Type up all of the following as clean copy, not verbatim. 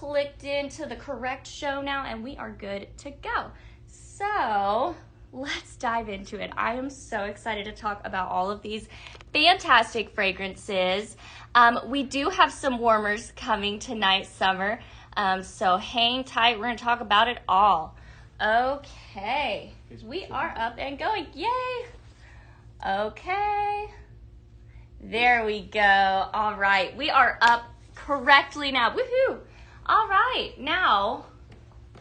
clicked into the correct show now, and we are good to go. So let's dive into it. I am so excited to talk about all of these fantastic fragrances. We do have some warmers coming tonight, summer. So hang tight. We're going to talk about it all. Okay. We are up and going. Yay. Okay. There we go. All right. We are up correctly now. Woohoo. All right. Now,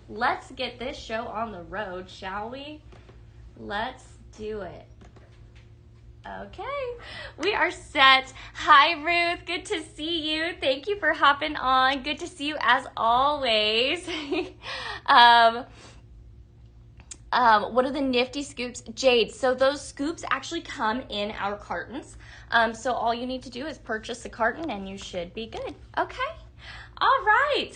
let's get this show on the road, shall we? Let's do it. Okay, we are set. Hi, Ruth. Good to see you. Thank you for hopping on. Good to see you as always. What are the nifty scoops? Jade, so those scoops actually come in our cartons. So all you need to do is purchase a carton and you should be good. Okay, all right,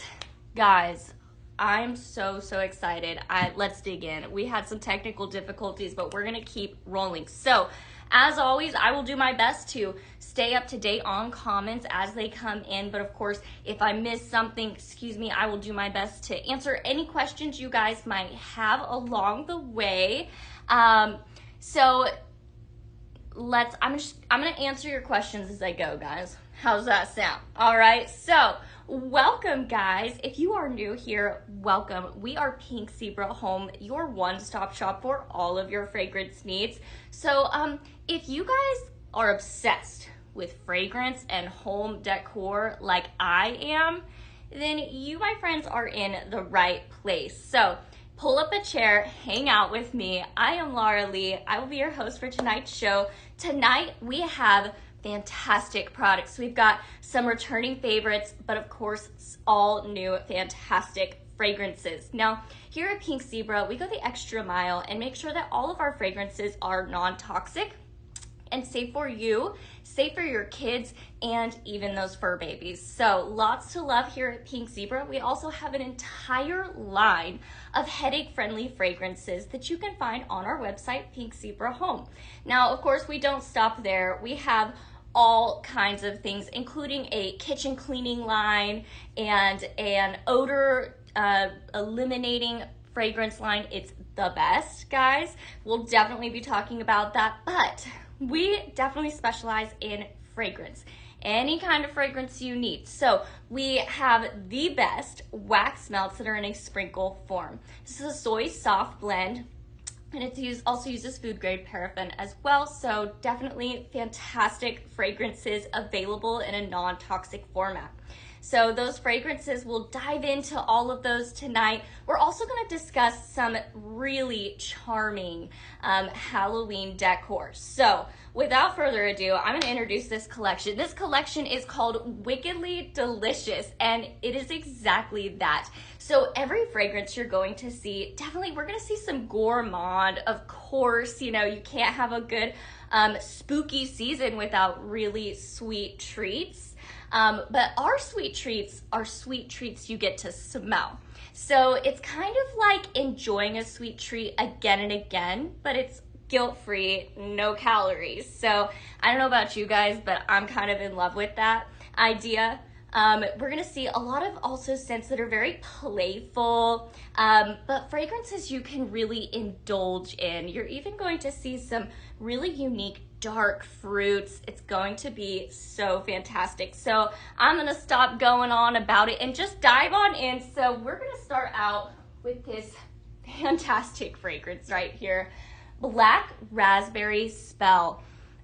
guys. I'm so excited. Let's dig in. We had some technical difficulties, but we're gonna keep rolling. So, as always, I will do my best to stay up to date on comments as they come in. But of course, if I miss something, excuse me, I will do my best to answer any questions you guys might have along the way. So I'm gonna answer your questions as I go, guys. How's that sound? All right, so welcome, guys. If you are new here, welcome. We are Pink Zebra Home, your one-stop shop for all of your fragrance needs. So if you guys are obsessed with fragrance and home decor like I am, then you, my friends, are in the right place. So pull up a chair, hang out with me. I am Laura Lee. I will be your host for tonight's show. Tonight, we have fantastic products. We've got some returning favorites, but of course, all new fantastic fragrances. Now, here at Pink Zebra, we go the extra mile and make sure that all of our fragrances are non-toxic and safe for you, safe for your kids, and even those fur babies. So lots to love here at Pink Zebra. We also have an entire line of headache-friendly fragrances that you can find on our website, Pink Zebra Home. Now, of course, we don't stop there. We have all kinds of things, including a kitchen cleaning line and an odor eliminating fragrance line. It's the best, guys. We'll definitely be talking about that, but we definitely specialize in fragrance, any kind of fragrance you need. So we have the best wax melts that are in a sprinkle form. This is a soy soft blend, and it's also uses food grade paraffin as well. So definitely fantastic fragrances available in a non-toxic format. So those fragrances, we'll dive into all of those tonight. We're also going to discuss some really charming Halloween decor. So without further ado, I'm going to introduce this collection. This collection is called Wickedly Delicious, and it is exactly that. So every fragrance you're going to see, definitely we're going to see some gourmand. Of course, you know, you can't have a good spooky season without really sweet treats. But our sweet treats are sweet treats you get to smell. So it's kind of like enjoying a sweet treat again and again, but it's guilt-free, no calories. So I don't know about you guys, but I'm kind of in love with that idea. We're gonna see a lot of also scents that are very playful, but fragrances you can really indulge in. You're even going to see some really unique dark fruits. It's going to be so fantastic. So I'm gonna stop going on about it and just dive on in. So we're gonna start out with this fantastic fragrance right here, Black Raspberry Spell.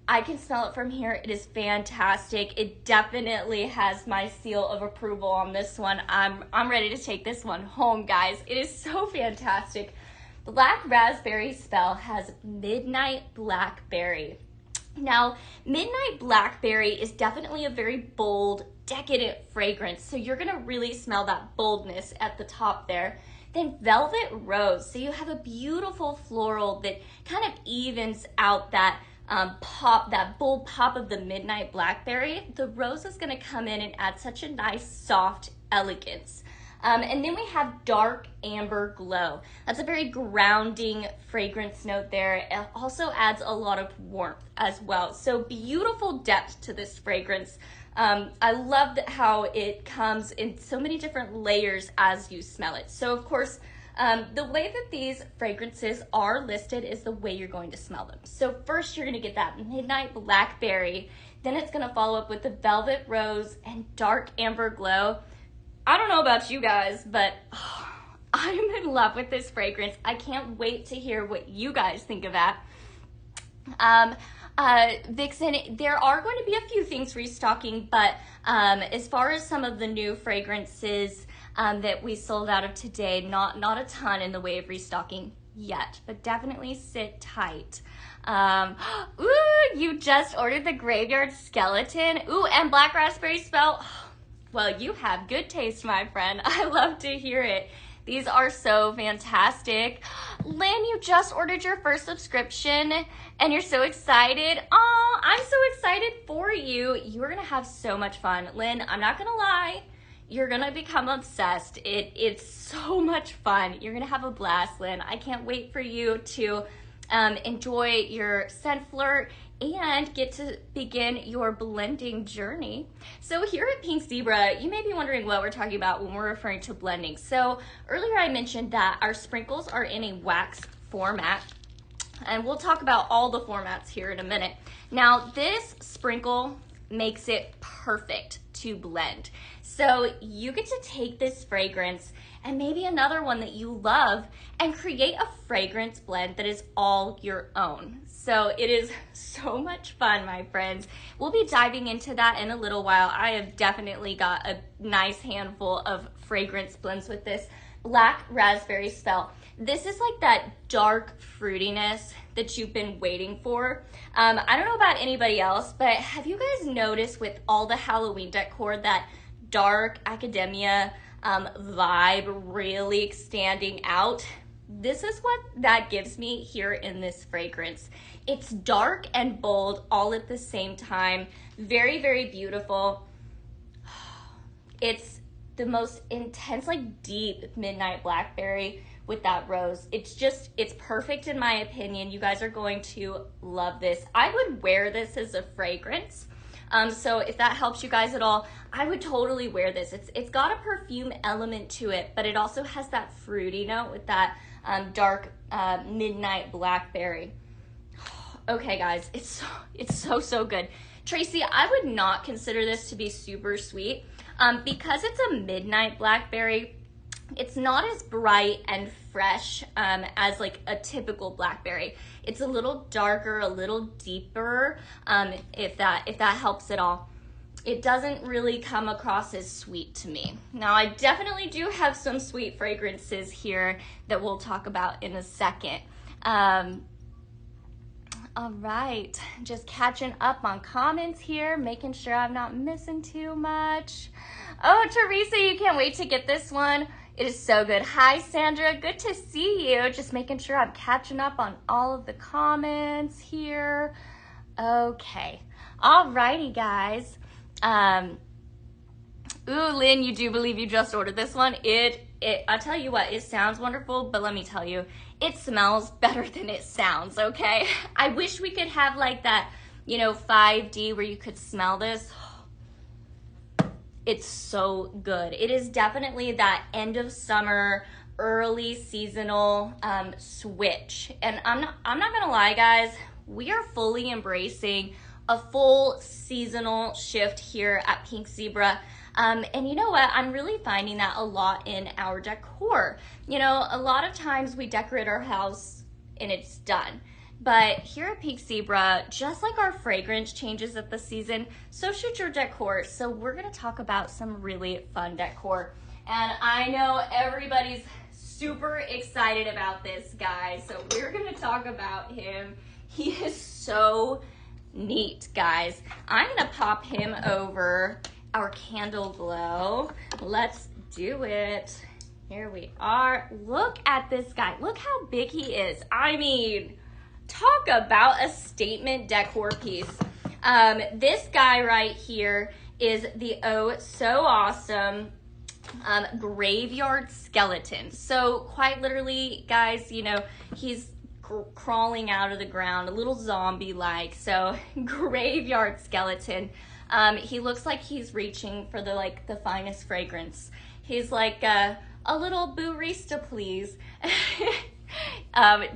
I can smell it from here. It is fantastic. It definitely has my seal of approval on this one. I'm ready to take this one home, guys. It is so fantastic. Black Raspberry Spell has Midnight Blackberry. Now, Midnight Blackberry is definitely a very bold, decadent fragrance, so you're gonna really smell that boldness at the top there. Then Velvet Rose, so you have a beautiful floral that kind of evens out that pop, that bold pop of the Midnight Blackberry. The rose is gonna come in and add such a nice, soft elegance. And then we have Dark Amber Glow. That's a very grounding fragrance note there. It also adds a lot of warmth as well. So beautiful depth to this fragrance. I love how it comes in so many different layers as you smell it. So of course, the way that these fragrances are listed is the way you're going to smell them. So first you're gonna get that midnight blackberry, then it's gonna follow up with the velvet rose and dark amber glow. I don't know about you guys, but I'm in love with this fragrance. I can't wait to hear what you guys think of that. Vixen, there are going to be a few things restocking, but as far as some of the new fragrances that we sold out of today, not a ton in the way of restocking yet, but definitely sit tight. Ooh, you just ordered the graveyard skeleton. Ooh, and black raspberry spell. Well, you have good taste, my friend. I love to hear it. These are so fantastic. Lynn, you just ordered your first subscription and you're so excited. Oh, I'm so excited for you. You're gonna have so much fun. Lynn, I'm not gonna lie, you're gonna become obsessed. It's so much fun. You're gonna have a blast, Lynn. I can't wait for you to enjoy your scent flirt and get to begin your blending journey. So here at Pink Zebra, you may be wondering what we're talking about when we're referring to blending. So earlier I mentioned that our sprinkles are in a wax format, and we'll talk about all the formats here in a minute. Now this sprinkle makes it perfect to blend. So you get to take this fragrance and maybe another one that you love and create a fragrance blend that is all your own. So it is so much fun, my friends. We'll be diving into that in a little while. I have definitely got a nice handful of fragrance blends with this black raspberry spell. This is like that dark fruitiness that you've been waiting for. I don't know about anybody else, but have you guys noticed with all the Halloween decor that dark academia vibe really standing out? This is what that gives me here in this fragrance. It's dark and bold all at the same time. Very, very beautiful. It's the most intense, like deep midnight blackberry with that rose. It's perfect in my opinion. You guys are going to love this. I would wear this as a fragrance. So if that helps you guys at all, I would totally wear this. It's got a perfume element to it, but it also has that fruity note with that dark midnight blackberry. Okay guys, it's so good. Tracy, I would not consider this to be super sweet because it's a midnight blackberry. It's not as bright and fresh as like a typical blackberry. It's a little darker, a little deeper, if that helps at all. It doesn't really come across as sweet to me. Now, I definitely do have some sweet fragrances here that we'll talk about in a second. All right, just catching up on comments here, making sure I'm not missing too much. Oh, Teresa, you can't wait to get this one. It is so good. Hi, Sandra. Good to see you. Just making sure I'm catching up on all of the comments here. Okay. All righty, guys. Ooh, Lynn, you do believe you just ordered this one? I tell you what, it sounds wonderful, but let me tell you, it smells better than it sounds, okay? I wish we could have like that, 5D where you could smell this. It's so good. It is definitely that end of summer, early seasonal switch. And I'm not gonna lie, guys, we are fully embracing a full seasonal shift here at Pink Zebra. And you know what? I'm really finding that a lot in our decor. A lot of times we decorate our house and it's done. But here at Pink Zebra, just like our fragrance changes at the season, so should your decor. So we're gonna talk about some really fun decor. And I know everybody's super excited about this guy. So we're gonna talk about him. He is so neat, guys. I'm gonna pop him over our candle glow. Let's do it. Here we are. Look at this guy. Look how big he is. I mean, talk about a statement decor piece. This guy right here is the oh so awesome graveyard skeleton. So quite literally, guys, he's crawling out of the ground, a little zombie-like. So graveyard skeleton. He looks like he's reaching for the finest fragrance. He's like a little barista, please.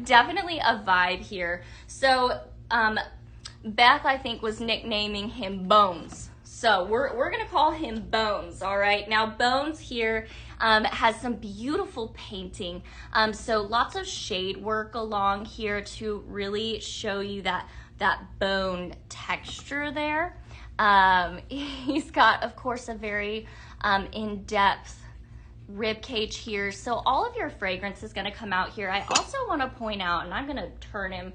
Definitely a vibe here. So Beth, I think, was nicknaming him Bones. So we're gonna call him Bones, all right? Now Bones here has some beautiful painting. So lots of shade work along here to really show you that bone texture there. He's got, of course, a very in-depth rib cage here. So all of your fragrance is gonna come out here. I also wanna point out, and I'm gonna turn him,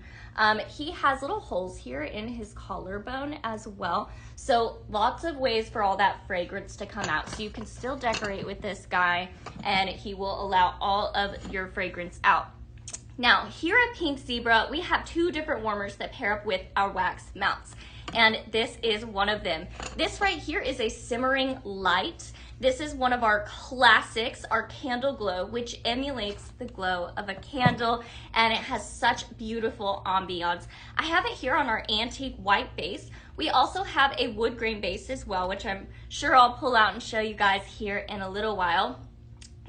he has little holes here in his collarbone as well. So lots of ways for all that fragrance to come out. So you can still decorate with this guy and he will allow all of your fragrance out. Now here at Pink Zebra, we have two different warmers that pair up with our wax melts. And this is one of them. This right here is a simmering light. This is one of our classics, our Candle Glow, which emulates the glow of a candle, and it has such beautiful ambiance. I have it here on our antique white base. We also have a wood grain base as well, which I'm sure I'll pull out and show you guys here in a little while.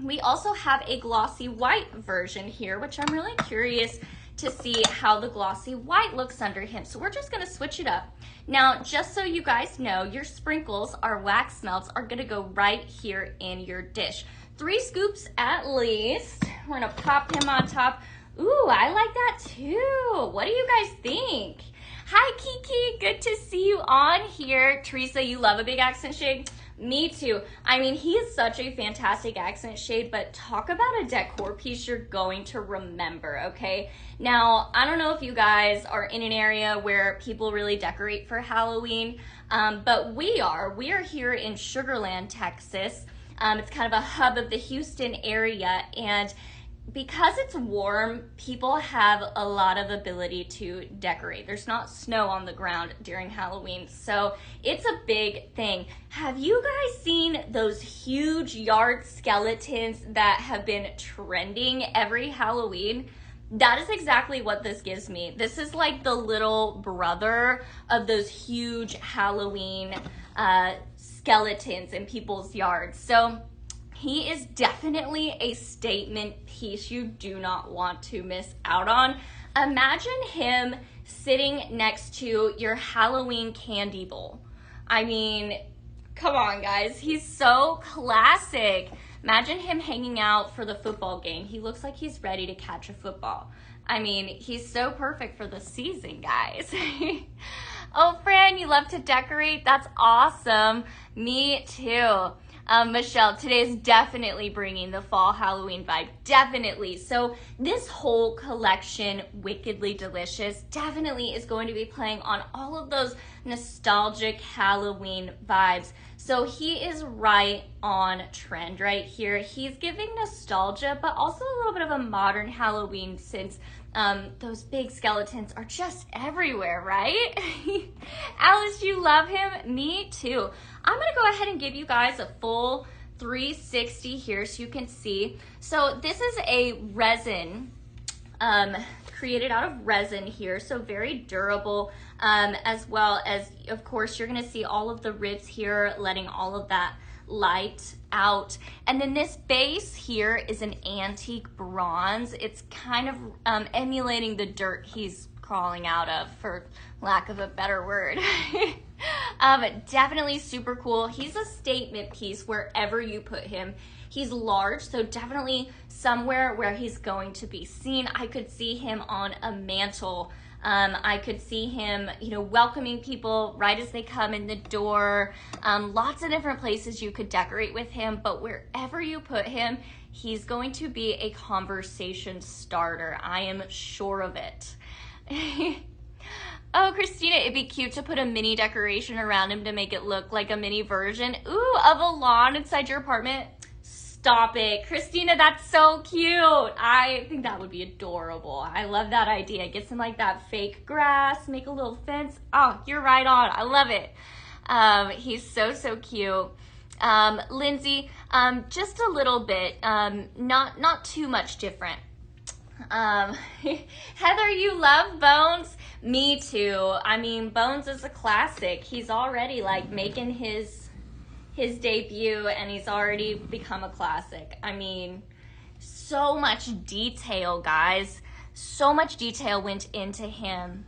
We also have a glossy white version here, which I'm really curious to see how the glossy white looks under him. So we're just gonna switch it up. Now, just so you guys know, your sprinkles, our wax melts, are gonna go right here in your dish. 3 scoops at least. We're gonna pop him on top. Ooh, I like that too. What do you guys think? Hi, Kiki, good to see you on here. Teresa, you love a big accent shade? Me too. I mean, he is such a fantastic accent shade, but talk about a decor piece you're going to remember, okay? Now, I don't know if you guys are in an area where people really decorate for Halloween, but we are here in Sugarland, Texas. It's kind of a hub of the Houston area, and because it's warm, people have a lot of ability to decorate. There's not snow on the ground during Halloween, so it's a big thing. Have you guys seen those huge yard skeletons that have been trending every Halloween? That is exactly what this gives me. This is like the little brother of those huge Halloween skeletons in people's yards. So he is definitely a statement piece you do not want to miss out on. Imagine him sitting next to your Halloween candy bowl. I mean, come on guys, he's so classic. Imagine him hanging out for the football game. He looks like he's ready to catch a football. I mean, he's so perfect for the season, guys. Oh, Fran, you love to decorate? That's awesome. Me too. Michelle, today is definitely bringing the fall Halloween vibe, definitely. So this whole collection, Wickedly Delicious, definitely is going to be playing on all of those nostalgic Halloween vibes. So he is right on trend right here. He's giving nostalgia, but also a little bit of a modern Halloween since those big skeletons are just everywhere, right? Alice, you love him? Me too. I'm gonna go ahead and give you guys a full 360 here so you can see. So this is a resin, created out of resin here, so very durable, as well as, of course, you're gonna see all of the ribs here, letting all of that light out. And then this base here is an antique bronze. It's kind of emulating the dirt he's crawling out of, for lack of a better word. Definitely super cool. He's a statement piece wherever you put him. He's large, so definitely somewhere where he's going to be seen. I could see him on a mantle. I could see him, welcoming people right as they come in the door. Lots of different places you could decorate with him, but wherever you put him, he's going to be a conversation starter. I am sure of it. Oh, Christina, it'd be cute to put a mini decoration around him to make it look like a mini version. Ooh, of a lawn inside your apartment. Stop it. Christina, that's so cute. I think that would be adorable. I love that idea. Get some like that fake grass, make a little fence. Oh, you're right on. I love it. He's so cute. Lindsay, just a little bit, not too much different. Heather, you love Bones? Me too. I mean, Bones is a classic. He's already like making his debut and he's already become a classic. I mean, so much detail, guys. So much detail went into him.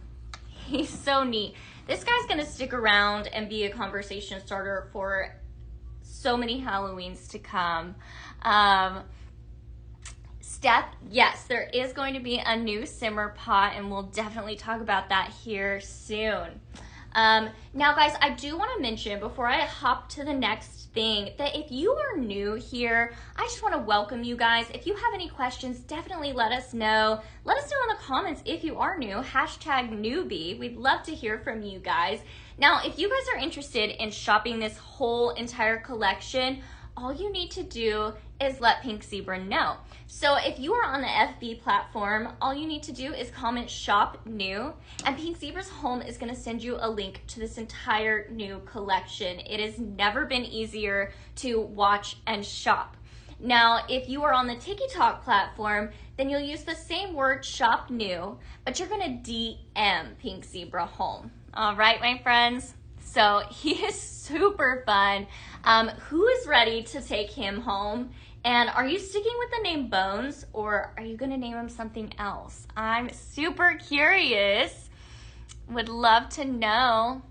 He's so neat. This guy's gonna stick around and be a conversation starter for so many Halloweens to come. Steph, yes, there is going to be a new simmer pot, and we'll definitely talk about that here soon. Now, guys, I do want to mention before I hop to the next thing that if you are new here, I just want to welcome you guys. If you have any questions, definitely let us know. Let us know in the comments if you are new, #newbie. We'd love to hear from you guys. Now, if you guys are interested in shopping this whole entire collection, all you need to do is let Pink Zebra know. So if you are on the FB platform, all you need to do is comment shop new, and Pink Zebra's home is gonna send you a link to this entire new collection. It has never been easier to watch and shop. Now, if you are on the TikTok platform, then you'll use the same word shop new, but you're gonna DM Pink Zebra home. All right, my friends? So he is super fun. Who is ready to take him home? And are you sticking with the name Bones, or are you gonna name him something else? I'm super curious. Would love to know.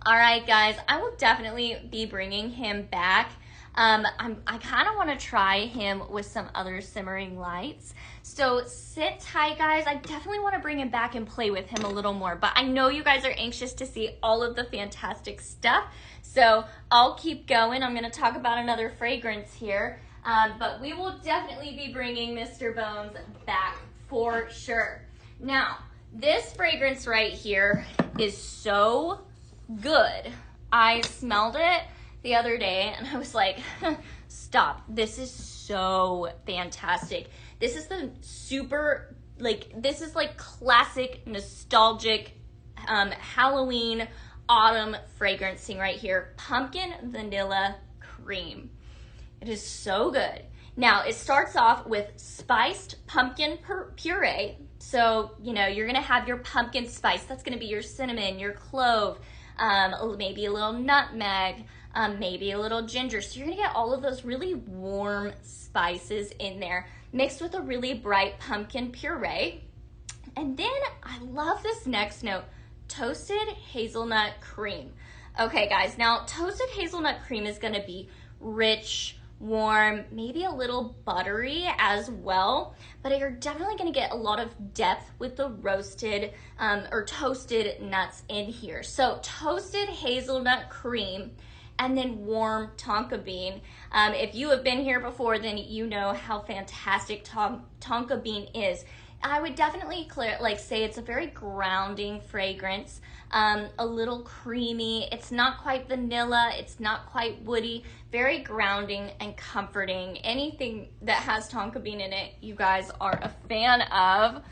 All right, guys, I will definitely be bringing him back. I kind of want to try him with some other simmering lights. So sit tight, guys. I definitely want to bring him back and play with him a little more, but I know you guys are anxious to see all of the fantastic stuff. So I'll keep going. I'm going to talk about another fragrance here, but we will definitely be bringing Mr. Bones back for sure. Now, this fragrance right here is so good. I smelled it the other day and I was like, stop, this is so fantastic. This is the super, this is like classic, nostalgic Halloween autumn fragrancing right here. Pumpkin Vanilla Cream. It is so good. Now, it starts off with spiced pumpkin puree. So, you know, you're gonna have your pumpkin spice. That's gonna be your cinnamon, your clove, maybe a little nutmeg, maybe a little ginger. So you're gonna get all of those really warm spices in there, mixed with a really bright pumpkin puree. And then I love this next note, toasted hazelnut cream. Okay, guys, now toasted hazelnut cream is gonna be rich, warm, maybe a little buttery as well, but you're definitely gonna get a lot of depth with the roasted or toasted nuts in here. So toasted hazelnut cream and then warm tonka bean. If you have been here before, then you know how fantastic tonka bean is. I would definitely say it's a very grounding fragrance, a little creamy. It's not quite vanilla, it's not quite woody, very grounding and comforting. Anything that has tonka bean in it, you guys are a fan of.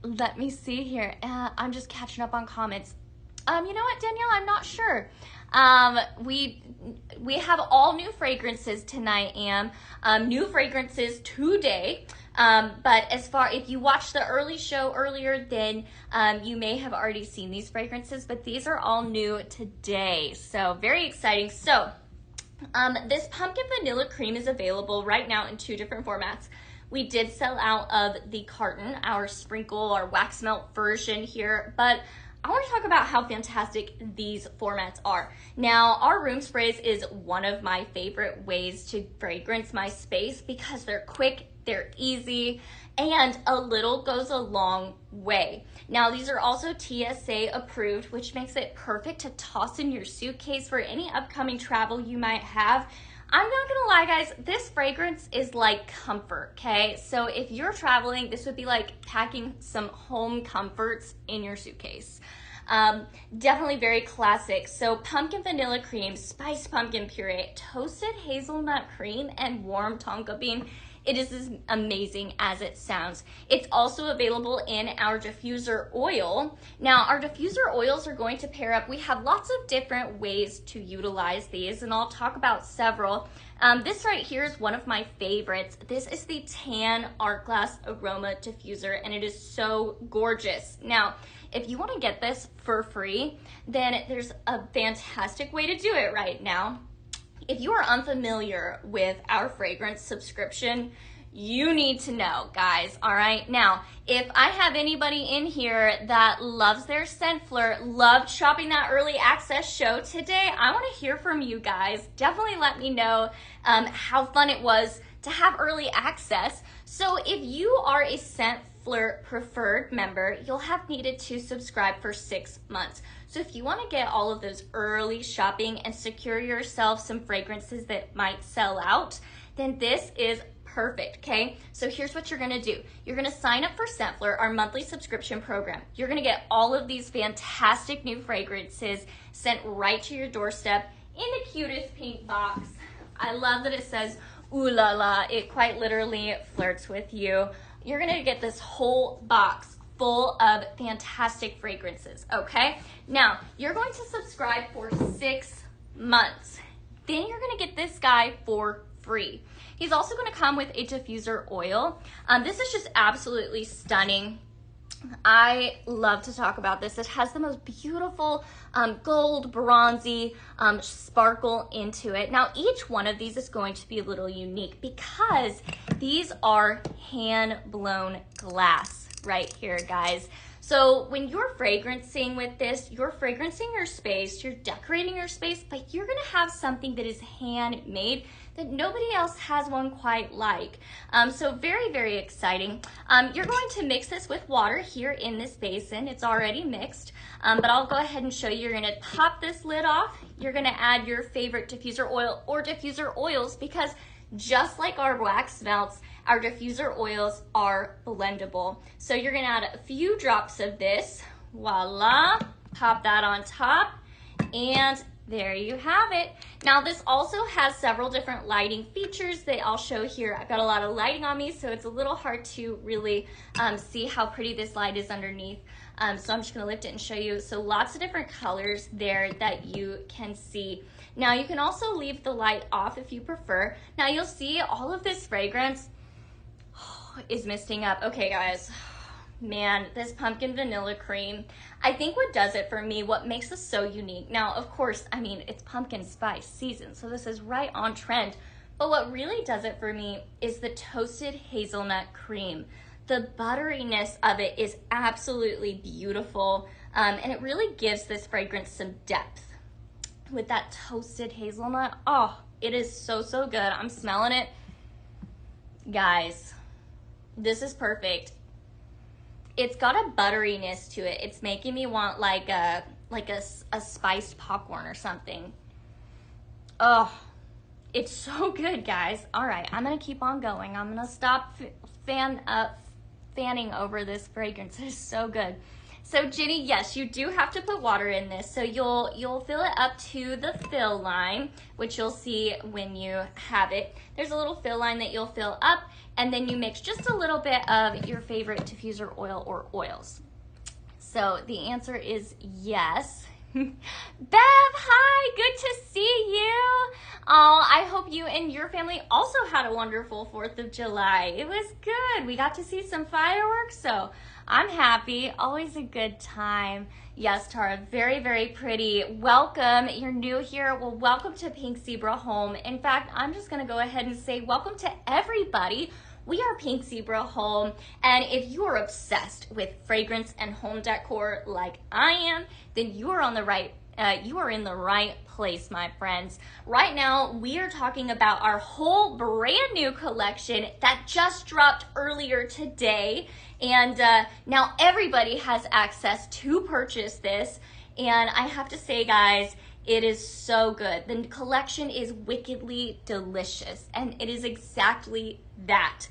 Let me see here. I'm just catching up on comments. You know what, Danielle, I'm not sure. We have all new fragrances tonight, new fragrances today. But if you watched the early show earlier, then you may have already seen these fragrances, but these are all new today. So very exciting. So this pumpkin vanilla cream is available right now in 2 different formats. We did sell out of the carton, our sprinkle or wax melt version here, but I want to talk about how fantastic these formats are. Now, our room sprays is one of my favorite ways to fragrance my space because they're quick, they're easy, and a little goes a long way. Now, these are also TSA approved, which makes it perfect to toss in your suitcase for any upcoming travel you might have. I'm not gonna lie, guys, this fragrance is like comfort, okay? So if you're traveling, this would be like packing some home comforts in your suitcase. Definitely very classic. So pumpkin vanilla cream, spiced pumpkin puree, toasted hazelnut cream, and warm tonka bean. It is as amazing as it sounds. It's also available in our diffuser oil. Now, our diffuser oils are going to pair up. We have lots of different ways to utilize these, and I'll talk about several. This right here is one of my favorites. This is the Tan Art Glass Aroma Diffuser, and it is so gorgeous. Now, if you want to get this for free, then there's a fantastic way to do it right now. If you are unfamiliar with our fragrance subscription, you need to know, guys, all right? Now, if I have anybody in here that loves their scent flirt, loved shopping that early access show today, I want to hear from you guys. Definitely let me know how fun it was to have early access. So if you are a scent flirt preferred member, you'll have needed to subscribe for 6 months. So if you want to get all of those early shopping and secure yourself some fragrances that might sell out, then this is perfect, okay? So here's what you're gonna do. You're gonna sign up for Scent Flirt, our monthly subscription program. You're gonna get all of these fantastic new fragrances sent right to your doorstep in the cutest pink box. I love that it says, ooh la la. It quite literally flirts with you. You're gonna get this whole box full of fantastic fragrances, okay? Now, you're going to subscribe for 6 months. Then you're gonna get this guy for free. He's also gonna come with a diffuser oil. This is just absolutely stunning. I love to talk about this. It has the most beautiful gold, bronzy sparkle into it. Now, each one of these is going to be a little unique because these are hand-blown glass right here, guys. So when you're fragrancing with this, you're fragrancing your space, you're decorating your space, but you're gonna have something that is handmade that nobody else has one quite like. So very, very exciting. You're going to mix this with water here in this basin. It's already mixed, but I'll go ahead and show you. You're gonna pop this lid off. You're gonna add your favorite diffuser oil or diffuser oils because just like our wax melts, our diffuser oils are blendable. So you're gonna add a few drops of this, voila, pop that on top, and there you have it. Now this also has several different lighting features that I'll show here. I've got a lot of lighting on me, so it's a little hard to really see how pretty this light is underneath. So I'm just gonna lift it and show you. So lots of different colors there that you can see. Now you can also leave the light off if you prefer. Now you'll see all of this fragrance is misting up. Okay guys, man, this pumpkin vanilla cream, I think what does it for me, what makes this so unique. Now, of course, I mean, it's pumpkin spice season, so this is right on trend. But what really does it for me is the toasted hazelnut cream. The butteriness of it is absolutely beautiful, and it really gives this fragrance some depth. With that toasted hazelnut, oh, it is so, so good. I'm smelling it. Guys, this is perfect. It's got a butteriness to it. It's making me want like a spiced popcorn or something. Oh, it's so good, guys. All right, I'm gonna keep on going. I'm gonna stop fanning over this fragrance. It's so good. So Ginny, yes, you do have to put water in this. So you'll fill it up to the fill line, which you'll see when you have it. There's a little fill line that you'll fill up, and then you mix just a little bit of your favorite diffuser oil or oils. So the answer is yes. Bev, hi, good to see you. Oh, I hope you and your family also had a wonderful 4th of July. It was good. We got to see some fireworks, so I'm happy. Always a good time. Yes, Tara, very, very pretty. Welcome. You're new here. Well, welcome to Pink Zebra Home. In fact, I'm just going to go ahead and say welcome to everybody. We are Pink Zebra Home, and if you are obsessed with fragrance and home decor like I am, then you are in the right place, my friends. Right now, we are talking about our whole brand new collection that just dropped earlier today, and now everybody has access to purchase this, and I have to say, guys, it is so good. The collection is wickedly delicious, and it is exactly that.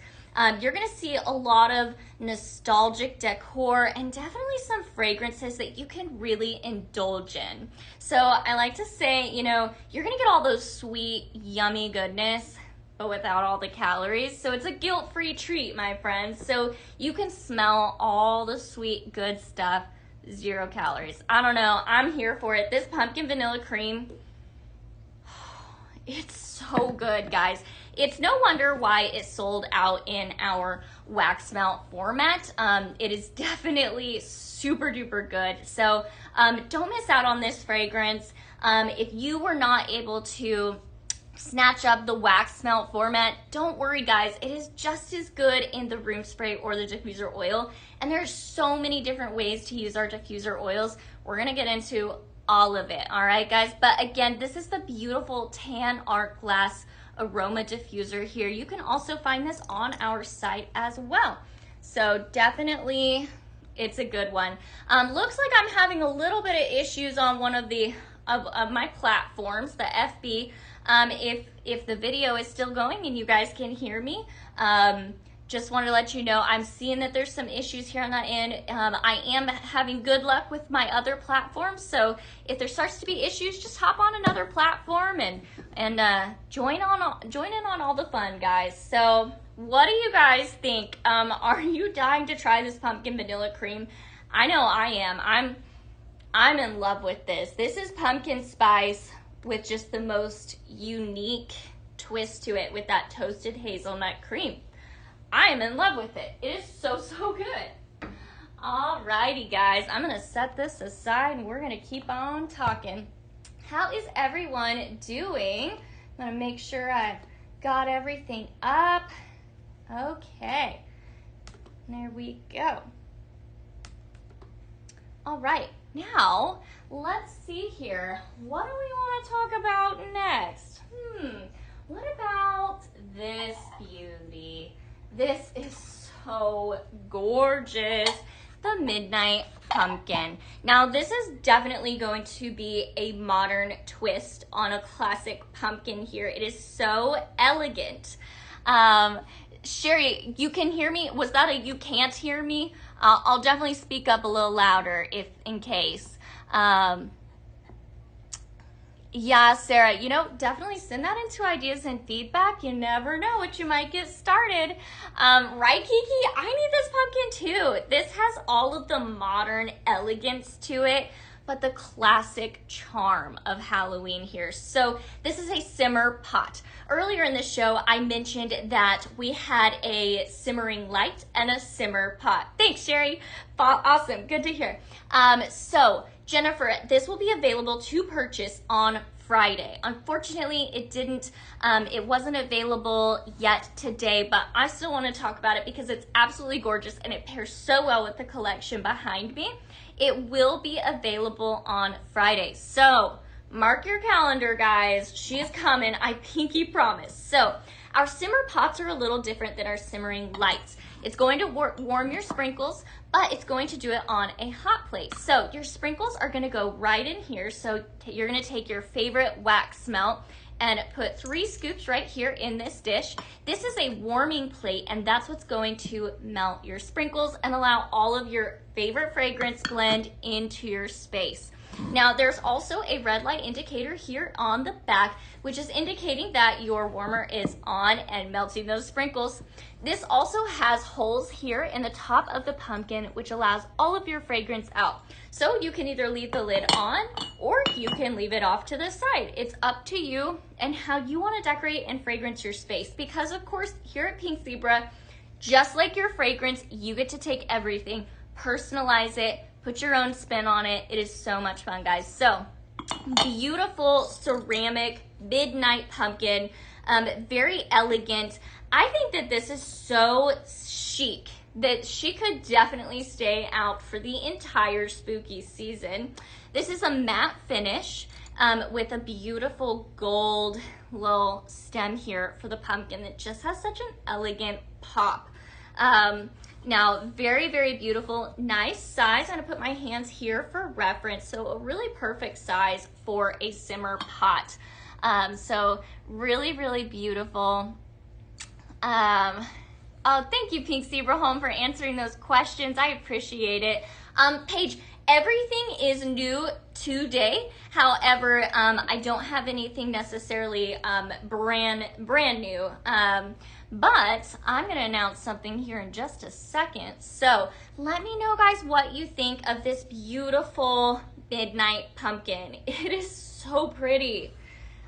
You're gonna see a lot of nostalgic decor and definitely some fragrances that you can really indulge in. So I like to say, you know, you're gonna get all those sweet, yummy goodness, but without all the calories. So it's a guilt-free treat, my friends. So you can smell all the sweet, good stuff, 0 calories. I don't know, I'm here for it. This pumpkin vanilla cream, it's so good, guys. It's no wonder why it sold out in our wax melt format. It is definitely super duper good. So don't miss out on this fragrance. If you were not able to snatch up the wax melt format, don't worry, guys. It is just as good in the room spray or the diffuser oil. And there's so many different ways to use our diffuser oils. We're gonna get into all of it, all right, guys? But again, this is the beautiful Tan Art Glass Aroma Diffuser here. You can also find this on our site as well. So definitely, it's a good one. Looks like I'm having a little bit of issues on one of the of my platforms, the FB. If the video is still going and you guys can hear me, just wanted to let you know I'm seeing that there's some issues here on that end. I am having good luck with my other platforms, so if there starts to be issues, just hop on another platform and join in on all the fun, guys. So what do you guys think? Are you dying to try this pumpkin vanilla cream? I know I am. I'm in love with this. This is pumpkin spice with just the most unique twist to it with that toasted hazelnut cream. I am in love with it. It is so, so good. Alrighty, guys. I'm going to set this aside and we're going to keep on talking. How is everyone doing? I'm going to make sure I got everything up. Okay. There we go. All right. Now, let's see here. What do we want to talk about next? What about this beauty? This is so gorgeous. The Midnight Pumpkin. Now, this is definitely going to be a modern twist on a classic pumpkin here. It is so elegant. Sherry, you can hear me? Was that a you can't hear me? I'll definitely speak up a little louder if in case. Yeah, Sarah, definitely send that into ideas and feedback. You never know what you might get started. Right, Kiki? I need this pumpkin too. This has all of the modern elegance to it, but the classic charm of Halloween here. So this is a simmer pot. Earlier in the show, I mentioned that we had a simmering light and a simmer pot. Thanks, Sherry. Awesome, good to hear. So Jennifer, this will be available to purchase on Friday. Unfortunately, it wasn't available yet today, but I still want to talk about it because it's absolutely gorgeous and it pairs so well with the collection behind me. It will be available on Friday. So mark your calendar, guys. She is coming, I pinky promise. So our simmer pots are a little different than our simmering lights. It's going to warm your sprinkles, but it's going to do it on a hot plate. So your sprinkles are gonna go right in here. So you're gonna take your favorite wax melt and put 3 scoops right here in this dish. This is a warming plate, and that's what's going to melt your sprinkles and allow all of your favorite fragrance blend into your space. Now, there's also a red light indicator here on the back, which is indicating that your warmer is on and melting those sprinkles. This also has holes here in the top of the pumpkin, which allows all of your fragrance out. So you can either leave the lid on or you can leave it off to the side. It's up to you and how you want to decorate and fragrance your space. Because of course, here at Pink Zebra, just like your fragrance, you get to take everything, personalize it, put your own spin on it. It is so much fun, guys. So beautiful ceramic midnight pumpkin, very elegant. I think that this is so chic that she could definitely stay out for the entire spooky season. This is a matte finish with a beautiful gold little stem here for the pumpkin that just has such an elegant pop. Now, very, very beautiful, nice size. I'm gonna put my hands here for reference. So a really perfect size for a simmer pot. So really, really beautiful. Oh, thank you, Pink Zebra Home, for answering those questions. I appreciate it. Paige, Everything is new today. However, I don't have anything necessarily brand new. But I'm going to announce something here in just a second. So let me know, guys, what you think of this beautiful midnight pumpkin. It is so pretty.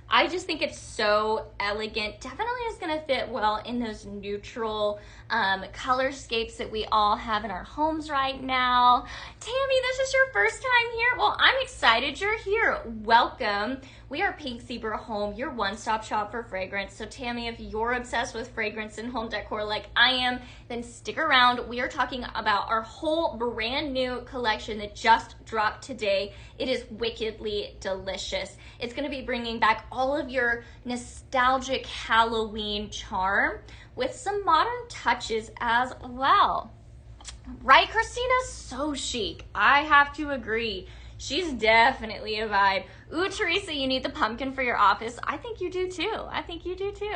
I just think it's so elegant. Definitely is going to fit well in those neutral colorscapes that we all have in our homes right now. Tammy, this is your first time here? Well, I'm excited you're here. Welcome. We are Pink Zebra Home, your one-stop shop for fragrance. So Tammy, if you're obsessed with fragrance and home decor like I am, then stick around. We are talking about our whole brand new collection that just dropped today. It is wickedly delicious. It's going to be bringing back all of your nostalgic Halloween charm with some modern touches as well. Right, Christina? So chic. I have to agree. She's definitely a vibe. Ooh, Teresa, you need the pumpkin for your office. I think you do too. I think you do too.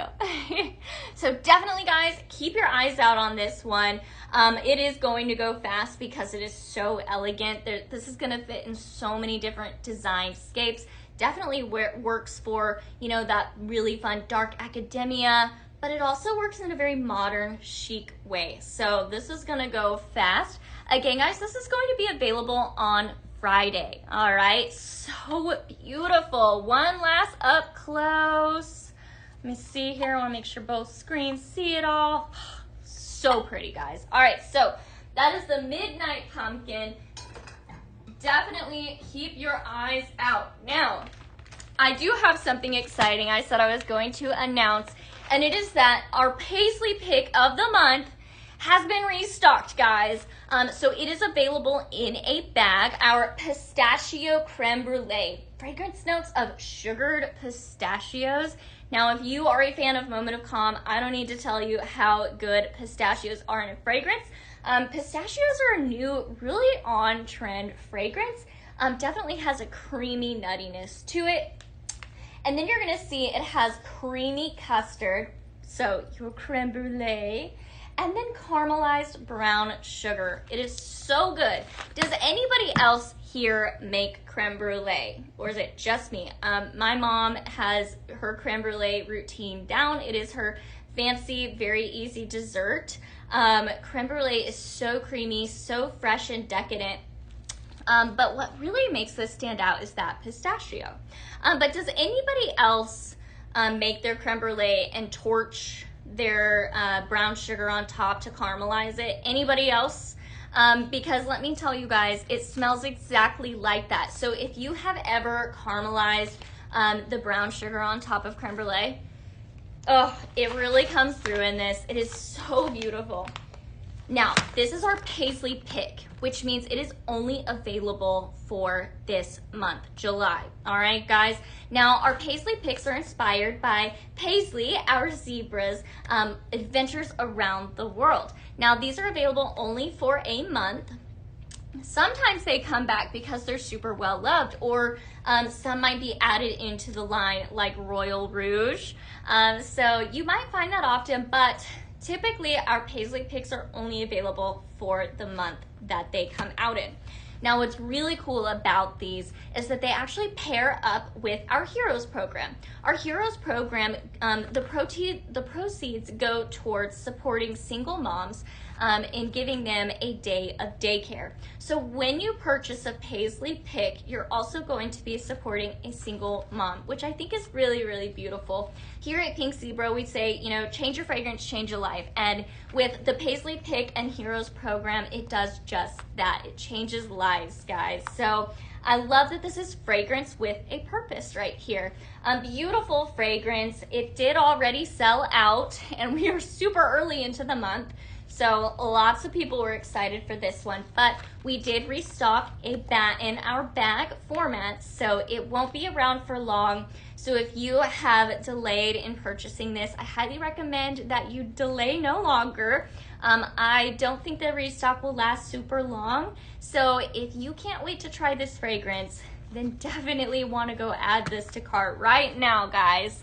So definitely, guys, keep your eyes out on this one. It is going to go fast because it is so elegant. This is going to fit in so many different design scapes. Definitely works for, you know, that really fun dark academia, but it also works in a very modern, chic way. So this is going to go fast. Again, guys, this is going to be available on Friday. All right, so beautiful. One last up close. Let me see here. I want to make sure both screens see it all. So pretty, guys. All right, so that is the midnight pumpkin. Definitely keep your eyes out. Now, I do have something exciting I said I was going to announce, and it is that our Paisley pick of the month has been restocked, guys. So it is available in a bag. Our pistachio creme brulee. Fragrance notes of sugared pistachios. Now, if you are a fan of Moment of Calm, I don't need to tell you how good pistachios are in a fragrance. Pistachios are a new, really on-trend fragrance. Definitely has a creamy nuttiness to it. And then you're going to see it has creamy custard, so your creme brulee, and then caramelized brown sugar. It is so good. Does anybody else here make creme brulee, or is it just me? My mom has her creme brulee routine down. It is her fancy, very easy dessert. Creme brulee is so creamy, so fresh and decadent. But what really makes this stand out is that pistachio. But does anybody else make their creme brulee and torch their brown sugar on top to caramelize it? Anybody else? Because let me tell you guys, it smells exactly like that. So if you have ever caramelized the brown sugar on top of creme brulee, oh, it really comes through in this. It is so beautiful. Now, this is our Paisley pick, which means it is only available for this month, July. All right, guys. Now, our Paisley picks are inspired by Paisley, our zebras, adventures around the world. Now, these are available only for a month. Sometimes they come back because they're super well loved, or some might be added into the line like Royal Rouge. So you might find that often, but typically our Paisley picks are only available for the month that they come out in. Now, what's really cool about these is that they actually pair up with our Heroes program. Our Heroes program, the proceeds go towards supporting single moms and giving them a day of daycare. So when you purchase a Paisley pick, you're also going to be supporting a single mom, which I think is really, really beautiful. Here at Pink Zebra, we say, you know, change your fragrance, change your life. And with the Paisley Pick and Heroes program, it does just that. It changes lives, guys. So I love that this is fragrance with a purpose right here. Beautiful fragrance. It did already sell out, and we are super early into the month. So lots of people were excited for this one, but we did restock in our bag format, so it won't be around for long. So if you have delayed in purchasing this, I highly recommend that you delay no longer. I don't think the restock will last super long. So if you can't wait to try this fragrance, then definitely want to go add this to cart right now, guys.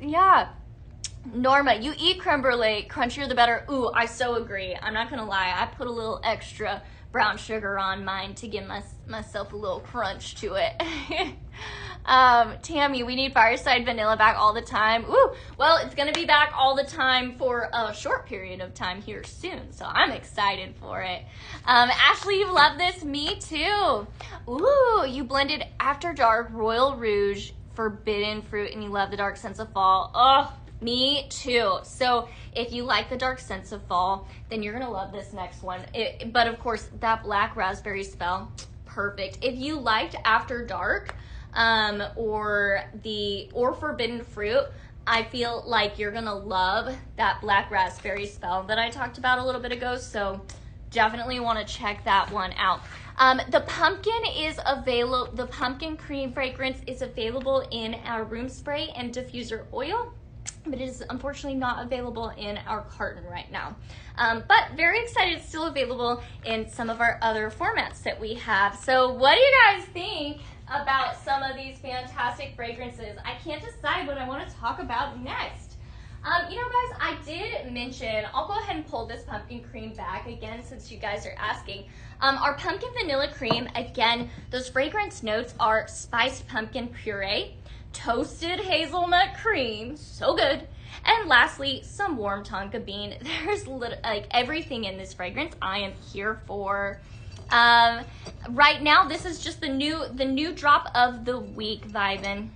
Yeah. Norma, you eat creme brulee, crunchier the better. Ooh, I so agree. I'm not gonna lie, I put a little extra brown sugar on mine to give myself a little crunch to it. Tammy, we need Fireside Vanilla back all the time. Ooh, well, it's gonna be back all the time for a short period of time here soon, so I'm excited for it. Ashley, you love this? Me too. Ooh, you blended After Dark, Royal Rouge, Forbidden Fruit, and you love the dark sense of fall. Oh, me too. So if you like the dark sense of fall, then you're gonna love this next one. But of course, that black raspberry spell, perfect. If you liked After Dark, or Forbidden Fruit, I feel like you're gonna love that black raspberry spell that I talked about a little bit ago. So definitely want to check that one out. The pumpkin cream fragrance is available in our room spray and diffuser oil, but it is unfortunately not available in our carton right now. But very excited it's still available in some of our other formats that we have. So what do you guys think about some of these fantastic fragrances? I can't decide what I want to talk about next. You know, guys, I did mention, I'll go ahead and pull this pumpkin cream back again since you guys are asking. Our pumpkin vanilla cream, again, those fragrance notes are spiced pumpkin puree, toasted hazelnut cream, so good, and lastly, some warm tonka bean. There's like everything in this fragrance I am here for. Right now, this is just the new drop of the week, Vibin.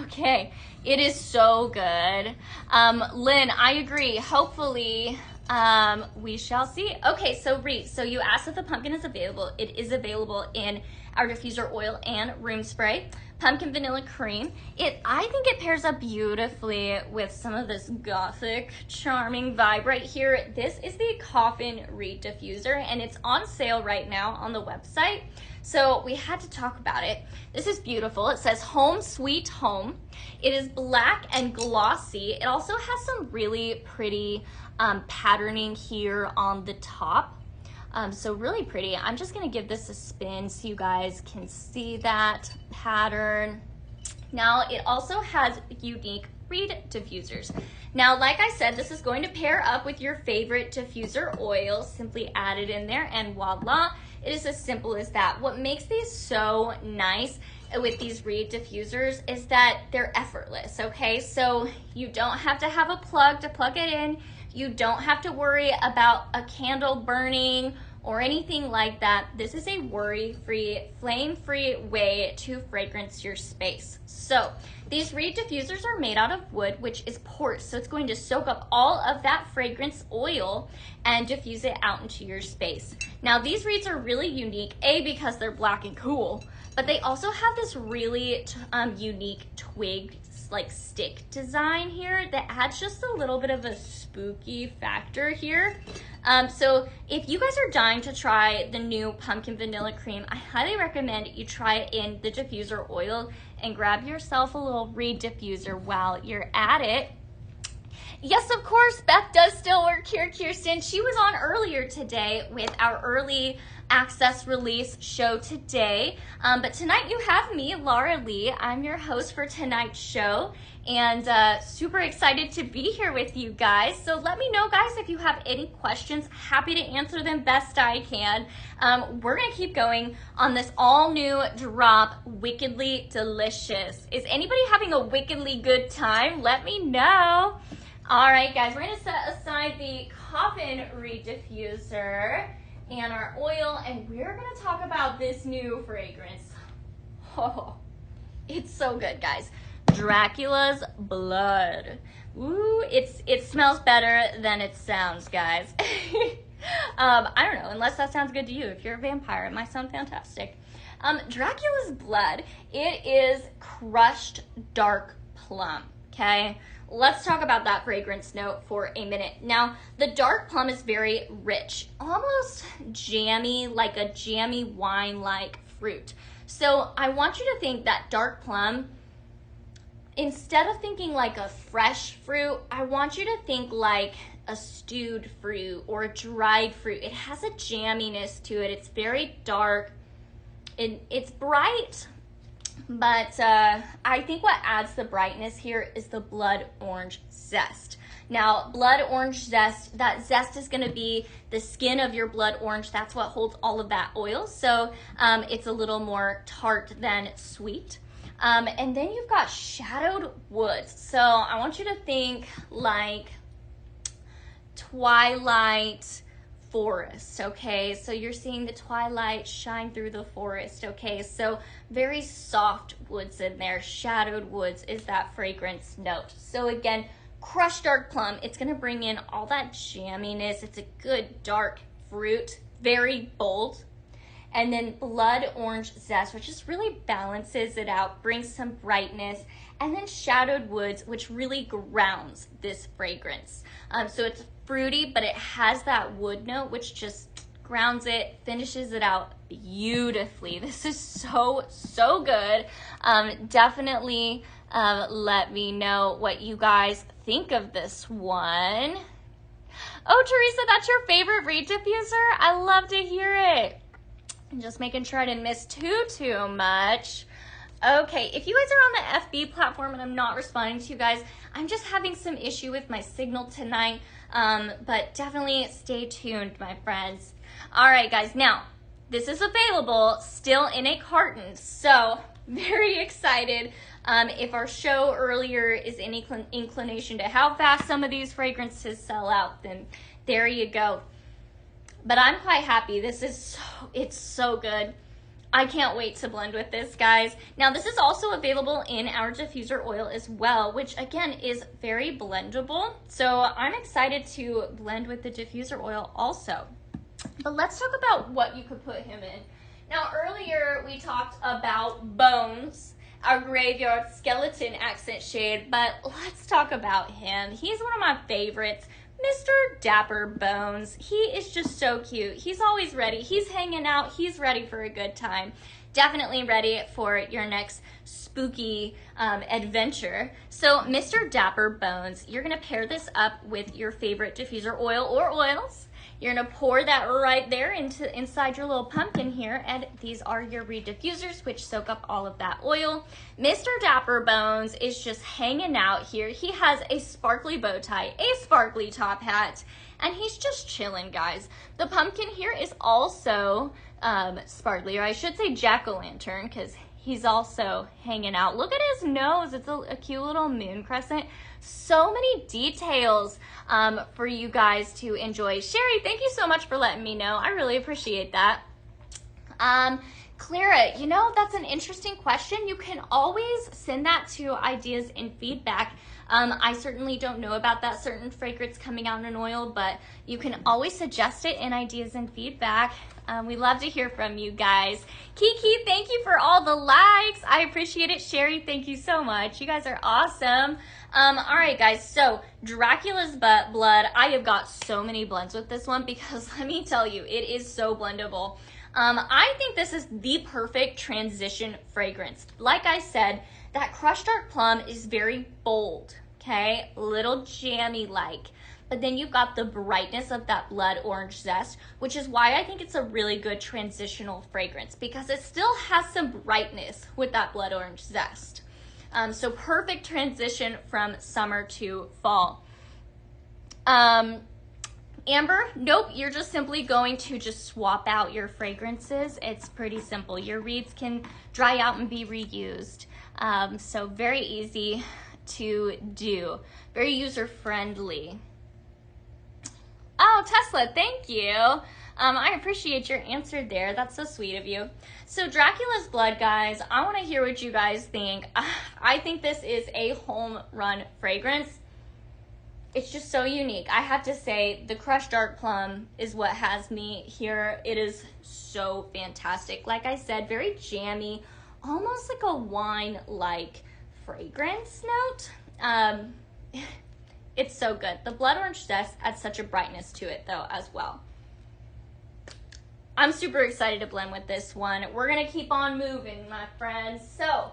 Okay, it is so good. Lynn, I agree. Hopefully, we shall see. Okay, so Reese, so you asked if the pumpkin is available. It is available in our diffuser oil and room spray. Pumpkin vanilla cream. I think it pairs up beautifully with some of this gothic, charming vibe right here. This is the Coffin Reed diffuser, and it's on sale right now on the website. So we had to talk about it. This is beautiful. It says Home Sweet Home. It is black and glossy. It also has some really pretty patterning here on the top. So really pretty. I'm just gonna give this a spin so you guys can see that pattern. Now it also has unique reed diffusers. Now, like I said, this is going to pair up with your favorite diffuser oil. Simply add it in there and voila, it is as simple as that. What makes these so nice with these reed diffusers is that they're effortless, okay? So you don't have to have a plug to plug it in. You don't have to worry about a candle burning or anything like that. This is a worry-free, flame-free way to fragrance your space. So these reed diffusers are made out of wood, which is porous. So it's going to soak up all of that fragrance oil and diffuse it out into your space. Now these reeds are really unique, because they're black and cool, but they also have this really unique twig like stick design here that adds just a little bit of a spooky factor here. So if you guys are dying to try the new pumpkin vanilla cream, I highly recommend you try it in the diffuser oil and grab yourself a little reed diffuser while you're at it. Yes, of course, Beth does still work here, Kirsten. She was on earlier today with our early access release show today. But tonight you have me, Laura Lee. I'm your host for tonight's show and super excited to be here with you guys. So let me know, guys, if you have any questions. Happy to answer them best I can. We're gonna keep going on this all new drop, Wickedly Delicious. Is anybody having a wickedly good time? Let me know. All right, guys, we're gonna set aside the Coffin Reed diffuser and our oil, and we're gonna talk about this new fragrance. Oh, it's so good, guys. Dracula's Blood. Ooh, it smells better than it sounds, guys. I don't know, unless that sounds good to you. If you're a vampire, it might sound fantastic. Dracula's Blood, it is crushed dark plum, okay? Let's talk about that fragrance note for a minute. Now, the dark plum is very rich, almost jammy, like a jammy wine-like fruit. So I want you to think that dark plum, instead of thinking like a fresh fruit, I want you to think like a stewed fruit or a dried fruit. It has a jamminess to it. It's very dark. It's bright. But I think what adds the brightness here is the blood orange zest. Now, blood orange zest, that zest is going to be the skin of your blood orange. That's what holds all of that oil. So it's a little more tart than sweet. And then you've got shadowed woods. So I want you to think like twilight forest, okay? So you're seeing the twilight shine through the forest, okay? So very soft woods in there. Shadowed woods is that fragrance note. So again, crushed dark plum, it's gonna bring in all that jamminess. It's a good dark fruit, very bold. And then blood orange zest, which just really balances it out, brings some brightness. And then shadowed woods, which really grounds this fragrance. So it's fruity, but it has that wood note, which just grounds it, finishes it out beautifully. This is so, so good. Definitely let me know what you guys think of this one. Oh, Teresa, that's your favorite reed diffuser? I love to hear it. I'm just making sure I didn't miss too much. Okay, if you guys are on the FB platform and I'm not responding to you guys, I'm just having some issue with my signal tonight, but definitely stay tuned, my friends. All right, guys, now, this is available still in a carton, so very excited. If our show earlier is any inclination to how fast some of these fragrances sell out, then there you go. But I'm quite happy. This is it's so good. I can't wait to blend with this, guys. Now, this is also available in our diffuser oil as well, which again is very blendable. So I'm excited to blend with the diffuser oil also. But let's talk about what you could put him in. Now, earlier we talked about Bones, our graveyard skeleton accent shade, but let's talk about him. He's one of my favorites. Mr. Dapper Bones. He is just so cute. He's always ready. He's hanging out. He's ready for a good time. Definitely ready for your next spooky adventure. So Mr. Dapper Bones, you're going to pair this up with your favorite diffuser oil or oils. You're going to pour that right there inside your little pumpkin here, and these are your reed diffusers, which soak up all of that oil. Mr. Dapper Bones is just hanging out here. He has a sparkly bow tie, a sparkly top hat, and he's just chilling, guys. The pumpkin here is also sparkly, or I should say jack-o'-lantern, because he's also hanging out. Look at his nose. It's a cute little moon crescent. So many details for you guys to enjoy. Sherry, thank you so much for letting me know. I really appreciate that. Clara, you know, that's an interesting question. You can always send that to ideas and feedback. I certainly don't know about that certain fragrance coming out in an oil, but you can always suggest it in ideas and feedback. We love to hear from you guys. Kiki, thank you for all the likes. I appreciate it. Sherry, thank you so much. You guys are awesome. All right, guys, so Dracula's Blood. I have got so many blends with this one because let me tell you, it is so blendable. I think this is the perfect transition fragrance. Like I said, that crushed dark plum is very bold, okay? Little jammy-like. But then you've got the brightness of that blood orange zest, which is why I think it's a really good transitional fragrance because it still has some brightness with that blood orange zest. So perfect transition from summer to fall. Amber, nope, you're just simply going to just swap out your fragrances. It's pretty simple. Your reeds can dry out and be reused. So very easy to do. Very user-friendly. Oh, Tesla, thank you. I appreciate your answer there. That's so sweet of you. So Dracula's Blood, guys, I want to hear what you guys think. I think this is a home run fragrance. It's just so unique. I have to say, the crushed dark plum is what has me here. It is so fantastic. Like I said, very jammy, almost like a wine-like fragrance note. It's so good. The blood orange zest adds such a brightness to it, though, as well. I'm super excited to blend with this one. We're going to keep on moving, my friends. So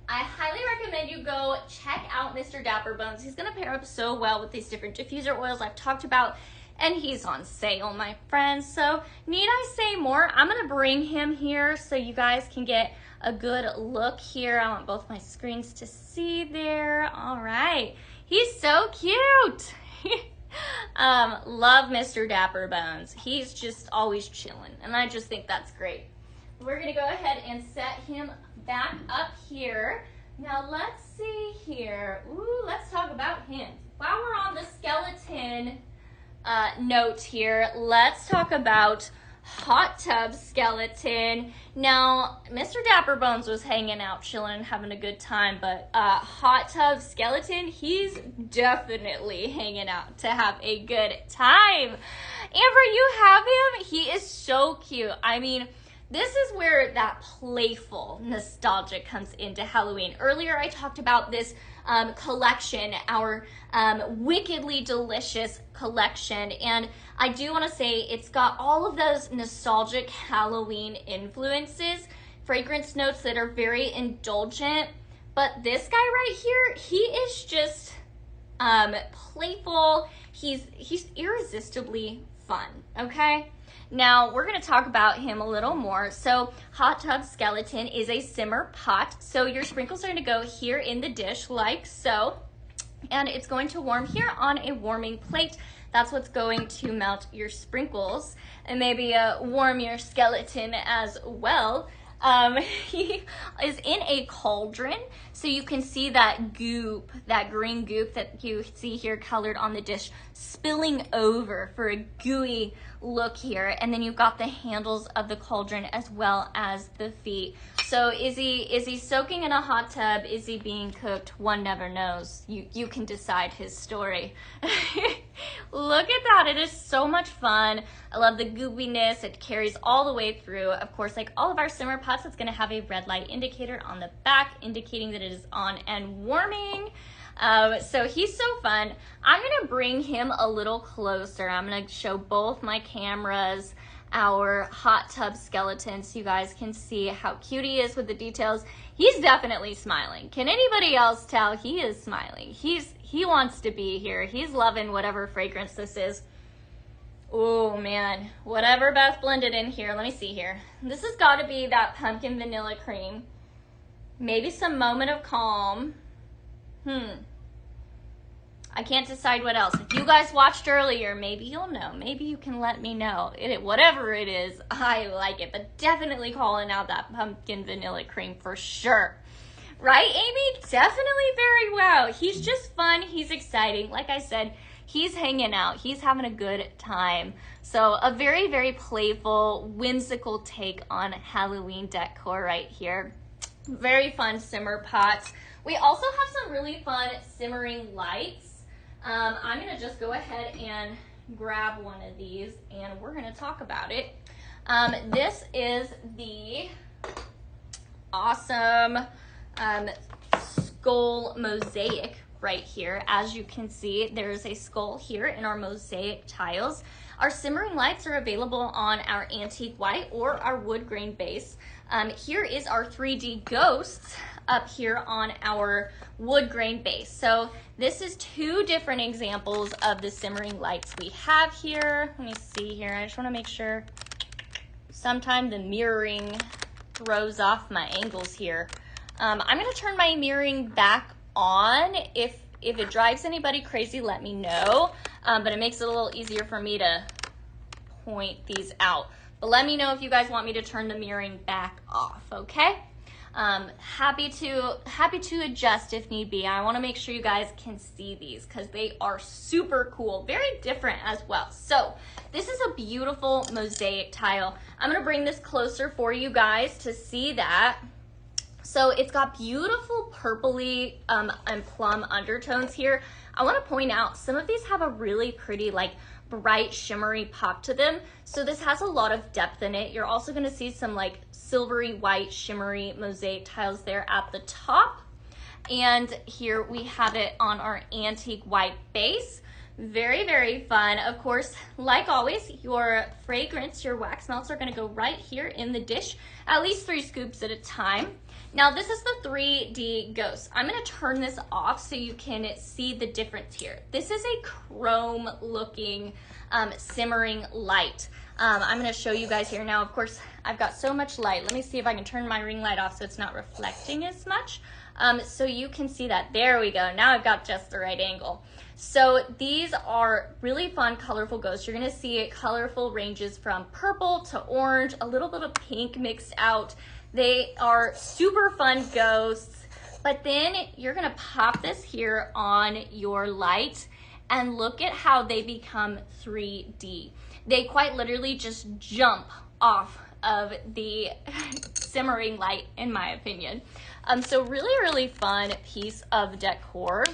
I highly recommend you go check out Mr. Dapper Bones. He's going to pair up so well with these different diffuser oils I've talked about. and he's on sale, my friends. So need I say more? I'm gonna bring him here so you guys can get a good look here. I want both my screens to see there. All right, he's so cute. Love Mr. Dapper Bones. He's just always chilling, and I just think that's great. We're gonna go ahead and set him back up here. Now let's see here. Ooh, let's talk about him. While we're on the skeleton note here, let's talk about Hot Tub Skeleton. Now, Mr. Dapper Bones was hanging out, chilling, and having a good time, but Hot Tub Skeleton, he's definitely hanging out to have a good time. Amber, you have him? He is so cute. I mean, this is where that playful nostalgia comes into Halloween. Earlier, I talked about this collection, our wickedly delicious collection, and I do want to say it's got all of those nostalgic Halloween influences, fragrance notes that are very indulgent, but this guy right here, he is just playful. He's irresistibly fun, okay? Now, we're going to talk about him a little more. So, Hot Tub Skeleton is a simmer pot. So, your sprinkles are going to go here in the dish like so. And it's going to warm here on a warming plate. That's what's going to melt your sprinkles and maybe warm your skeleton as well. He is in a cauldron, so you can see that goop, that green goop that you see here colored on the dish spilling over for a gooey look here. And then you've got the handles of the cauldron as well as the feet. So is he soaking in a hot tub? Is he being cooked? One never knows. You can decide his story. Look at that. It is so much fun. I love the goopiness. It carries all the way through. Of course, like all of our simmer pots, it's going to have a red light indicator on the back indicating that it is on and warming. So he's so fun. I'm going to bring him a little closer. I'm going to show both my cameras our hot tub skeleton so you guys can see how cute he is with the details. He's definitely smiling. Can anybody else tell? He is smiling. He wants to be here. He's loving whatever fragrance this is. Oh man, whatever Beth blended in here. Let me see here. This has got to be that pumpkin vanilla cream. Maybe some moment of calm. I can't decide what else. If you guys watched earlier, maybe you'll know. Maybe you can let me know. Whatever it is, I like it. But definitely calling out that pumpkin vanilla cream for sure. Right, Amy? Definitely very well. He's just fun. He's exciting. Like I said, he's hanging out. He's having a good time. So a very, very playful, whimsical take on Halloween decor right here. Very fun simmer pots. We also have some really fun simmering lights. I'm going to just go ahead and grab one of these and we're going to talk about it. This is the awesome skull mosaic right here. As you can see, there's a skull here in our mosaic tiles. Our simmering lights are available on our antique white or our wood grain base. Here is our 3D ghosts up here on our wood grain base. So this is two different examples of the simmering lights we have here. Let me see here. I just want to make sure. Sometimes the mirroring throws off my angles here. I'm going to turn my mirroring back on. If it drives anybody crazy, let me know. But it makes it a little easier for me to point these out. But let me know if you guys want me to turn the mirroring back off, okay? Happy to adjust if need be. I want to make sure you guys can see these because they are super cool, very different as well. So this is a beautiful mosaic tile. I'm going to bring this closer for you guys to see that. So it's got beautiful purpley and plum undertones here. I want to point out some of these have a really pretty like bright shimmery pop to them. So this has a lot of depth in it. You're also going to see some like silvery white shimmery mosaic tiles there at the top. And here we have it on our antique white base. Very, very fun. Of course, like always, your fragrance, your wax melts are going to go right here in the dish, at least 3 scoops at a time. Now this is the 3D Ghost. I'm gonna turn this off so you can see the difference here. This is a chrome looking simmering light. I'm gonna show you guys here. Now, of course, I've got so much light. Let me see if I can turn my ring light off so it's not reflecting as much. So you can see that. There we go. Now I've got just the right angle. So these are really fun, colorful ghosts. You're gonna see colorful ranges from purple to orange, a little bit of pink mixed out. They are super fun ghosts. But then you're gonna pop this here on your light and look at how they become 3D. They quite literally just jump off of the simmering light, in my opinion. So really, really fun piece of decor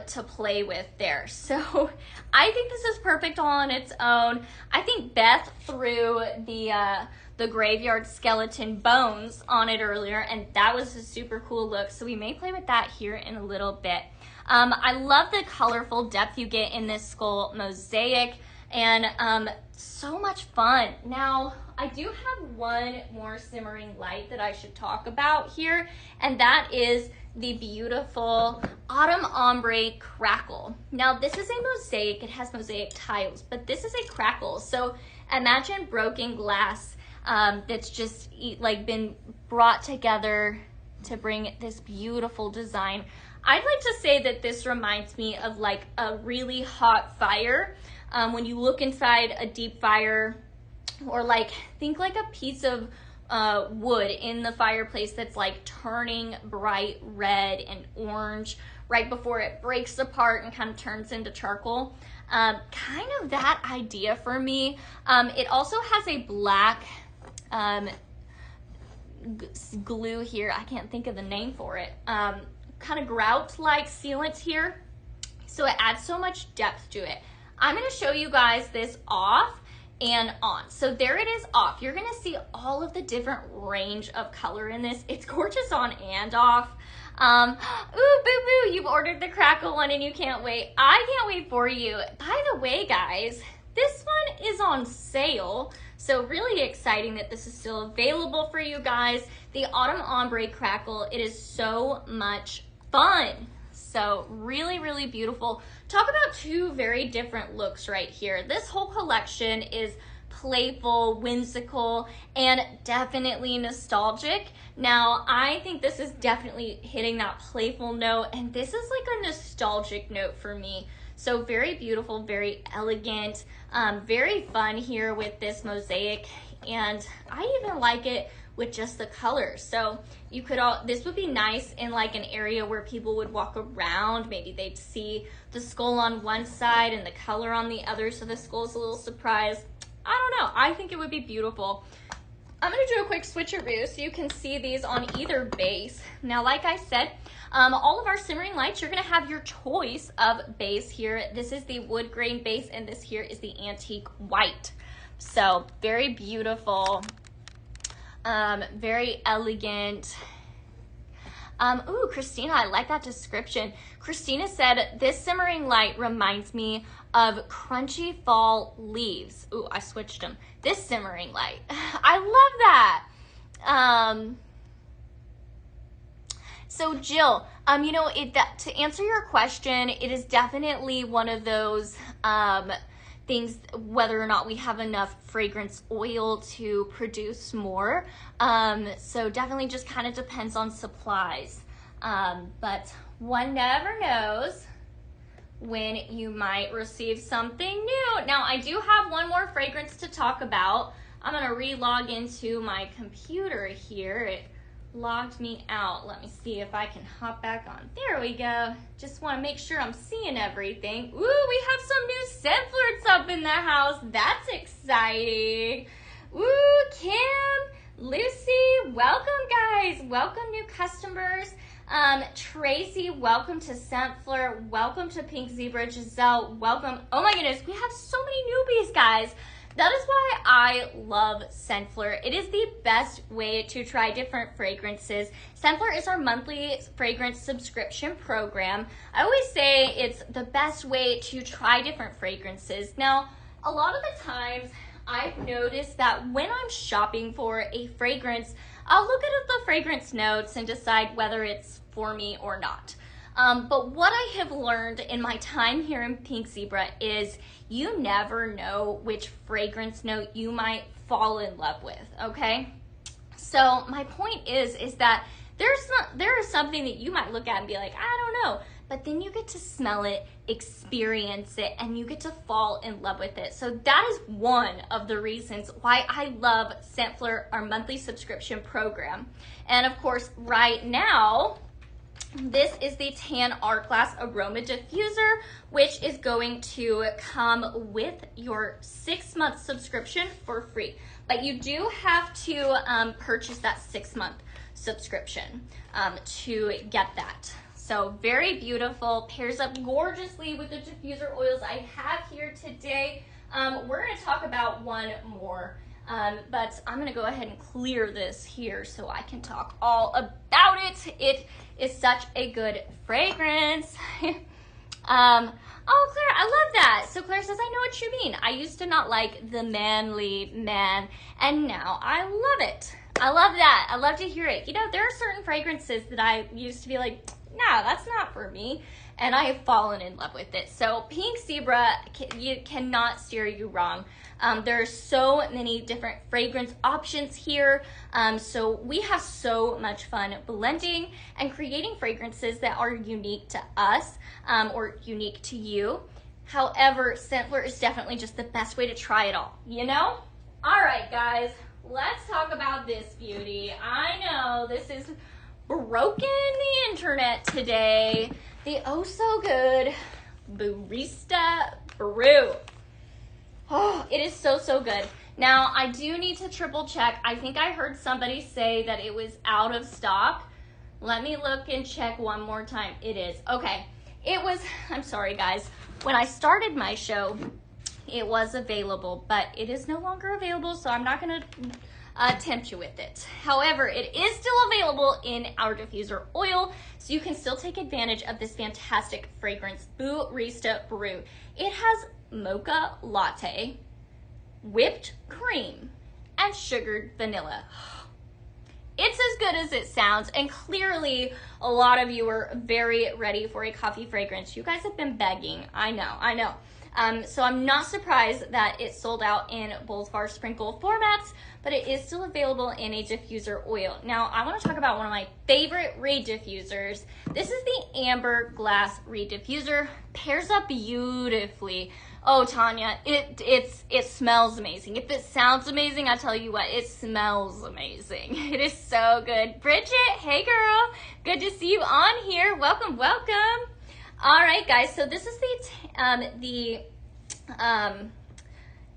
to play with there. So I think this is perfect all on its own. I think Beth threw the graveyard skeleton bones on it earlier, and that was a super cool look. So we may play with that here in a little bit. I love the colorful depth you get in this skull mosaic, and so much fun. Now, I do have one more simmering light that I should talk about here, and that is the beautiful Autumn Ombre Crackle. Now, this is a mosaic. It has mosaic tiles, but this is a crackle. So imagine broken glass that's just like been brought together to bring this beautiful design. I'd like to say that this reminds me of like a really hot fire. When you look inside a deep fire, or like think like a piece of wood in the fireplace that's like turning bright red and orange right before it breaks apart and kind of turns into charcoal. Kind of that idea for me. It also has a black glue here. I can't think of the name for it. Kind of grout-like sealant here. So it adds so much depth to it. I'm going to show you guys this off and on. So there it is off. You're going to see all of the different range of color in this. It's gorgeous on and off. Ooh, boo boo, you've ordered the crackle one and you can't wait. I can't wait for you. By the way, guys, this one is on sale. So really exciting that this is still available for you guys. The Autumn Ombre Crackle, it is so much fun. So really, really beautiful. Talk about two very different looks right here. This whole collection is playful, whimsical, and definitely nostalgic. Now, I think this is definitely hitting that playful note, and this is like a nostalgic note for me. So very beautiful, very elegant, very fun here with this mosaic, and I even like it with just the colors. So you could this would be nice in like an area where people would walk around. Maybe they'd see the skull on one side and the color on the other, so the skull's a little surprise. I don't know. I think it would be beautiful. I'm gonna do a quick switcheroo so you can see these on either base. Now, like I said, all of our simmering lights, you're gonna have your choice of base here. This is the wood grain base, and this here is the antique white. So very beautiful. Very elegant. Ooh, Christina, I like that description. Christina said, this simmering light reminds me of crunchy fall leaves. Ooh, I switched them. This simmering light. I love that. So Jill, you know, to answer your question, it is definitely one of those things, whether or not we have enough fragrance oil to produce more. So definitely just kind of depends on supplies. But one never knows when you might receive something new. Now, I do have one more fragrance to talk about. I'm gonna re-log into my computer here. It logged me out. Let me see if I can hop back on. There we go. Just want to make sure I'm seeing everything. Ooh, we have some new scent flirts up in the house. That's exciting. Ooh, Kim, Lucy, welcome guys. Welcome new customers. Tracy, welcome to Scent Flirt. Welcome to Pink Zebra. Giselle, welcome. Oh my goodness, we have so many newbies, guys. That is why I love Scent Flirt. It is the best way to try different fragrances. Scent Flirt is our monthly fragrance subscription program. I always say it's the best way to try different fragrances. Now, a lot of the times I've noticed that when I'm shopping for a fragrance, I'll look at the fragrance notes and decide whether it's for me or not. But what I have learned in my time here in Pink Zebra is you never know which fragrance note you might fall in love with, okay? So my point is that there is something that you might look at and be like, I don't know, but then you get to smell it, experience it, and you get to fall in love with it. So that is one of the reasons why I love Scentflirt, our monthly subscription program. And of course, right now, this is the Tan Art Glass Aroma Diffuser, which is going to come with your 6-month subscription for free. But you do have to purchase that 6-month subscription to get that. So very beautiful, pairs up gorgeously with the diffuser oils I have here today. We're going to talk about one more, but I'm going to go ahead and clear this here so I can talk all about it. It is such a good fragrance. Oh, Claire, I love that. So Claire says, I know what you mean. I used to not like the manly man, and now I love it. I love that. I love to hear it. You know, there are certain fragrances that I used to be like, no, that's not for me. And I have fallen in love with it. So Pink Zebra, you cannot steer you wrong. There are so many different fragrance options here. So we have so much fun blending and creating fragrances that are unique to us or unique to you. However, Scentflirt is definitely just the best way to try it all, you know? All right, guys, let's talk about this beauty. I know this is broken the internet today. The oh so good Barista Brew. Oh, it is so, so good. Now, I do need to triple check. I think I heard somebody say that it was out of stock. Let me look and check one more time. It is. Okay. It was, I'm sorry guys, when I started my show, it was available, but it is no longer available, so I'm not going to tempt you with it. However, it is still available in our diffuser oil, so you can still take advantage of this fantastic fragrance, Barista Brew. It has mocha latte, whipped cream, and sugared vanilla. It's as good as it sounds, and clearly a lot of you are very ready for a coffee fragrance. You guys have been begging. I know. So I'm not surprised that it sold out in both of our sprinkle formats, but it is still available in a diffuser oil. Now, I want to talk about one of my favorite reed diffusers. This is the Amber Glass Reed Diffuser. Pairs up beautifully. Oh, Tanya, it smells amazing. If it sounds amazing, I tell you what, it smells amazing. It is so good. Bridget, hey girl, good to see you on here. Welcome, welcome. All right, guys, so this is the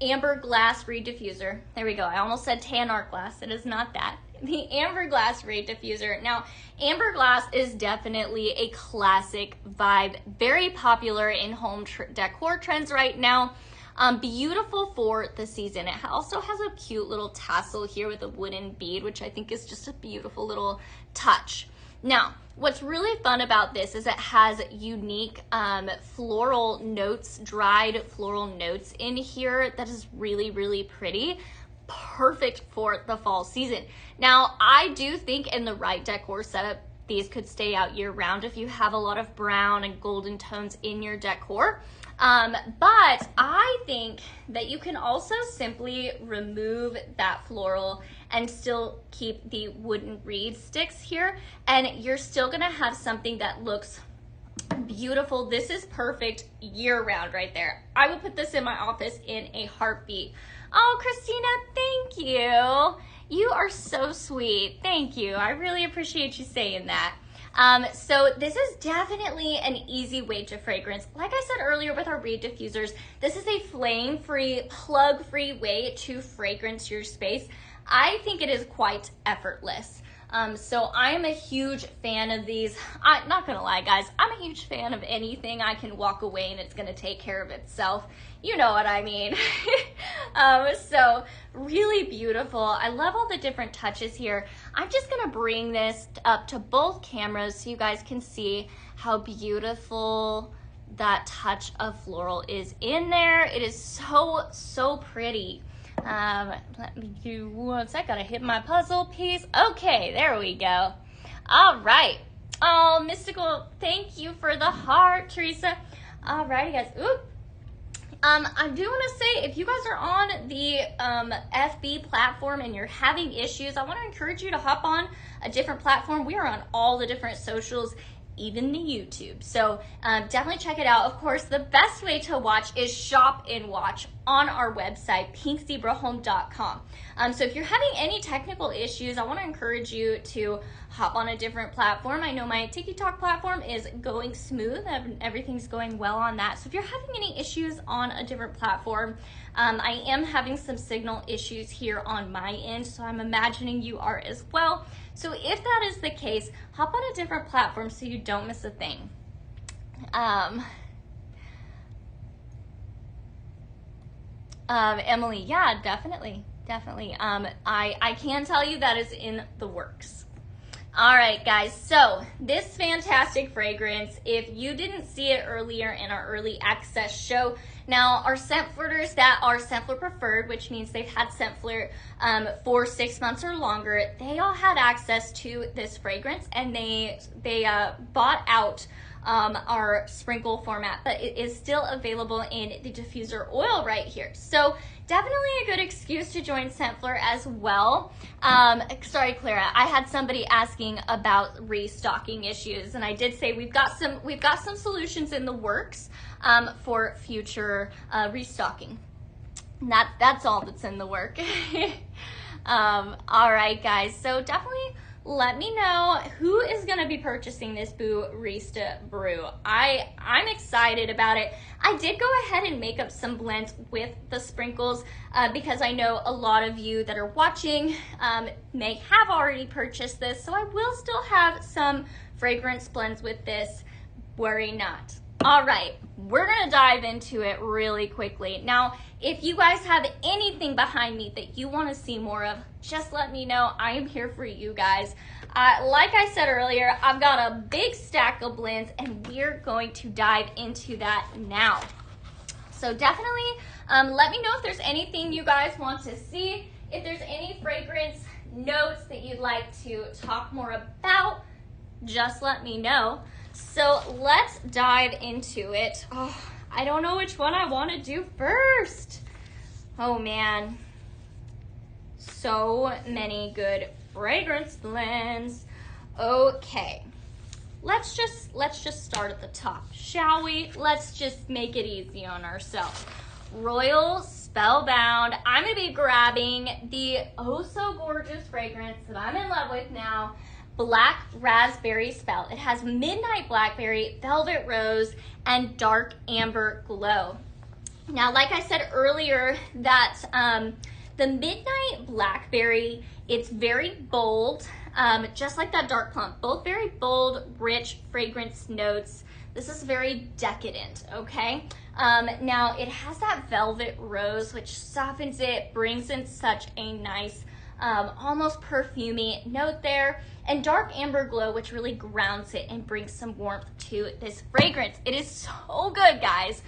Amber Glass Reed Diffuser. There we go. I almost said Tan Art Glass. It is not that. The Amber Glass Reed Diffuser. Now, Amber Glass is definitely a classic vibe, very popular in home decor trends right now. Beautiful for the season. It also has a cute little tassel here with a wooden bead, which I think is just a beautiful little touch. Now, what's really fun about this is it has unique floral notes, dried floral notes in here that is really, really pretty. Perfect for the fall season. Now, I do think in the right decor setup, these could stay out year round if you have a lot of brown and golden tones in your decor. But I think that you can also simply remove that floral and still keep the wooden reed sticks here, and you're still gonna have something that looks beautiful. This is perfect year round right there. I would put this in my office in a heartbeat. Oh, Christina, thank you. You are so sweet. Thank you. I really appreciate you saying that. So this is definitely an easy way to fragrance. Like I said earlier with our reed diffusers, this is a flame-free, plug-free way to fragrance your space. I think it is quite effortless. So I am a huge fan of these. I'm not gonna lie, guys, I'm a huge fan of anything I can walk away and it's gonna take care of itself. You know what I mean. So really beautiful. I love all the different touches here. I'm just gonna bring this up to both cameras so you guys can see how beautiful that touch of floral is in there. It is so, so pretty. Let me do one sec. Gotta hit my puzzle piece. Okay, there we go. All right. Oh, Mystical, thank you for the heart, Teresa. All righty, guys. Oop. I do want to say, if you guys are on the FB platform and you're having issues, I want to encourage you to hop on a different platform. We are on all the different socials, even the YouTube. So definitely check it out. Of course, the best way to watch is shop and watch on our website, pinkzebrahome.com. So if you're having any technical issues, I want to encourage you to hop on a different platform. I know my TikTok platform is going smooth. Everything's going well on that. So if you're having any issues on a different platform, I am having some signal issues here on my end, so I'm imagining you are as well. So if that is the case, hop on a different platform so you don't miss a thing. Emily, yeah, definitely. I can tell you that is in the works. All right, guys, so this fantastic fragrance, if you didn't see it earlier in our early access show, now our scent flirters that are scent flirt preferred, which means they've had scent flirt for 6 months or longer, they all had access to this fragrance, and they bought out our sprinkle format, but it is still available in the diffuser oil right here. So definitely a good excuse to join Scent Flirt as well. Sorry, Clara, I had somebody asking about restocking issues, and I did say we've got some solutions in the works for future restocking. That's all that's in the work. All right, guys, so definitely let me know who is going to be purchasing this Barista Brew. I'm excited about it. I did go ahead and make up some blends with the sprinkles because I know a lot of you that are watching may have already purchased this, so I will still have some fragrance blends with this. Worry not. All right, we're gonna dive into it really quickly. Now, if you guys have anything behind me that you wanna see more of, just let me know. I am here for you guys. Like I said earlier, I've got a big stack of blends and we're going to dive into that now. So definitely let me know if there's anything you guys want to see. If there's any fragrance notes that you'd like to talk more about, just let me know. So let's dive into it. Oh, I don't know which one I want to do first. Oh man, so many good fragrance blends. Okay, let's just start at the top, shall we? Let's just make it easy on ourselves. Royal Spellbound. I'm gonna be grabbing the oh so gorgeous fragrance that I'm in love with now, Black Raspberry Spell. It has Midnight Blackberry, Velvet Rose, and Dark Amber Glow. Now, like I said earlier, that the Midnight Blackberry, it's very bold, just like that Dark Plum. Both very bold, rich fragrance notes. This is very decadent, okay? Now, it has that Velvet Rose, which softens it, brings in such a nice, almost perfumey note there, and Dark Amber Glow, which really grounds it and brings some warmth to this fragrance. It is so good, guys.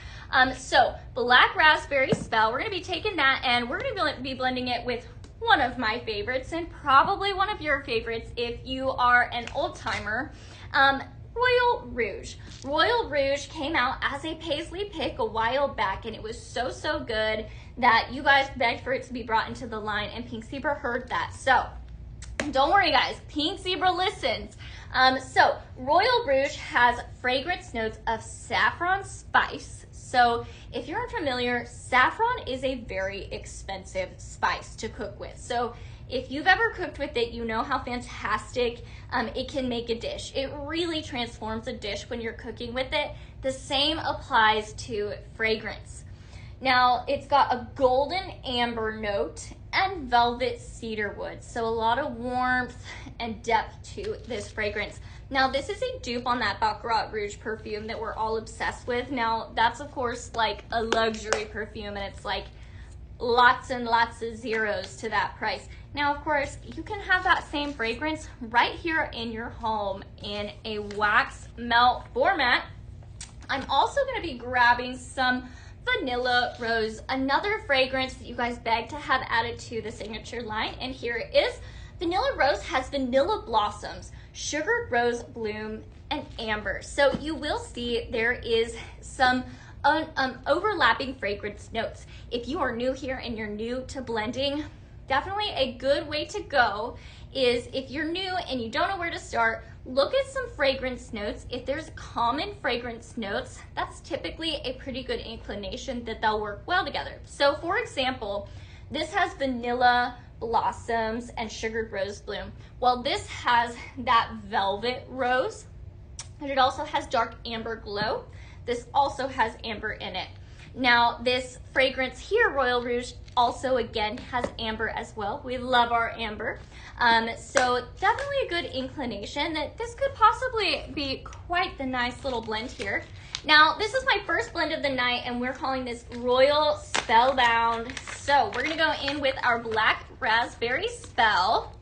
So Black Raspberry Spell, we're gonna be taking that and we're gonna be blending it with one of my favorites and probably one of your favorites if you are an old timer, Royal Rouge. Royal Rouge came out as a Paisley pick a while back, and it was so good that you guys begged for it to be brought into the line, and Pink Zebra heard that. So don't worry, guys, Pink Zebra listens. So Royal Rouge has fragrance notes of saffron spice. So if you're unfamiliar, saffron is a very expensive spice to cook with. So if you've ever cooked with it, you know how fantastic it can make a dish. It really transforms a dish when you're cooking with it. The same applies to fragrance. Now, it's got a golden amber note and velvet cedar wood. So a lot of warmth and depth to this fragrance. Now, this is a dupe on that Baccarat Rouge perfume that we're all obsessed with. Now, that's of course like a luxury perfume, and it's like lots and lots of zeros to that price. Now, of course, you can have that same fragrance right here in your home in a wax melt format. I'm also going to be grabbing some Vanilla Rose, another fragrance that you guys begged to have added to the signature line, and here it is. Vanilla Rose has vanilla blossoms, sugared rose bloom, and amber. So you will see there is some overlapping fragrance notes. If you are new here and you're new to blending, definitely a good way to go is, if you're new and you don't know where to start, look at some fragrance notes. If there's common fragrance notes, that's typically a pretty good inclination that they'll work well together. So for example, this has vanilla blossoms and sugared rose bloom. Well, this has that velvet rose, and it also has dark amber glow. This also has amber in it. Now this fragrance here, Royal Rouge, also again has amber as well. We love our amber. So definitely a good inclination that this could possibly be quite the nice little blend here. Now this is my first blend of the night, and we're calling this Royal Spellbound. So we're gonna go in with our Black Raspberry Spell,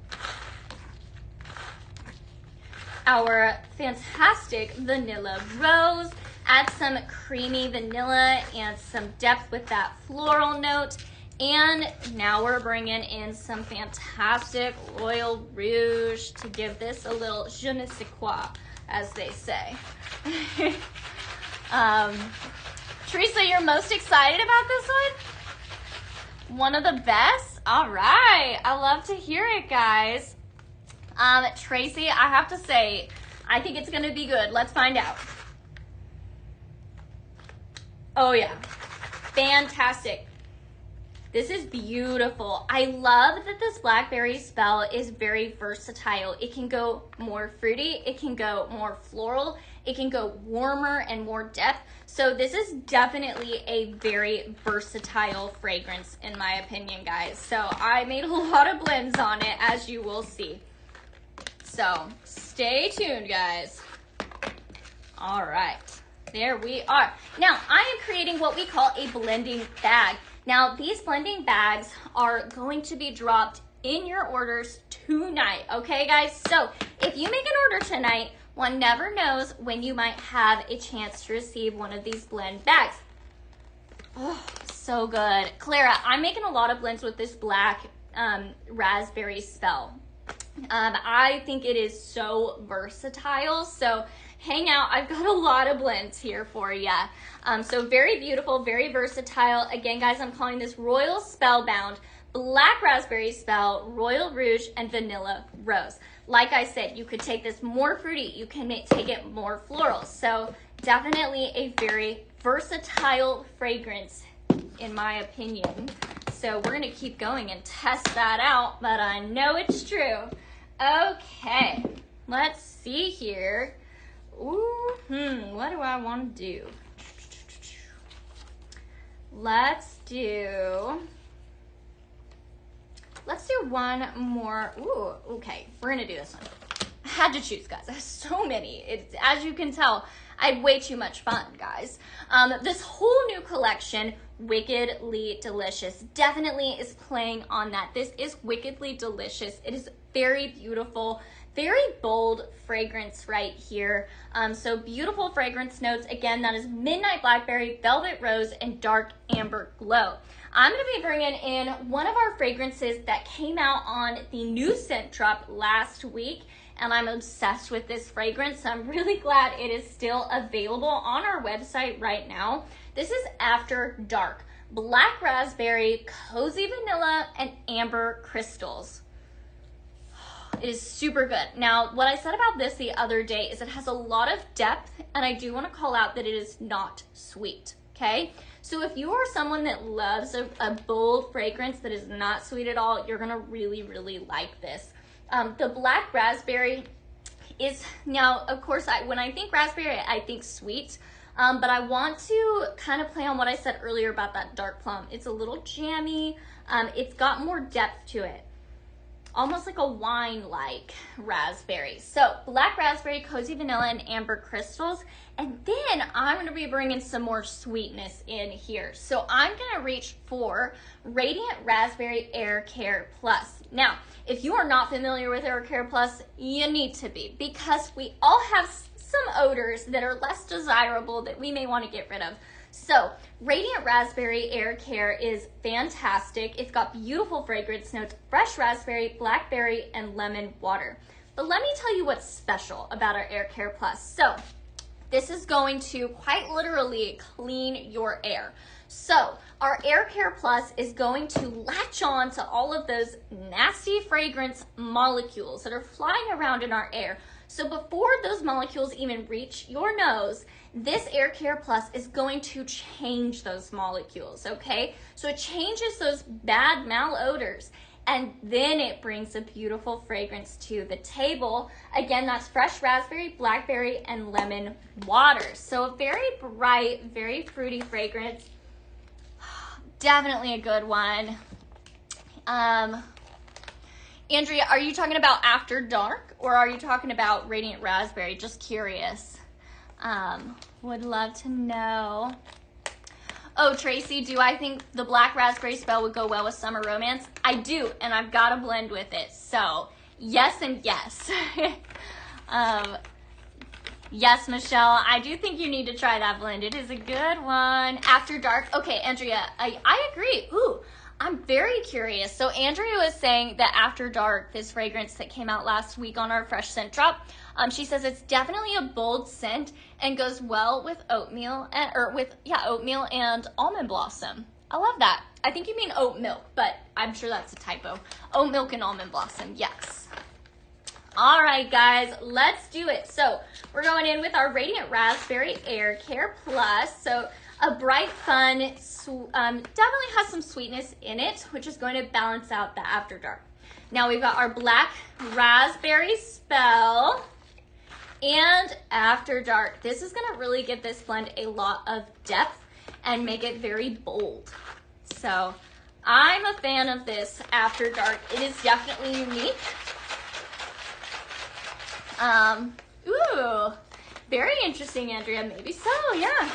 our fantastic Vanilla Rose, add some creamy vanilla and some depth with that floral note. And now we're bringing in some fantastic Royal Rouge to give this a little je ne sais quoi, as they say. Teresa, you're most excited about this one? One of the best? All right, I love to hear it, guys. Tracy, I have to say, I think it's gonna be good. Let's find out. Oh yeah, fantastic. This is beautiful. I love that this Blackberry Spell is very versatile. It can go more fruity, it can go more floral, it can go warmer and more depth. So this is definitely a very versatile fragrance in my opinion, guys. So I made a lot of blends on it, as you will see. So stay tuned, guys. All right, there we are. Now I am creating what we call a blending bag. Now these blending bags are going to be dropped in your orders tonight, okay guys? So if you make an order tonight, one never knows when you might have a chance to receive one of these blend bags. Oh, so good. Clara, I'm making a lot of blends with this Black Raspberry Spell. I think it is so versatile, so hang out. I've got a lot of blends here for you. So very beautiful, very versatile. Again, guys, I'm calling this Royal Spellbound, Black Raspberry Spell, Royal Rouge, and Vanilla Rose. Like I said, you could take this more fruity, you can take it more floral. So definitely a very versatile fragrance, in my opinion. So we're gonna keep going and test that out, but I know it's true. Okay, let's see here. Ooh, what do I want to do? Let's do one more. Ooh, okay, we're gonna do this one. I had to choose, guys. I have so many. It's, as you can tell, I had way too much fun, guys. This whole new collection, Wickedly Delicious, definitely is playing on that. This is Wickedly Delicious. It is very beautiful, very bold fragrance right here. So beautiful fragrance notes. Again, that is Midnight Blackberry, Velvet Rose, and Dark Amber Glow. I'm going to be bringing in one of our fragrances that came out on the new scent drop last week, and I'm obsessed with this fragrance. So I'm really glad it is still available on our website right now. This is After Dark, Black Raspberry, Cozy Vanilla, and Amber Crystals. It is super good. Now, what I said about this the other day is it has a lot of depth, and I do want to call out that it is not sweet, okay? So if you are someone that loves a bold fragrance that is not sweet at all, you're gonna really, really like this. The Black Raspberry is, now, of course, when I think raspberry, I think sweet, but I want to kind of play on what I said earlier about that dark plum. It's a little jammy. It's got more depth to it. Almost like a wine-like raspberry. So Black Raspberry, Cozy Vanilla, and Amber Crystals. And then I'm going to be bringing some more sweetness in here. So I'm going to reach for Radiant Raspberry Air Care Plus. Now, if you are not familiar with Air Care Plus, you need to be, because we all have some odors that are less desirable that we may want to get rid of. So Radiant Raspberry Air Care is fantastic. It's got beautiful fragrance notes, fresh raspberry, blackberry, and lemon water. But let me tell you what's special about our Air Care Plus. So this is going to quite literally clean your air. So our Air Care Plus is going to latch on to all of those nasty fragrance molecules that are flying around in our air. So before those molecules even reach your nose, this Air Care Plus is going to change those molecules, okay? So it changes those bad malodors, and then it brings a beautiful fragrance to the table. Again, that's fresh raspberry, blackberry, and lemon water. So a very bright, very fruity fragrance. Definitely a good one. Andrea, are you talking about After Dark or are you talking about Radiant Raspberry? Just curious. Would love to know. Oh, Tracy, do I think the black raspberry spell would go well with summer romance? I do, and I've got to blend with it. So yes and yes. Yes, Michelle, I do think you need to try that blend. It is a good one. After Dark. Okay, Andrea, I agree. Ooh, I'm very curious. So Andrea was saying that After Dark, this fragrance that came out last week on our Fresh Scent Drop, she says it's definitely a bold scent and goes well with oatmeal and almond blossom. I love that. I think you mean oat milk, but I'm sure that's a typo. Oat milk and almond blossom, yes. All right, guys, let's do it. So we're going in with our Radiant Raspberry Air Care Plus. So a bright, fun, definitely has some sweetness in it, which is going to balance out the After Dark. Now we've got our Black Raspberry Spell and After Dark. This is gonna really give this blend a lot of depth and make it very bold. So I'm a fan of this After Dark. It is definitely unique. Ooh, very interesting, Andrea. Maybe so, yeah.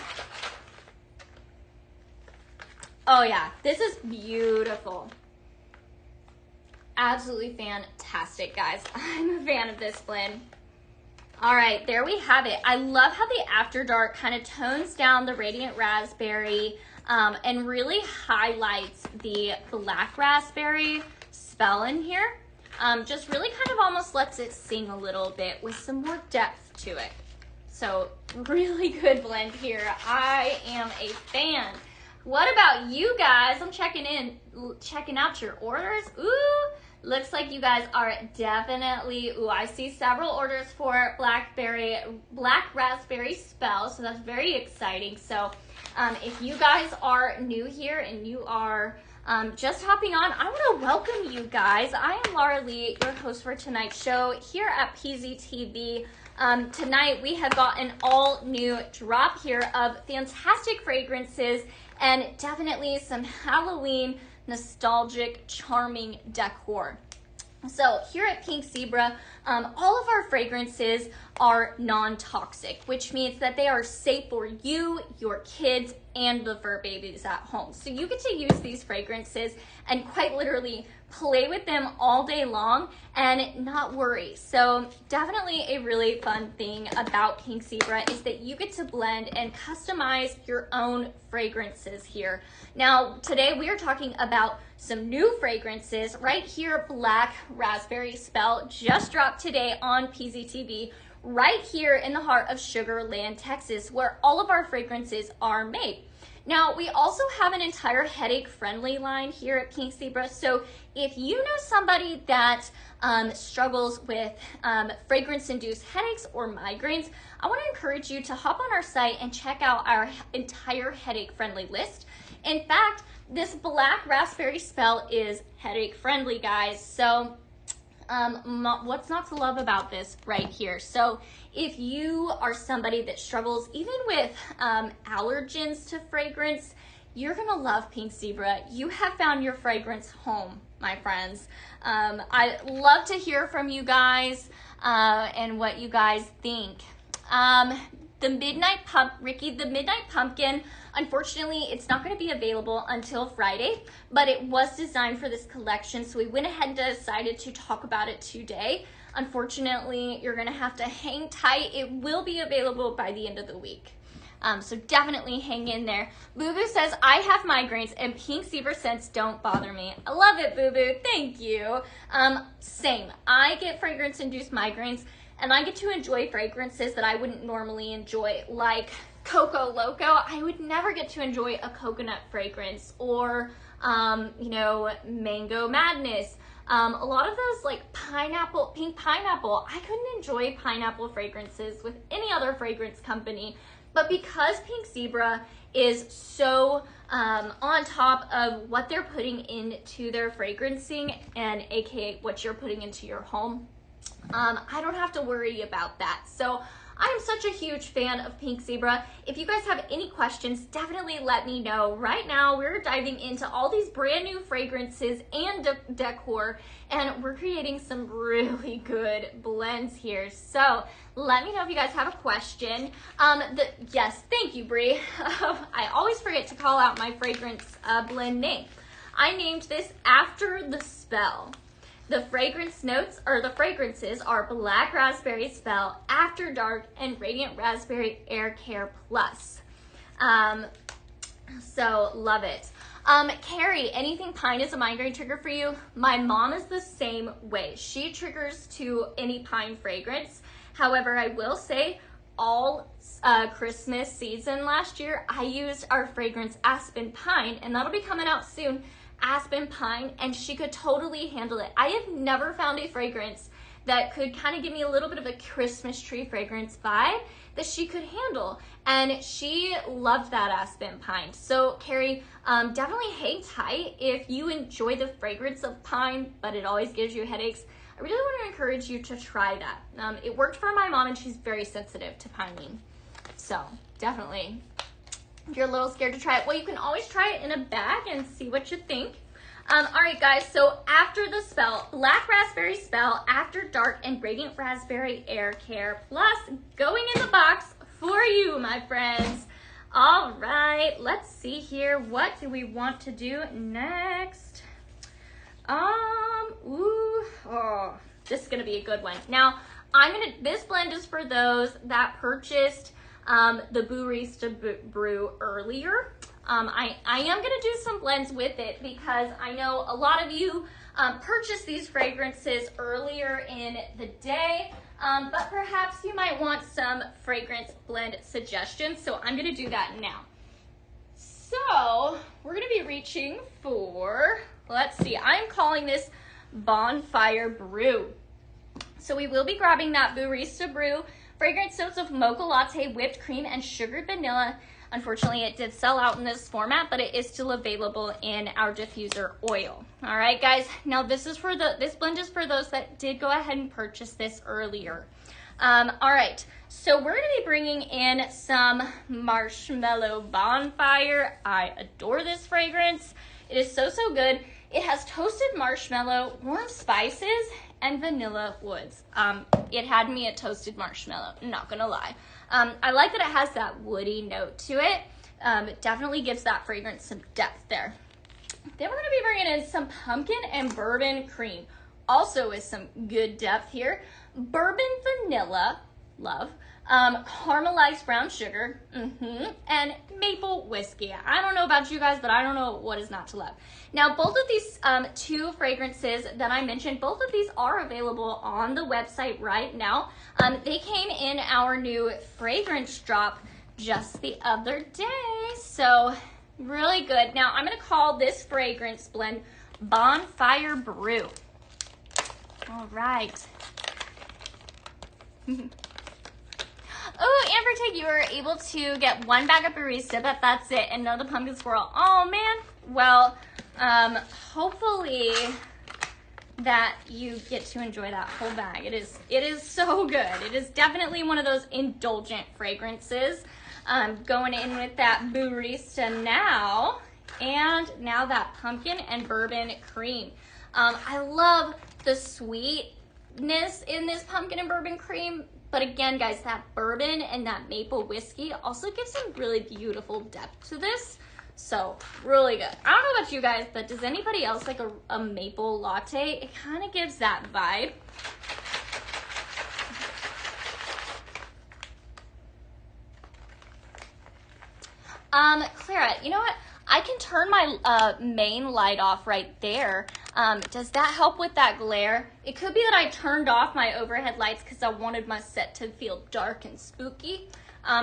Oh yeah, this is beautiful. Absolutely fantastic, guys. I'm a fan of this blend. All right, there we have it. I love how the After Dark kind of tones down the Radiant Raspberry and really highlights the Black Raspberry spell in here. Just really kind of almost lets it sing a little bit with some more depth to it. So really good blend here. I am a fan. What about you guys? I'm checking out your orders. Ooh, looks like you guys are definitely, I see several orders for Black Raspberry Spell, so that's very exciting. So if you guys are new here and you are just hopping on, I want to welcome you guys. I am Laura Lee, your host for tonight's show here at PZTV. Tonight we have got an all new drop here of fantastic fragrances and definitely some Halloween nostalgic charming decor. So here at Pink Zebra, all of our fragrances are non-toxic, which means that they are safe for you, your kids, and the fur babies at home. So you get to use these fragrances and quite literally play with them all day long and not worry. So definitely a really fun thing about Pink Zebra is that you get to blend and customize your own fragrances here. Now, today we are talking about some new fragrances right here. Black Raspberry Spell just dropped today on PZTV right here in the heart of Sugar Land, Texas, where all of our fragrances are made. Now, we also have an entire headache-friendly line here at Pink Zebra. So if you know somebody that struggles with fragrance-induced headaches or migraines, I want to encourage you to hop on our site and check out our entire headache-friendly list. In fact, this Black Raspberry Spell is headache-friendly, guys. So what's not to love about this right here? So if you are somebody that struggles even with allergens to fragrance, you're gonna love Pink Zebra. You have found your fragrance home, my friends. I love to hear from you guys and what you guys think. The Midnight Pumpkin, unfortunately, it's not going to be available until Friday, but it was designed for this collection, so we went ahead and decided to talk about it today. Unfortunately, you're gonna have to hang tight. It will be available by the end of the week. So definitely hang in there. Boo Boo says, I have migraines and pink zebra scents don't bother me. I love it, Boo Boo. Thank you. Same. I get fragrance-induced migraines, and I get to enjoy fragrances that I wouldn't normally enjoy, like Coco Loco. I would never get to enjoy a coconut fragrance, or, you know, Mango Madness. A lot of those, like pineapple, pink pineapple, I couldn't enjoy pineapple fragrances with any other fragrance company. But because Pink Zebra is so on top of what they're putting into their fragrancing, and aka what you're putting into your home, I don't have to worry about that. So I'm such a huge fan of Pink Zebra. If you guys have any questions, definitely let me know. Right now, we're diving into all these brand new fragrances and decor, and we're creating some really good blends here. So let me know if you guys have a question. Yes, thank you, Brie. I always forget to call out my fragrance blend name. I named this after the spell. The fragrance notes, or the fragrances, are Black Raspberry Spell, After Dark, and Radiant Raspberry Air Care Plus. So love it. Carrie, anything pine is a migraine trigger for you? My mom is the same way. She triggers to any pine fragrance. However, I will say all Christmas season last year, I used our fragrance Aspen Pine, and that'll be coming out soon. Aspen Pine, and she could totally handle it. I have never found a fragrance that could kind of give me a little bit of a Christmas tree fragrance vibe that she could handle, and she loved that Aspen Pine. So Carrie, definitely hang tight if you enjoy the fragrance of pine, but it always gives you headaches. I really want to encourage you to try that. It worked for my mom, and she's very sensitive to pinene. So definitely, if you're a little scared to try it, well, you can always try it in a bag and see what you think. All right, guys, so After the Spell, Black Raspberry Spell, After Dark, and Radiant Raspberry Air Care Plus going in the box for you, my friends. All right, let's see here. What do we want to do next? This is gonna be a good one. Now, this blend is for those that purchased the Barista Brew earlier. I am gonna do some blends with it because I know a lot of you purchased these fragrances earlier in the day, but perhaps you might want some fragrance blend suggestions, so I'm gonna do that now. So we're gonna be reaching for, let's see, I'm calling this Bonfire Brew. So we will be grabbing that Barista Brew fragrance notes of mocha latte, whipped cream, and sugared vanilla. Unfortunately, it did sell out in this format, but it is still available in our diffuser oil. All right, guys. Now this blend is for those that did go ahead and purchase this earlier. All right. So we're gonna be bringing in some Marshmallow Bonfire. I adore this fragrance. It is so good. It has toasted marshmallow, warm spices, and vanilla woods. It had me at toasted marshmallow, not gonna lie. I like that it has that woody note to it. It definitely gives that fragrance some depth there. Then we're gonna be bringing in some pumpkin and bourbon cream, also with some good depth here. Bourbon vanilla, love. Caramelized brown sugar, and maple whiskey. I don't know about you guys, but I don't know what is not to love. Now, both of these two fragrances that I mentioned, both of these are available on the website right now. They came in our new fragrance drop just the other day, so really good. Now, I'm gonna call this fragrance blend Bonfire Brew. All right. Oh, Amber Tig, you were able to get one bag of Barista, but that's it, and no the pumpkin swirl. Oh man. Well, hopefully that you get to enjoy that whole bag. It is so good. It is definitely one of those indulgent fragrances. Going in with that Barista now, and now that pumpkin and bourbon cream. I love the sweetness in this pumpkin and bourbon cream. But again, guys, that bourbon and that maple whiskey also gives some really beautiful depth to this. So, really good. I don't know about you guys, but does anybody else like a maple latte? It kind of gives that vibe. Clara, you know what? I can turn my main light off right there. Does that help with that glare? It could be that I turned off my overhead lights because I wanted my set to feel dark and spooky.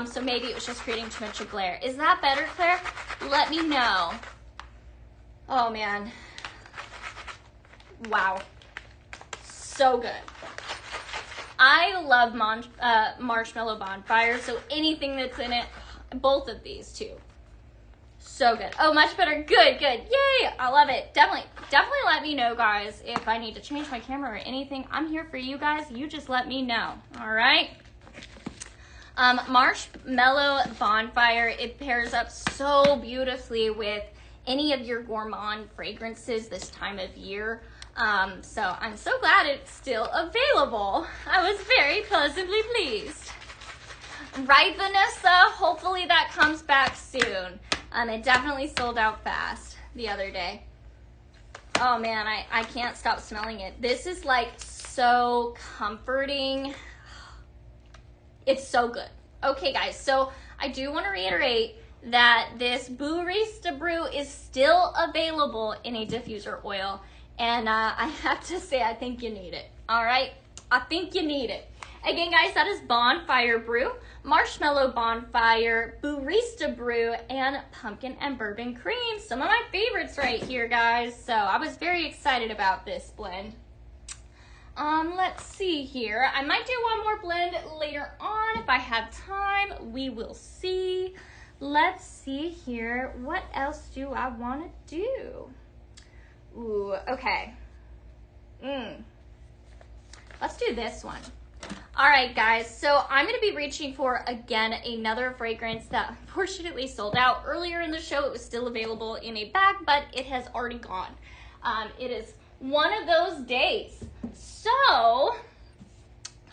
So maybe it was just creating too much of glare. Is that better, Claire? Let me know. Oh, man. Wow. So good. I love marshmallow bonfire, so anything that's in it, both of these two. So good. Oh, much better. Good, good. Yay! I love it. Definitely let me know, guys, if I need to change my camera or anything. I'm here for you guys. You just let me know. All right? Marshmallow bonfire, it pairs up so beautifully with any of your gourmand fragrances this time of year. So I'm so glad it's still available. I was very pleasantly pleased. Right, Vanessa? Hopefully that comes back soon. It definitely sold out fast the other day. Oh man, I can't stop smelling it. This is like so comforting. It's so good. Okay guys, so I do want to reiterate that this Barista Brew is still available in a diffuser oil. And I have to say, I think you need it. All right? I think you need it. Again, guys, that is Bonfire Brew, Marshmallow Bonfire, Barista Brew, and Pumpkin and Bourbon Cream. Some of my favorites right here, guys. So I was very excited about this blend. Let's see here. I might do one more blend later on if I have time. We will see. Let's see here. What else do I want to do? Ooh, okay. Let's do this one. All right, guys, so I'm going to be reaching for, again, another fragrance that unfortunately sold out. Earlier in the show, it was still available in a bag, but it has already gone. It is one of those days. So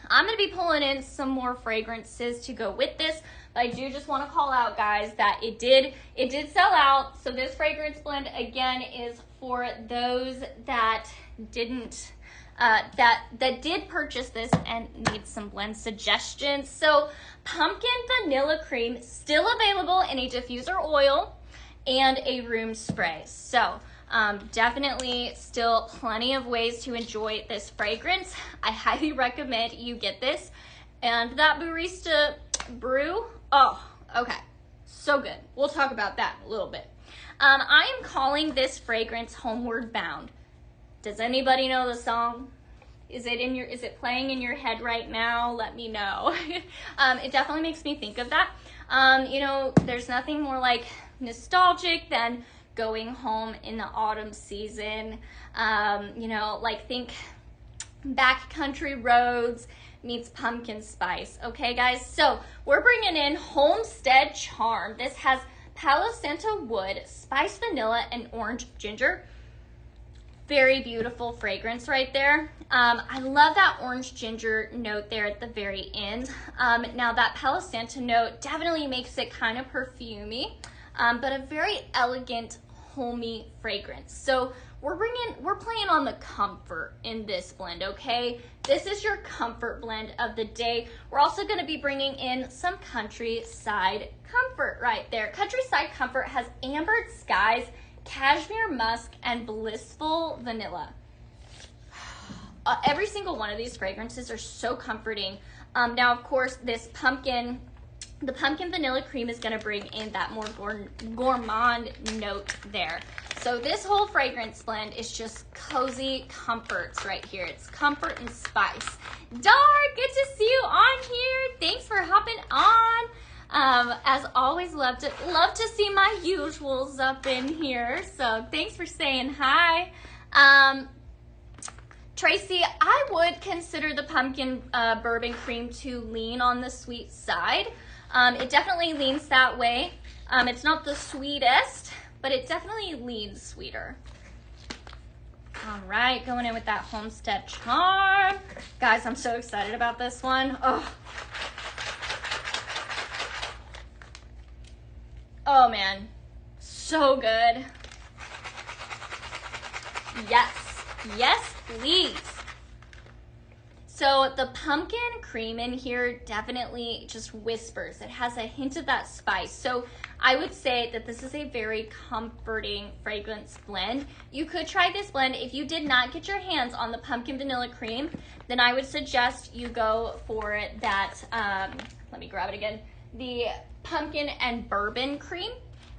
I'm going to be pulling in some more fragrances to go with this. But I do just want to call out, guys, that it did sell out. So this fragrance blend, again, is for those that didn't that did purchase this and need some blend suggestions. So pumpkin vanilla cream, still available in a diffuser oil and a room spray. So definitely still plenty of ways to enjoy this fragrance. I highly recommend you get this. And that Barista Brew, oh, okay, so good. We'll talk about that in a little bit. I am calling this fragrance Homeward Bound. Does anybody know the song? Is it playing in your head right now? Let me know. It definitely makes me think of that. You know, there's nothing more like nostalgic than going home in the autumn season. You know, like think backcountry roads meets pumpkin spice. Okay, guys? So we're bringing in Homestead Charm. This has Palo Santo wood, spiced vanilla, and orange ginger. Very beautiful fragrance right there. I love that orange ginger note there at the very end. Now that Palo Santo note definitely makes it kind of perfumey, but a very elegant, homey fragrance. So we're playing on the comfort in this blend, okay? This is your comfort blend of the day. We're also gonna be bringing in some countryside comfort right there. Countryside comfort has ambered skies, cashmere musk, and blissful vanilla. Every single one of these fragrances are so comforting. Now, of course, the pumpkin vanilla cream is gonna bring in that more gourmand note there. So this whole fragrance blend is just cozy comforts right here. It's comfort and spice. Dar, good to see you on here. Thanks for hopping on. As always, love to see my usuals up in here. So thanks for saying hi. Tracy, I would consider the pumpkin bourbon cream to lean on the sweet side. It definitely leans that way. It's not the sweetest, but it definitely leans sweeter. All right, going in with that Homestead Charm. Guys, I'm so excited about this one. Oh man, so good. Yes, yes please. So the pumpkin cream in here definitely just whispers. It has a hint of that spice. So I would say that this is a very comforting fragrance blend. You could try this blend. If you did not get your hands on the pumpkin vanilla cream, then I would suggest you go for that, let me grab it again, the pumpkin and bourbon cream.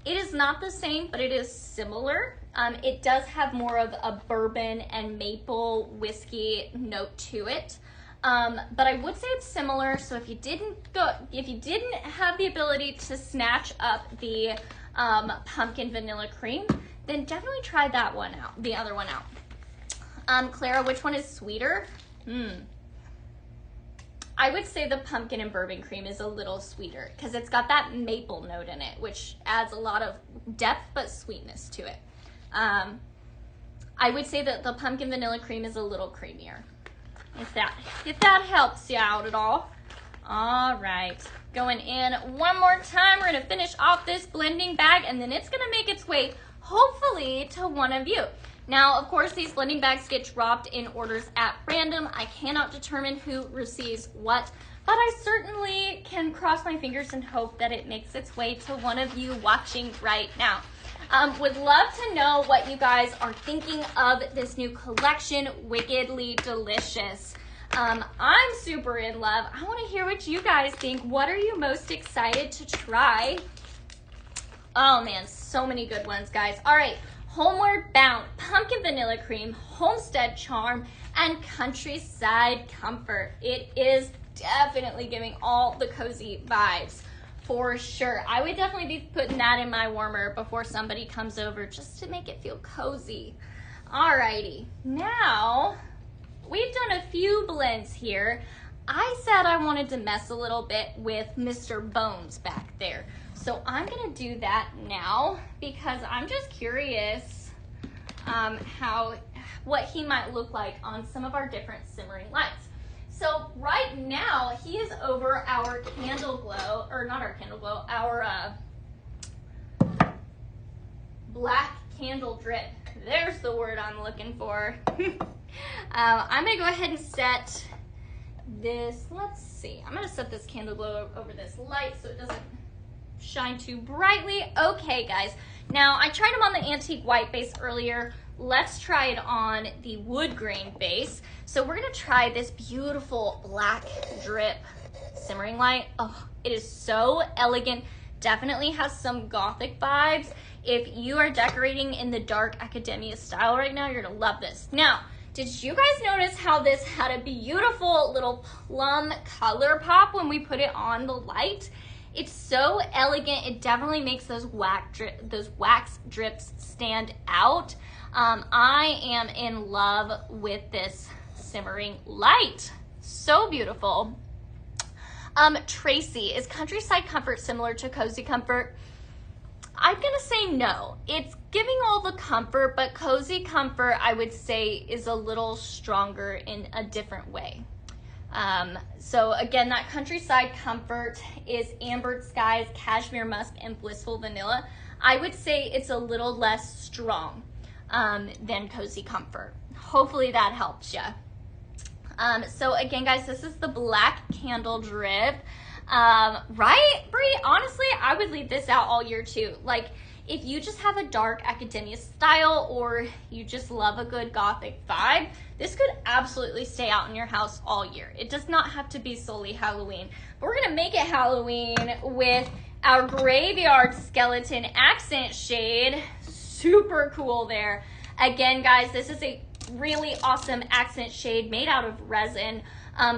It is not the same, but it is similar. It does have more of a bourbon and maple whiskey note to it. But I would say it's similar. So if you didn't have the ability to snatch up the pumpkin vanilla cream, then definitely try that one out, the other one out. Clara, which one is sweeter? I would say the pumpkin and bourbon cream is a little sweeter because it's got that maple note in it, which adds a lot of depth but sweetness to it. I would say that the pumpkin vanilla cream is a little creamier, if that helps you out at all. All right, going in one more time. We're gonna finish off this blending bag, and then it's gonna make its way, hopefully, to one of you. Now, of course, these blending bags get dropped in orders at random. I cannot determine who receives what, but I certainly can cross my fingers and hope that it makes its way to one of you watching right now. Would love to know what you guys are thinking of this new collection, Wickedly Delicious. I'm super in love. I want to hear what you guys think. What are you most excited to try? Oh man, so many good ones, guys. All right, Homeward Bound, Pumpkin Vanilla Cream, Homestead Charm, and Countryside Comfort. It is definitely giving all the cozy vibes. For sure. I would definitely be putting that in my warmer before somebody comes over just to make it feel cozy. Alrighty, now we've done a few blends here. I said I wanted to mess a little bit with Mr. Bones back there. So I'm gonna do that now because I'm just curious what he might look like on some of our different simmering lights. So right now, he is over our candle glow, or not our candle glow, our black candle drip. There's the word I'm looking for. I'm gonna go ahead and set this, let's see. I'm gonna set this candle glow over this light so it doesn't shine too brightly. Okay, guys. Now, I tried him on the antique white base earlier. Let's try it on the wood grain base. So we're gonna try this beautiful black drip simmering light. Oh, it is so elegant. Definitely has some gothic vibes. If you are decorating in the dark academia style right now, you're gonna love this. Now, did you guys notice how this had a beautiful little plum color pop when we put it on the light? It's so elegant. It definitely makes those wax drips stand out. I am in love with this simmering light. So beautiful. Tracy, is Countryside Comfort similar to Cozy Comfort? I'm gonna say no. It's giving all the comfort, but Cozy Comfort, I would say, is a little stronger in a different way. So again, that Countryside Comfort is Ambered Skies, Cashmere Musk, and Blissful Vanilla. I would say it's a little less strong than Cozy Comfort. Hopefully that helps you. So again, guys, this is the black candle drip. Right, Brie? Honestly, I would leave this out all year too. Like, if you just have a dark academia style or you just love a good gothic vibe, this could absolutely stay out in your house all year. It does not have to be solely Halloween. But we're gonna make it Halloween with our Graveyard Skeleton accent shade. Super cool there. Again, guys, this is a really awesome accent shade made out of resin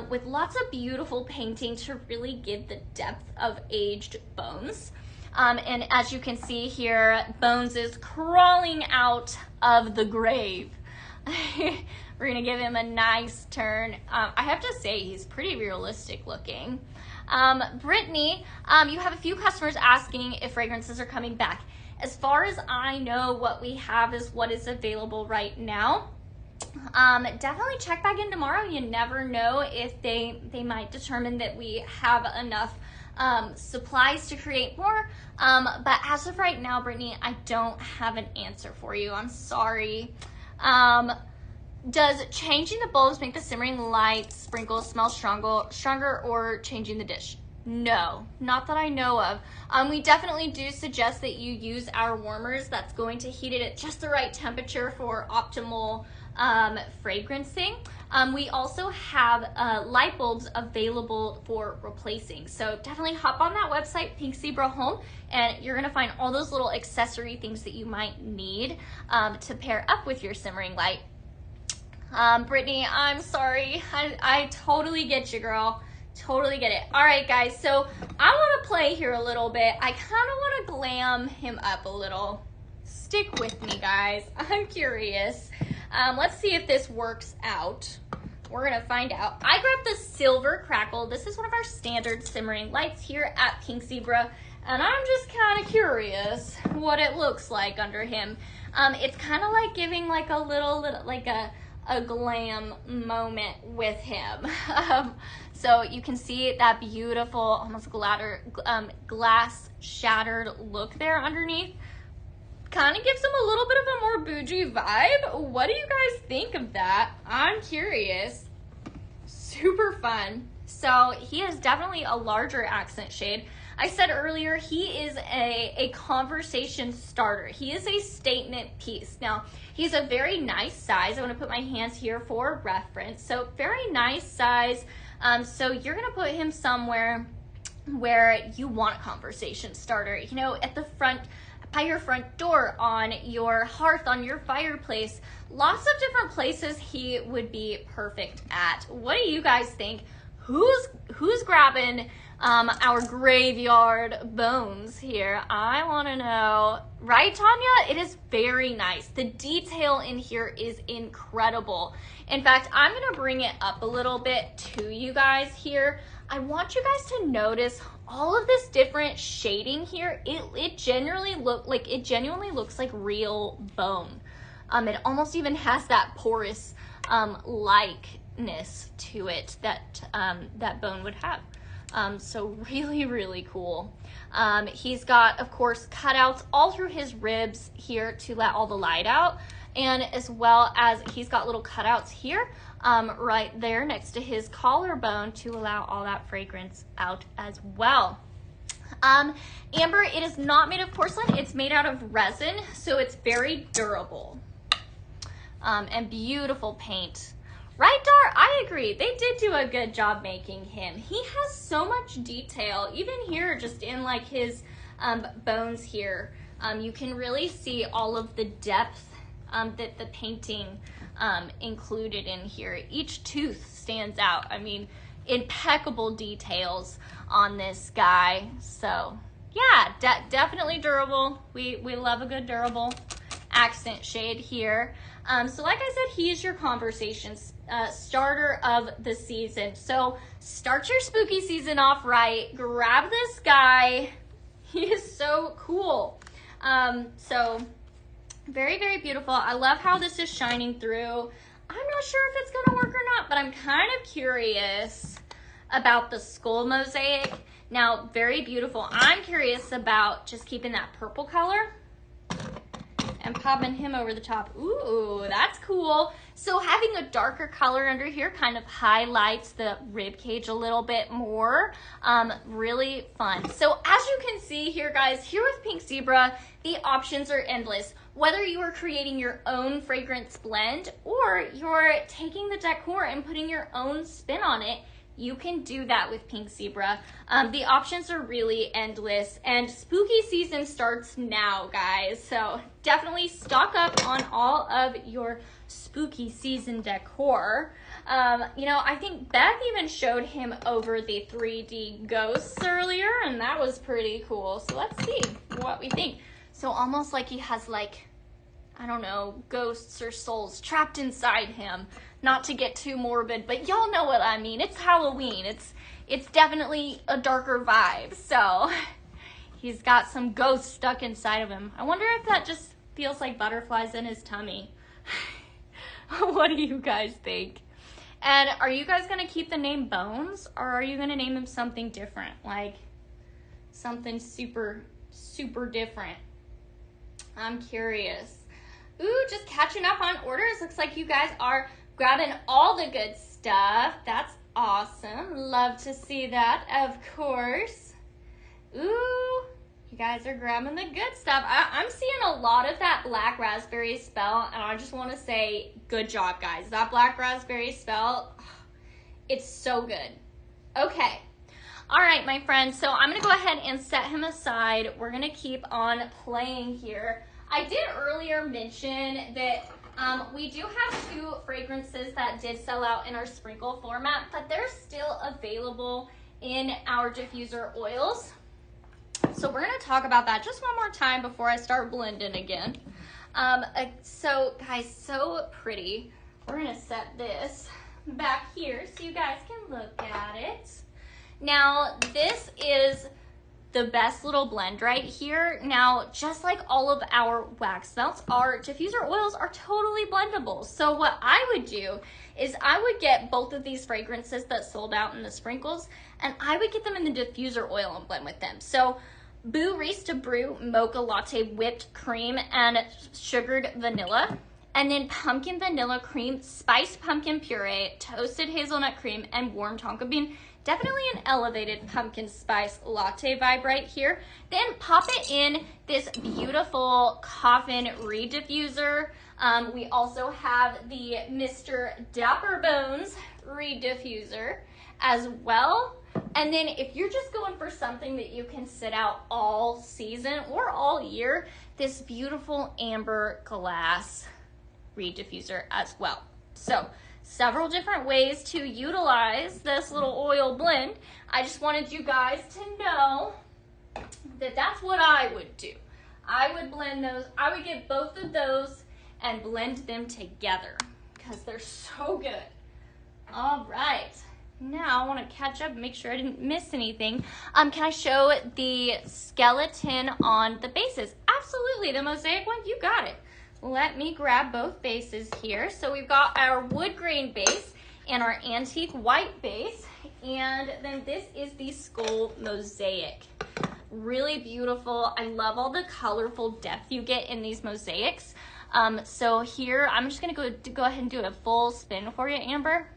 with lots of beautiful painting to really give the depth of aged Bones. And as you can see here, Bones is crawling out of the grave. We're gonna give him a nice turn. I have to say, he's pretty realistic looking. Brittany, you have a few customers asking if fragrances are coming back. As far as I know, what we have is what is available right now. Definitely check back in tomorrow. You never know if they might determine that we have enough supplies to create more. But as of right now, Brittany, I don't have an answer for you. I'm sorry. Does changing the bulbs make the simmering light sprinkles smell stronger or changing the dish? No, not that I know of. We definitely do suggest that you use our warmers. That's going to heat it at just the right temperature for optimal fragrancing. We also have light bulbs available for replacing. So definitely hop on that website, Pink Zebra Home, and you're gonna find all those little accessory things that you might need to pair up with your simmering light. Brittany, I'm sorry. I totally get you, girl. Totally get it. All right, guys, so I want to play here a little bit. I kind of want to glam him up a little. Stick with me, guys. I'm curious. Let's see if this works out. We're going to find out. I grabbed the Silver Crackle. This is one of our standard simmering lights here at Pink Zebra, and I'm just kind of curious what it looks like under him. It's kind of like giving like a little like a glam moment with him. So you can see that beautiful, almost glass shattered look there underneath. Kind of gives him a little bit of a more bougie vibe. What do you guys think of that? I'm curious. Super fun. So he is definitely a larger accent shade. I said earlier, he is a conversation starter. He is a statement piece. Now, he's a very nice size. I want to put my hands here for reference. So very nice size. So you're going to put him somewhere where you want a conversation starter. You know, at the front, by your front door, on your hearth, on your fireplace. Lots of different places he would be perfect at. What do you guys think? Who's grabbing our graveyard bones here? I want to know. Right, Tanya? It is very nice. The detail in here is incredible. In fact, I'm going to bring it up a little bit to you guys here. I want you guys to notice all of this different shading here. It genuinely looks like real bone. It almost even has that porous likeness to it that that bone would have. So really, really cool. He's got, of course, cutouts all through his ribs here to let all the light out, and as well as he's got little cutouts here right there next to his collarbone to allow all that fragrance out as well. Amber, it is not made of porcelain. It's made out of resin, so it's very durable. And beautiful paint. Right, Dar? I agree. They did do a good job making him. He has so much detail, even here, just in like his bones here. You can really see all of the depth that the painting included in here. Each tooth stands out. I mean, impeccable details on this guy. So yeah, definitely durable. We love a good durable accent shade here. So like I said, he's your conversation starter of the season. So start your spooky season off right. Grab this guy. He is so cool. So very, very beautiful. I love how this is shining through. I'm not sure if it's gonna work or not, but I'm kind of curious about the skull mosaic. Now, very beautiful. I'm curious about just keeping that purple color and popping him over the top. Ooh, that's cool. So having a darker color under here kind of highlights the rib cage a little bit more. Really fun. So as you can see here, guys, here with Pink Zebra, the options are endless. Whether you are creating your own fragrance blend or you're taking the decor and putting your own spin on it, you can do that with Pink Zebra. The options are really endless, and spooky season starts now, guys. So definitely stock up on all of your spooky season decor. You know, I think Beth even showed him over the 3D ghosts earlier, and that was pretty cool. So let's see what we think. So almost like he has, like, I don't know, ghosts or souls trapped inside him. Not to get too morbid, but y'all know what I mean. It's Halloween. It's definitely a darker vibe. So he's got some ghosts stuck inside of him. I wonder if that just feels like butterflies in his tummy. What do you guys think? And are you guys going to keep the name Bones, or are you going to name him something different? Like something super, super different. I'm curious. Ooh, just catching up on orders. Looks like you guys are grabbing all the good stuff. That's awesome. Love to see that, of course. Ooh, you guys are grabbing the good stuff. I'm seeing a lot of that black raspberry spell, and I just want to say good job, guys. That black raspberry spell, it's so good. Okay. All right, my friends, so I'm going to go ahead and set him aside. We're going to keep on playing here. I did earlier mention that we do have 2 fragrances that did sell out in our sprinkle format, but they're still available in our diffuser oils. So we're going to talk about that just one more time before I start blending again. So guys, so pretty. We're going to set this back here so you guys can look at it. Now, this is the best little blend right here. Now, just like all of our wax melts, our diffuser oils are totally blendable. So what I would do is I would get both of these fragrances that sold out in the sprinkles, and I would get them in the diffuser oil and blend with them. So Barista Brew Mocha Latte Whipped Cream and Sugared Vanilla, and then Pumpkin Vanilla Cream, Spiced Pumpkin Puree, Toasted Hazelnut Cream, and Warm Tonka Bean. Definitely an elevated pumpkin spice latte vibe right here. Then pop it in this beautiful coffin reed diffuser. We also have the Mr. Dapper Bones reed diffuser as well. And then if you're just going for something that you can sit out all season or all year, this beautiful amber glass reed diffuser as well. So several different ways to utilize this little oil blend. I just wanted you guys to know that that's what I would do. I would blend those. I would get both of those and blend them together because they're so good. All right. Now I want to catch up and make sure I didn't miss anything. Can I show the skeleton on the bases? Absolutely. The mosaic one, you got it. Let me grab both bases here. So we've got our wood grain base and our antique white base. And then this is the skull mosaic. Really beautiful. I love all the colorful depth you get in these mosaics. So here, I'm just gonna go ahead and do a full spin for you, Amber.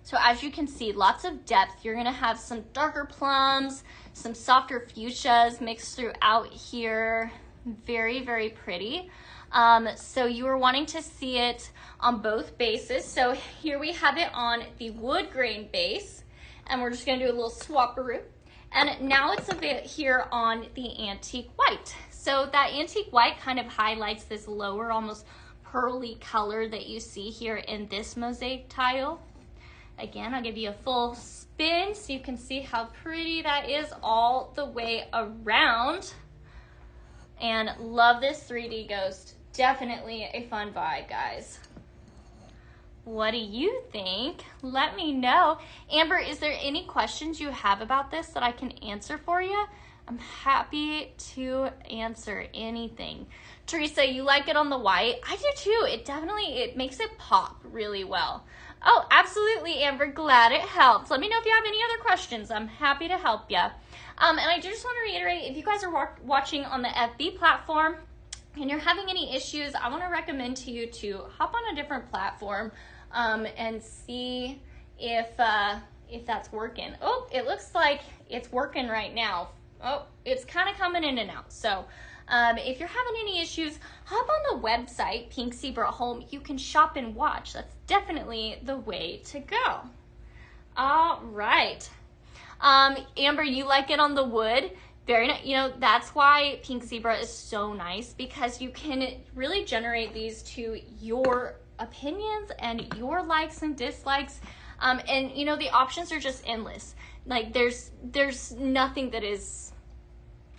So as you can see, lots of depth. You're gonna have some darker plums, some softer fuchsias mixed throughout here. Very, very pretty. So you were wanting to see it on both bases. So here we have it on the wood grain base, and we're just gonna do a little swapperoo. And now it's a bit here on the antique white. So that antique white kind of highlights this lower, almost pearly color that you see here in this mosaic tile. Again, I'll give you a full spin so you can see how pretty that is all the way around. And love this 3D ghost. Definitely a fun vibe, guys. What do you think? Let me know. Amber, is there any questions you have about this that I can answer for you? I'm happy to answer anything. Teresa, you like it on the white? I do too. It makes it pop really well. Oh, absolutely, Amber. Glad it helps. Let me know if you have any other questions. I'm happy to help you. And I just want to reiterate, if you guys are watching on the FB platform and you're having any issues, I want to recommend to you to hop on a different platform and see if that's working. Oh, it looks like it's working right now. Oh, it's kind of coming in and out. So if you're having any issues, hop on the website, Pink Zebra Home. You can shop and watch. That's definitely the way to go. All right. Amber, you like it on the wood? Very nice. You know, that's why Pink Zebra is so nice, because you can really generate these to your opinions and your likes and dislikes. And you know, the options are just endless. Like there's nothing that is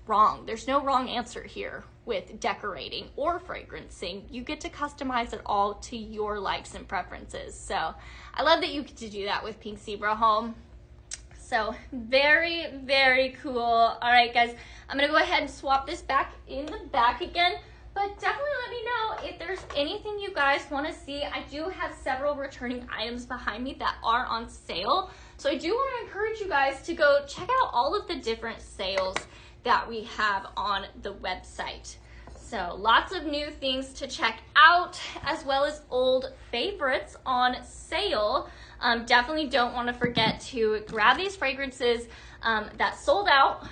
wrong. There's no wrong answer here with decorating or fragrancing. You get to customize it all to your likes and preferences. So I love that you get to do that with Pink Zebra Home. So very, very cool. All right, guys, I'm gonna go ahead and swap this back in the back again, but definitely let me know if there's anything you guys wanna see. I do have several returning items behind me that are on sale. So I do wanna encourage you guys to go check out all of the different sales that we have on the website. So lots of new things to check out, as well as old favorites on sale. Definitely don't want to forget to grab these fragrances that sold out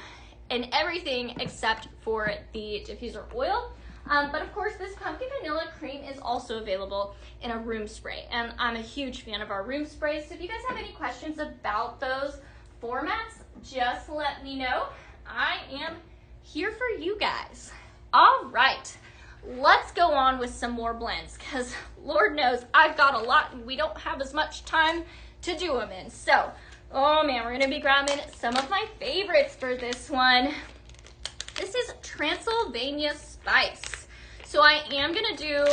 and everything except for the diffuser oil. But of course, this pumpkin vanilla cream is also available in a room spray, and I'm a huge fan of our room sprays. So if you guys have any questions about those formats, just let me know. I am here for you guys. All right, let's go on with some more blends, because Lord knows I've got a lot and we don't have as much time to do them in. So, oh man, we're gonna be grabbing some of my favorites for this one. This is Transylvania Spice. So I am gonna do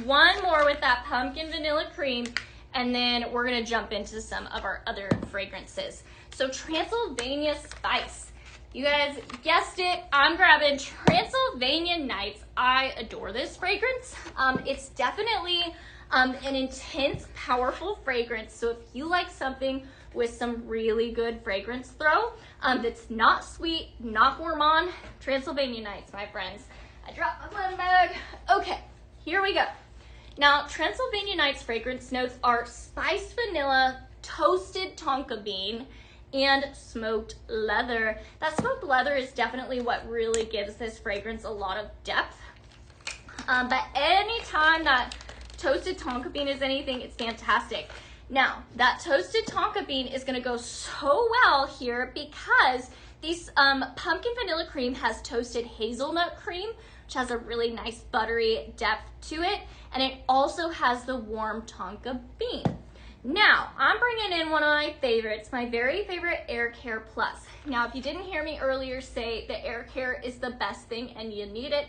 one more with that pumpkin vanilla cream, and then we're gonna jump into some of our other fragrances. So Transylvania Spice. You guys guessed it, I'm grabbing Transylvania Nights. I adore this fragrance. It's definitely an intense, powerful fragrance. So if you like something with some really good fragrance throw, that's not sweet, not gourmand, Transylvania Nights, my friends. I dropped my blend bag. Okay, here we go. Now, Transylvania Nights fragrance notes are spiced vanilla, toasted tonka bean, and smoked leather. That smoked leather is definitely what really gives this fragrance a lot of depth. But anytime that toasted tonka bean is anything, it's fantastic. Now, that toasted tonka bean is gonna go so well here because this pumpkin vanilla cream has toasted hazelnut cream, which has a really nice buttery depth to it, and it also has the warm tonka bean. Now, I'm bringing in one of my favorites, my very favorite Air Care Plus. Now, if you didn't hear me earlier say that Air Care is the best thing and you need it,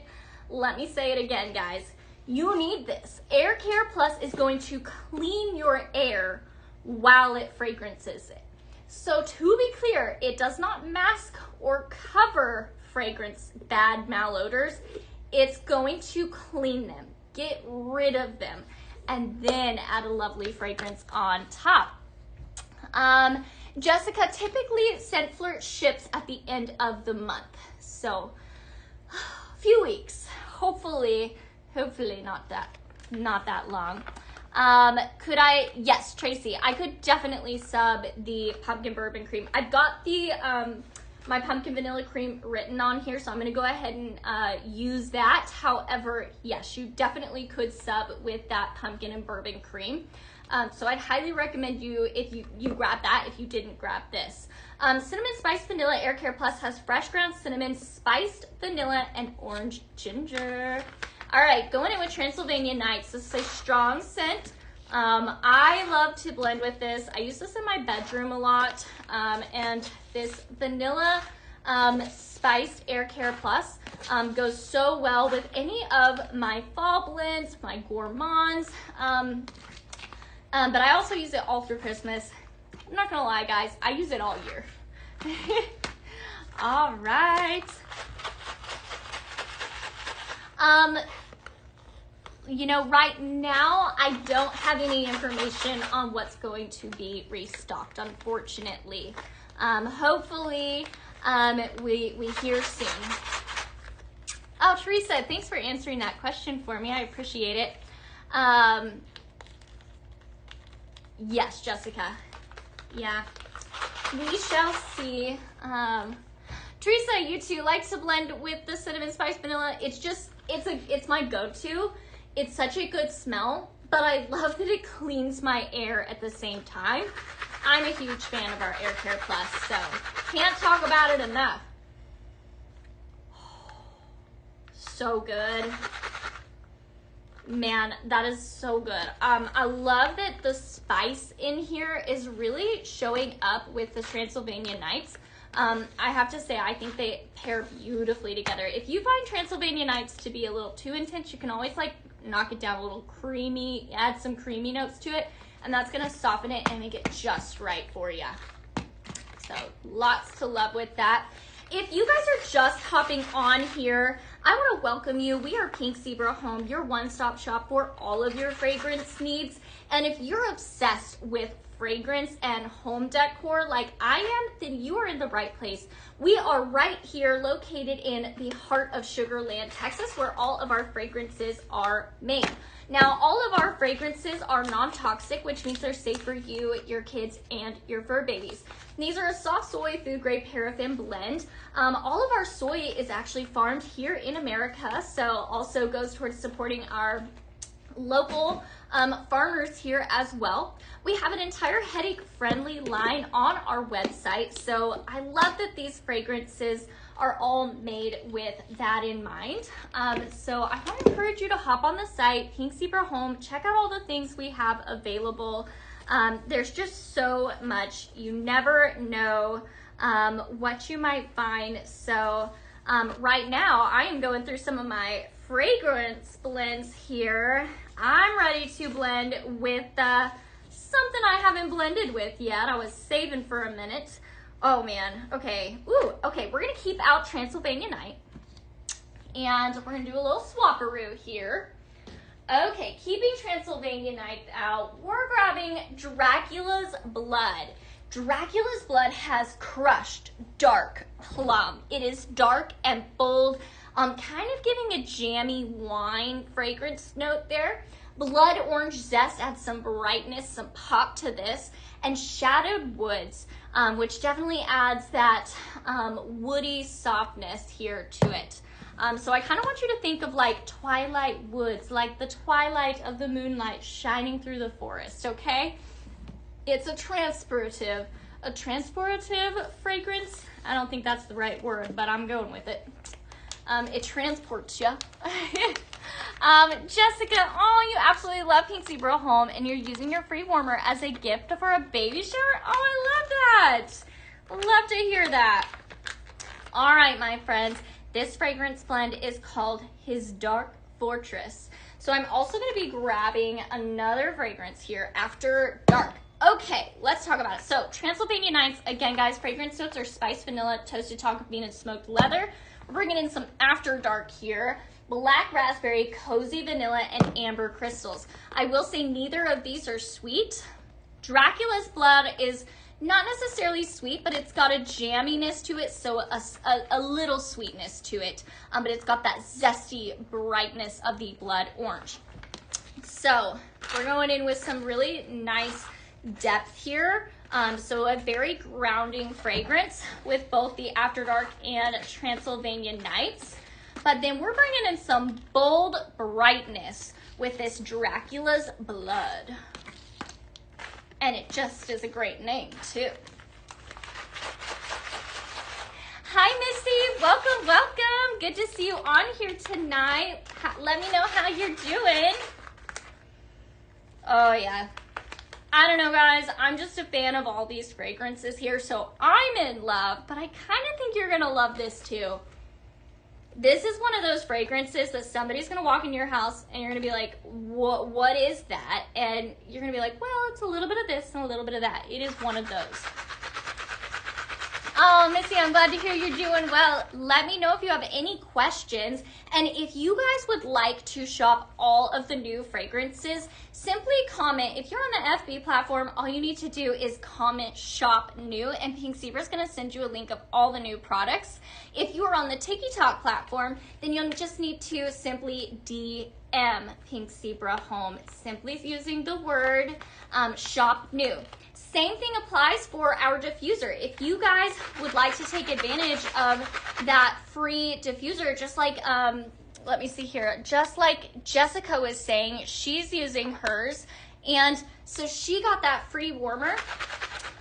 let me say it again, guys. You need this. Air Care Plus is going to clean your air while it fragrances it. So to be clear, it does not mask or cover fragrance bad malodors. It's going to clean them, get rid of them, and then add a lovely fragrance on top. Jessica, typically Scent Flirt ships at the end of the month. So a few weeks, hopefully not that long. Yes, Tracy, I could definitely sub the pumpkin bourbon cream. I've got the, my pumpkin vanilla cream written on here, so I'm gonna go ahead and use that. However, yes, you definitely could sub with that pumpkin and bourbon cream. So I'd highly recommend if you grab that if you didn't grab this. Cinnamon Spiced Vanilla Air Care Plus has fresh ground cinnamon, spiced vanilla, and orange ginger. All right, going in with Transylvania Nights. This is a strong scent. I love to blend with this. I use this in my bedroom a lot. And this vanilla spiced Air Care Plus goes so well with any of my fall blends, my gourmands. But I also use it all through Christmas. I'm not gonna lie, guys, I use it all year. All right. You know, right now, I don't have any information on what's going to be restocked, unfortunately. Hopefully, we hear soon. Oh, Teresa, thanks for answering that question for me. I appreciate it. Yes, Jessica. Yeah, we shall see. Teresa, you too like to blend with the cinnamon spice vanilla. It's my go-to. It's such a good smell, but I love that it cleans my air at the same time. I'm a huge fan of our Air Care Plus, so can't talk about it enough. So good. Man, that is so good. I love that the spice in here is really showing up with the Transylvania Nights. I have to say, I think they pair beautifully together. If you find Transylvania Nights to be a little too intense, you can always like knock it down a little creamy, add some creamy notes to it, and that's gonna soften it and make it just right for you. So lots to love with that. If you guys are just hopping on here, I want to welcome you. We are Pink Zebra Home, your one-stop shop for all of your fragrance needs. And if you're obsessed with fragrance and home decor like I am, then you are in the right place. We are right here located in the heart of Sugar Land, Texas, where all of our fragrances are made. Now, all of our fragrances are non-toxic, which means they're safe for you, your kids, and your fur babies. These are a soft soy food grade paraffin blend. All of our soy is actually farmed here in America, so also goes towards supporting our local farmers here as well. We have an entire headache-friendly line on our website, so I love that these fragrances are all made with that in mind. So I want to encourage you to hop on the site, Pink Zebra Home, check out all the things we have available. There's just so much. You never know what you might find. So right now I am going through some of my fragrance blends here. I'm ready to blend with something I haven't blended with yet. I was saving for a minute. Oh man, okay. Ooh, okay, we're gonna keep out Transylvania Night. And we're gonna do a little swapperoo here. Okay, keeping Transylvania Night out, we're grabbing Dracula's Blood. Dracula's Blood has crushed dark plum. It is dark and bold, kind of giving a jammy wine fragrance note there. Blood orange zest adds some brightness, some pop to this, and shadowed woods, which definitely adds that woody softness here to it. So I kind of want you to think of like twilight woods, like the twilight of the moonlight shining through the forest, okay? It's a transportive fragrance. I don't think that's the right word, but I'm going with it. It transports you. Jessica, oh, you absolutely love Pink Zebra Home, and you're using your free warmer as a gift for a baby shower? Oh, I love that. Love to hear that. All right, my friends, this fragrance blend is called His Dark Fortress. So I'm also going to be grabbing another fragrance here, After Dark. Okay, let's talk about it. So Transylvania Nights, again, guys, fragrance notes are spiced vanilla, toasted tonka bean, and smoked leather. We're bringing in some After Dark here. Black raspberry, cozy vanilla, and amber crystals. I will say neither of these are sweet. Dracula's Blood is not necessarily sweet, but it's got a jamminess to it, so a little sweetness to it. But it's got that zesty brightness of the blood orange. So we're going in with some really nice depth here. So a very grounding fragrance with both the After Dark and Transylvania Nights. But then we're bringing in some bold brightness with this Dracula's Blood. And it just is a great name, too. Hi, Missy. Welcome, welcome. Good to see you on here tonight. Let me know how you're doing. Oh, yeah. I don't know, guys. I'm just a fan of all these fragrances here, so I'm in love. But I kind of think you're going to love this, too. This is one of those fragrances that somebody's going to walk in your house and you're going to be like, what is that? And you're going to be like, well, it's a little bit of this and a little bit of that. It is one of those. Oh, Missy, I'm glad to hear you're doing well. Let me know if you have any questions. And if you guys would like to shop all of the new fragrances, simply comment. If you're on the FB platform, all you need to do is comment shop new, and Pink Zebra is going to send you a link of all the new products. If you are on the TikTok platform, then you'll just need to simply DM Pink Zebra Home, simply using the word shop new. Same thing applies for our diffuser. If you guys would like to take advantage of that free diffuser, just like, let me see here, just like Jessica was saying, she's using hers, and so she got that free warmer.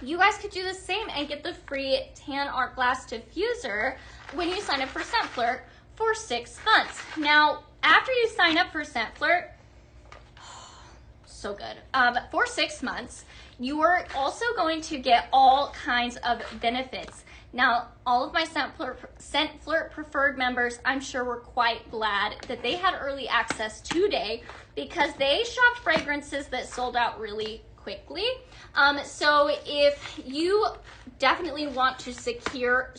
You guys could do the same and get the free tan art glass diffuser when you sign up for Scent Flirt for 6 months. Now, after you sign up for Scent Flirt, so good, for 6 months, you are also going to get all kinds of benefits. Now, all of my Scent Flirt preferred members, I'm sure, were quite glad that they had early access today because they shopped fragrances that sold out really quickly. So if you definitely want to secure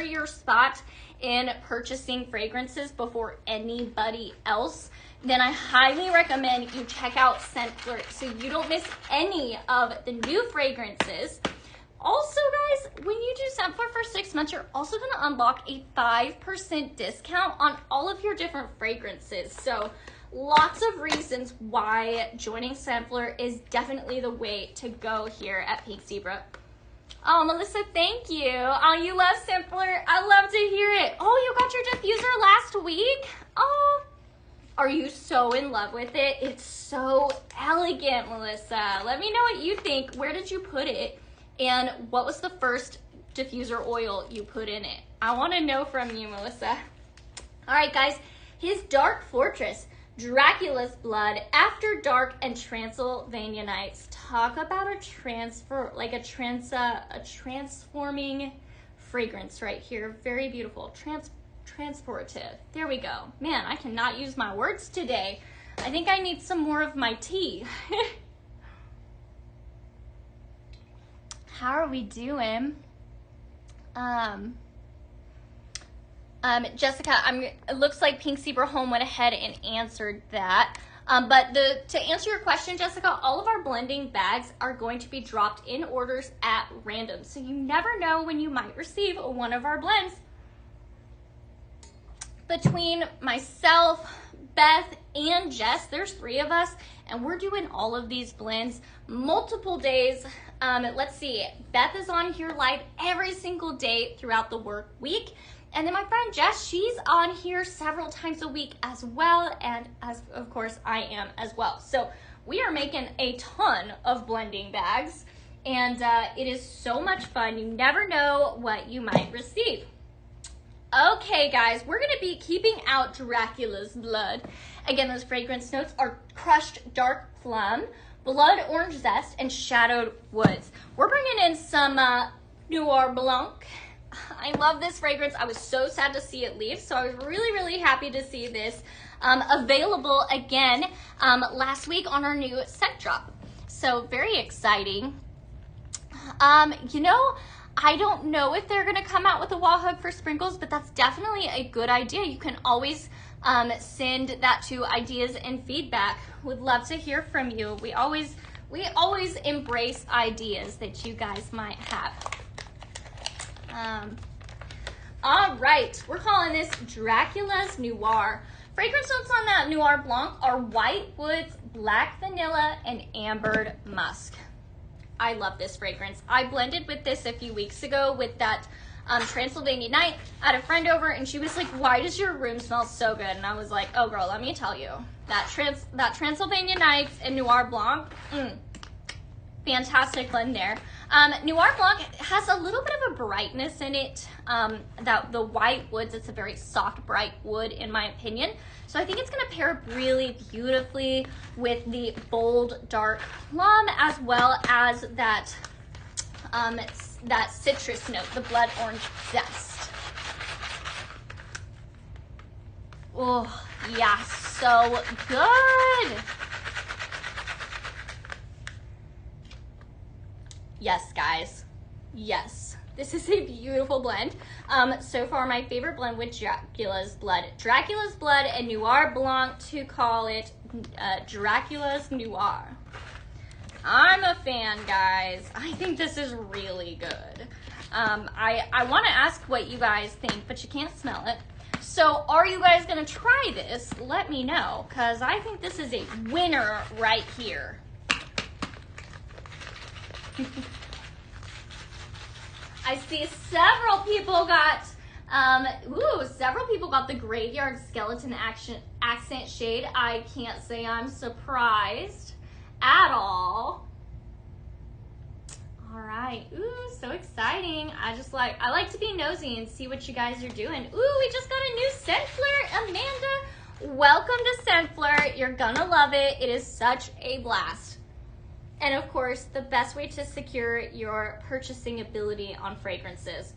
your spot, in purchasing fragrances before anybody else, then I highly recommend you check out Scentflirt so you don't miss any of the new fragrances. Also, guys, when you do Scentflirt for 6 months, you're also going to unlock a 5% discount on all of your different fragrances. So lots of reasons why joining Scentflirt is definitely the way to go here at Pink Zebra. Oh, Melissa, thank you. Oh, you love Scentflirt. I love to hear it. Oh, you got your diffuser last week? Oh, are you so in love with it? It's so elegant, Melissa. Let me know what you think. Where did you put it? And what was the first diffuser oil you put in it? I want to know from you, Melissa. All right, guys. His Dark Fortress, Dracula's Blood, After Dark, and Transylvania Nights. Talk about a transforming fragrance right here. Very beautiful. Transportive. There we go. Man, I cannot use my words today. I think I need some more of my tea. How are we doing? Jessica, it looks like Pink Zebra Home went ahead and answered that. But to answer your question, Jessica, all of our blending bags are going to be dropped in orders at random. So you never know when you might receive one of our blends. Between myself, Beth, and Jess, there's 3 of us, and we're doing all of these blends multiple days. Let's see, Beth is on here live every single day throughout the work week. And then my friend Jess, she's on here several times a week as well, and as of course I am as well. So we are making a ton of blending bags, and it is so much fun. You never know what you might receive. Okay, guys, we're gonna be keeping out Dracula's Blood. Again, those fragrance notes are crushed dark plum, blood orange zest, and shadowed woods. We're bringing in some Noir Blanc. I love this fragrance. I was so sad to see it leave, so I was really, really happy to see this available again last week on our new scent drop. So very exciting. You know, I don't know if they're gonna come out with a wall hug for sprinkles, but that's definitely a good idea. You can always send that to ideas and feedback. Would love to hear from you. We always embrace ideas that you guys might have. All right, we're calling this Dracula's Noir. Fragrance notes on that Noir Blanc are white woods, black vanilla, and ambered musk. I love this fragrance. I blended with this a few weeks ago with that Transylvania Night. I had a friend over and she was like, why does your room smell so good? And I was like, oh girl, let me tell you, that Transylvania Nights and Noir Blanc, fantastic blend there. Noir Blanc has a little bit of a brightness in it. That the white woods, it's a very soft, bright wood in my opinion. So I think it's gonna pair really beautifully with the bold, dark plum, as well as that, that citrus note, the blood orange zest. Oh, yeah, so good. Yes, guys, yes. This is a beautiful blend. So far, my favorite blend with Dracula's Blood. Dracula's Blood and Noir Blanc, to call it Dracula's Noir. I'm a fan, guys. I think this is really good. I want to ask what you guys think, but you can't smell it. So are you guys going to try this? Let me know, because I think this is a winner right here. I see several people got, several people got the Graveyard Skeleton accent shade. I can't say I'm surprised at all. All right, ooh, so exciting. I like to be nosy and see what you guys are doing. Ooh, we just got a new Scentflirt, Amanda. Welcome to Scentflirt. You're gonna love it. It is such a blast. And of course, the best way to secure your purchasing ability on fragrances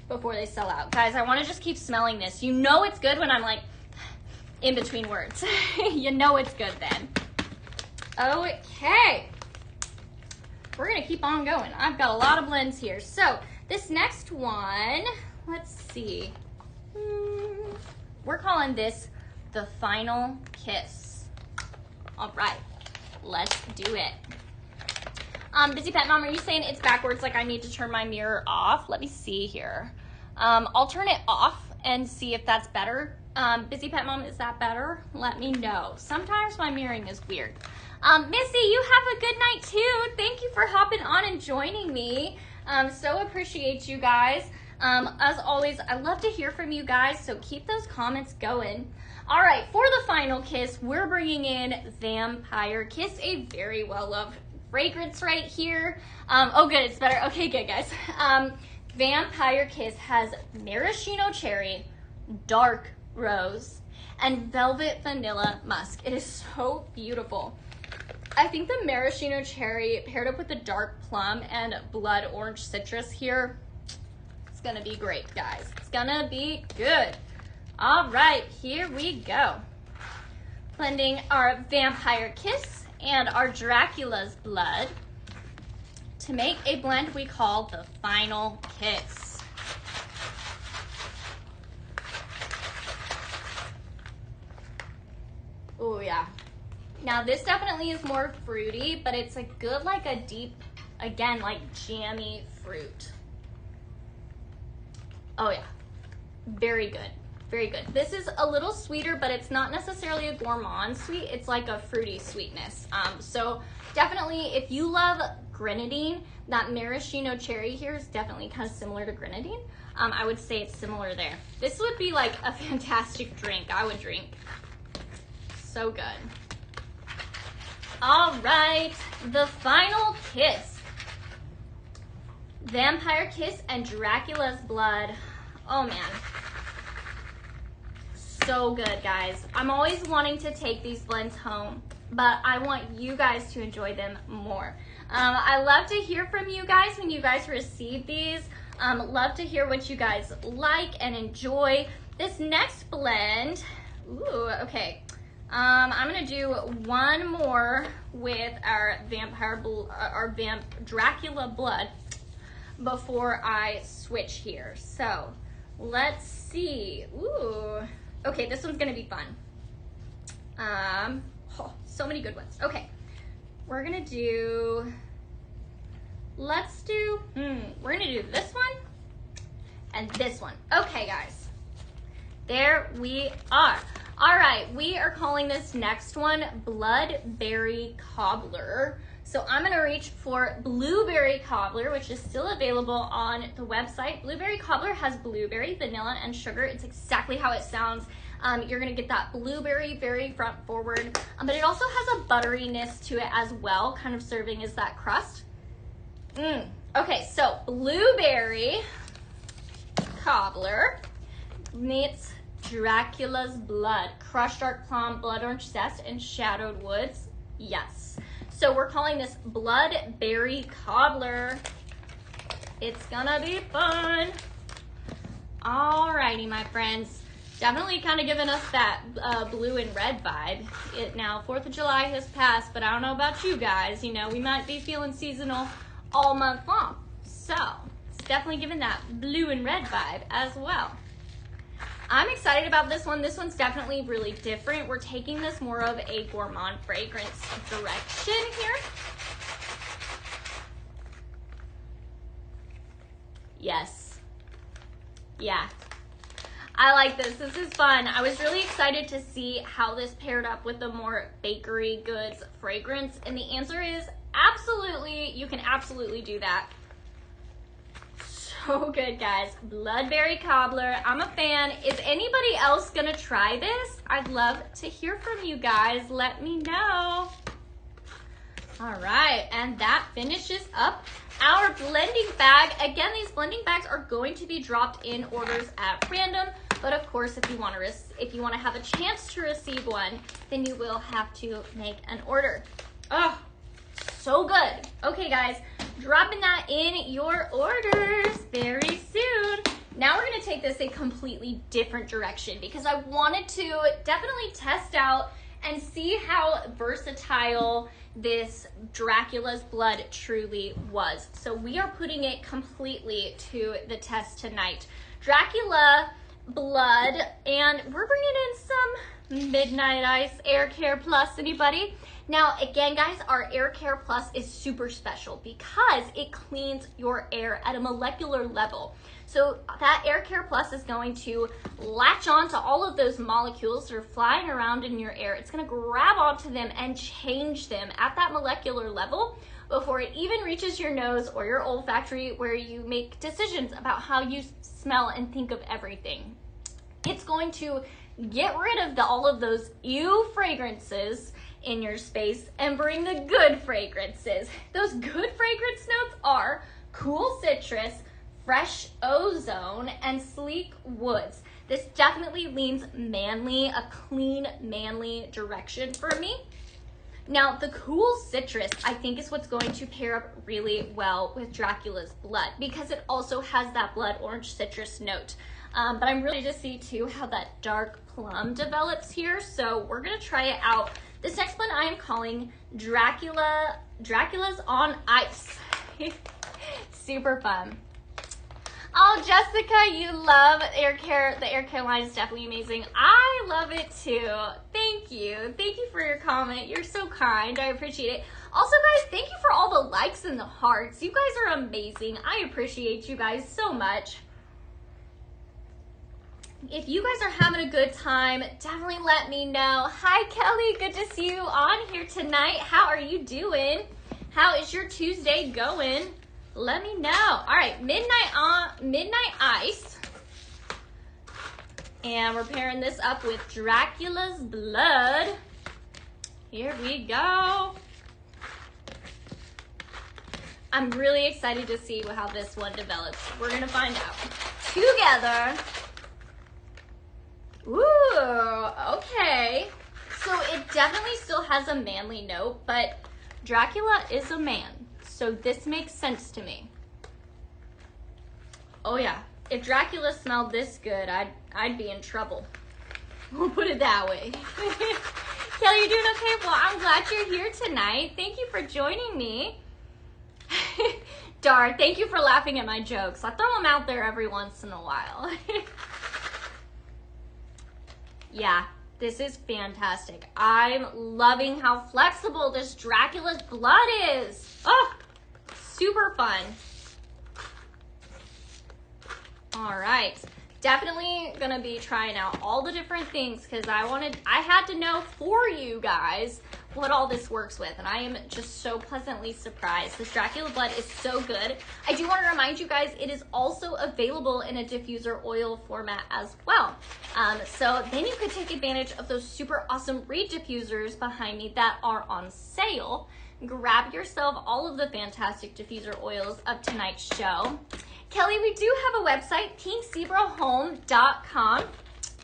before they sell out. Guys, I want to just keep smelling this. You know it's good when I'm like in between words. You know it's good then. Okay. We're going to keep on going. I've got a lot of blends here. So this next one, let's see. We're calling this the final kiss. All right, let's do it. Busy Pet Mom, are you saying it's backwards, like I need to turn my mirror off? Let me see here. I'll turn it off and see if that's better. Busy Pet Mom, is that better? Let me know. Sometimes my mirroring is weird. Missy, you have a good night too. Thank you for hopping on and joining me. So appreciate you guys. As always, I love to hear from you guys, so keep those comments going. All right, for the final kiss, we're bringing in Vampire Kiss, a very well-loved fragrance right here. Oh good, it's better. Okay, good guys. Vampire Kiss has maraschino cherry, dark rose, and velvet vanilla musk. It is so beautiful. I think the maraschino cherry paired up with the dark plum and blood orange citrus here, it's gonna be great, guys. It's gonna be good. All right, here we go. Blending our Vampire Kiss and our Dracula's blood to make a blend we call the final kiss. Oh yeah. Now this definitely is more fruity, but it's a good, like a deep, again, like jammy fruit. Oh yeah, very good, very good. This is a little sweeter, but it's not necessarily a gourmand sweet. It's like a fruity sweetness. So definitely if you love grenadine, that maraschino cherry here is definitely kind of similar to grenadine. I would say it's similar there. This would be like a fantastic drink. I would drink. So good. All right, the final kiss. Vampire Kiss and Dracula's blood. Oh man. So good, guys. I'm always wanting to take these blends home, but I want you guys to enjoy them more. I love to hear from you guys when you guys receive these. Love to hear what you guys like and enjoy. This next blend, ooh, okay. I'm gonna do one more with our Dracula blood before I switch here. So let's see. Ooh, okay, this one's gonna be fun. Oh, so many good ones. Okay, we're gonna do. Let's do. We're gonna do this one and this one. Okay, guys. There we are. All right, we are calling this next one Bloodberry Cobbler. So I'm gonna reach for Blueberry Cobbler, which is still available on the website. Blueberry Cobbler has blueberry, vanilla, and sugar. It's exactly how it sounds. You're gonna get that blueberry very front forward, but it also has a butteriness to it as well, kind of serving as that crust. Okay, so Blueberry Cobbler meets Dracula's blood, crushed dark plum, blood orange zest, and shadowed woods. Yes. So we're calling this Bloodberry Cobbler. It's gonna be fun. Alrighty, my friends. Definitely kind of giving us that blue and red vibe. Now, 4th of July has passed, but I don't know about you guys. You know, we might be feeling seasonal all month long. So it's definitely giving that blue and red vibe as well. I'm excited about this one. This one's definitely really different. We're taking this more of a gourmand fragrance direction here. Yes. Yeah. I like this. This is fun. I was really excited to see how this paired up with the more bakery goods fragrance. And the answer is absolutely, you can absolutely do that. So good, guys. Bloodberry Cobbler. I'm a fan. Is anybody else gonna try this? I'd love to hear from you guys. Let me know. All right, and that finishes up our blending bag. Again, these blending bags are going to be dropped in orders at random, but of course, if you want to have a chance to receive one, then you will have to make an order. Oh, so good. Okay, guys, dropping that in your orders very soon. Now we're gonna take this a completely different direction because I wanted to definitely test out and see how versatile this Dracula's blood truly was. So we are putting it completely to the test tonight. Dracula Blood, and we're bringing in some Midnight Ice Air Care Plus. Anybody? Now, again, guys, our Air Care Plus is super special because it cleans your air at a molecular level. So that Air Care Plus is going to latch on to all of those molecules that are flying around in your air. It's going to grab onto them and change them at that molecular level before it even reaches your nose or your olfactory, where you make decisions about how you smell and think of everything. It's going to get rid of all of those ew fragrances in your space and bring the good fragrances. Those good fragrance notes are cool citrus, fresh ozone, and sleek woods. This definitely leans manly, a clean, manly direction for me. Now, the cool citrus, I think, is what's going to pair up really well with Dracula's blood because it also has that blood orange citrus note. But I'm really to see too how that dark plum develops here. So we're gonna try it out. This next one I am calling Dracula's on Ice. Super fun. Oh, Jessica, you love air care. The air care line is definitely amazing. I love it too. Thank you. Thank you for your comment. You're so kind. I appreciate it. Also, guys, thank you for all the likes and the hearts. You guys are amazing. I appreciate you guys so much. If you guys are having a good time, definitely let me know. Hi, Kelly. Good to see you on here tonight. How are you doing? How is your Tuesday going? Let me know. All right, Midnight Ice. And we're pairing this up with Dracula's blood. Here we go. I'm really excited to see how this one develops. We're gonna find out together. Ooh, okay. So it definitely still has a manly note, but Dracula is a man. So this makes sense to me. Oh yeah, if Dracula smelled this good, I'd be in trouble. We'll put it that way. Kelly, you doing okay? Well, I'm glad you're here tonight. Thank you for joining me. Dar, thank you for laughing at my jokes. I throw them out there every once in a while. Yeah, this is fantastic. I'm loving how flexible this Dracula's blood is. Oh, super fun. All right, definitely gonna be trying out all the different things because I had to know for you guys what all this works with, and I am just so pleasantly surprised. This Dracula blood is so good. I do want to remind you guys it is also available in a diffuser oil format as well. So then you could take advantage of those super awesome reed diffusers behind me that are on sale. Grab yourself all of the fantastic diffuser oils of tonight's show. Kelly, we do have a website, pinkzebrahome.com.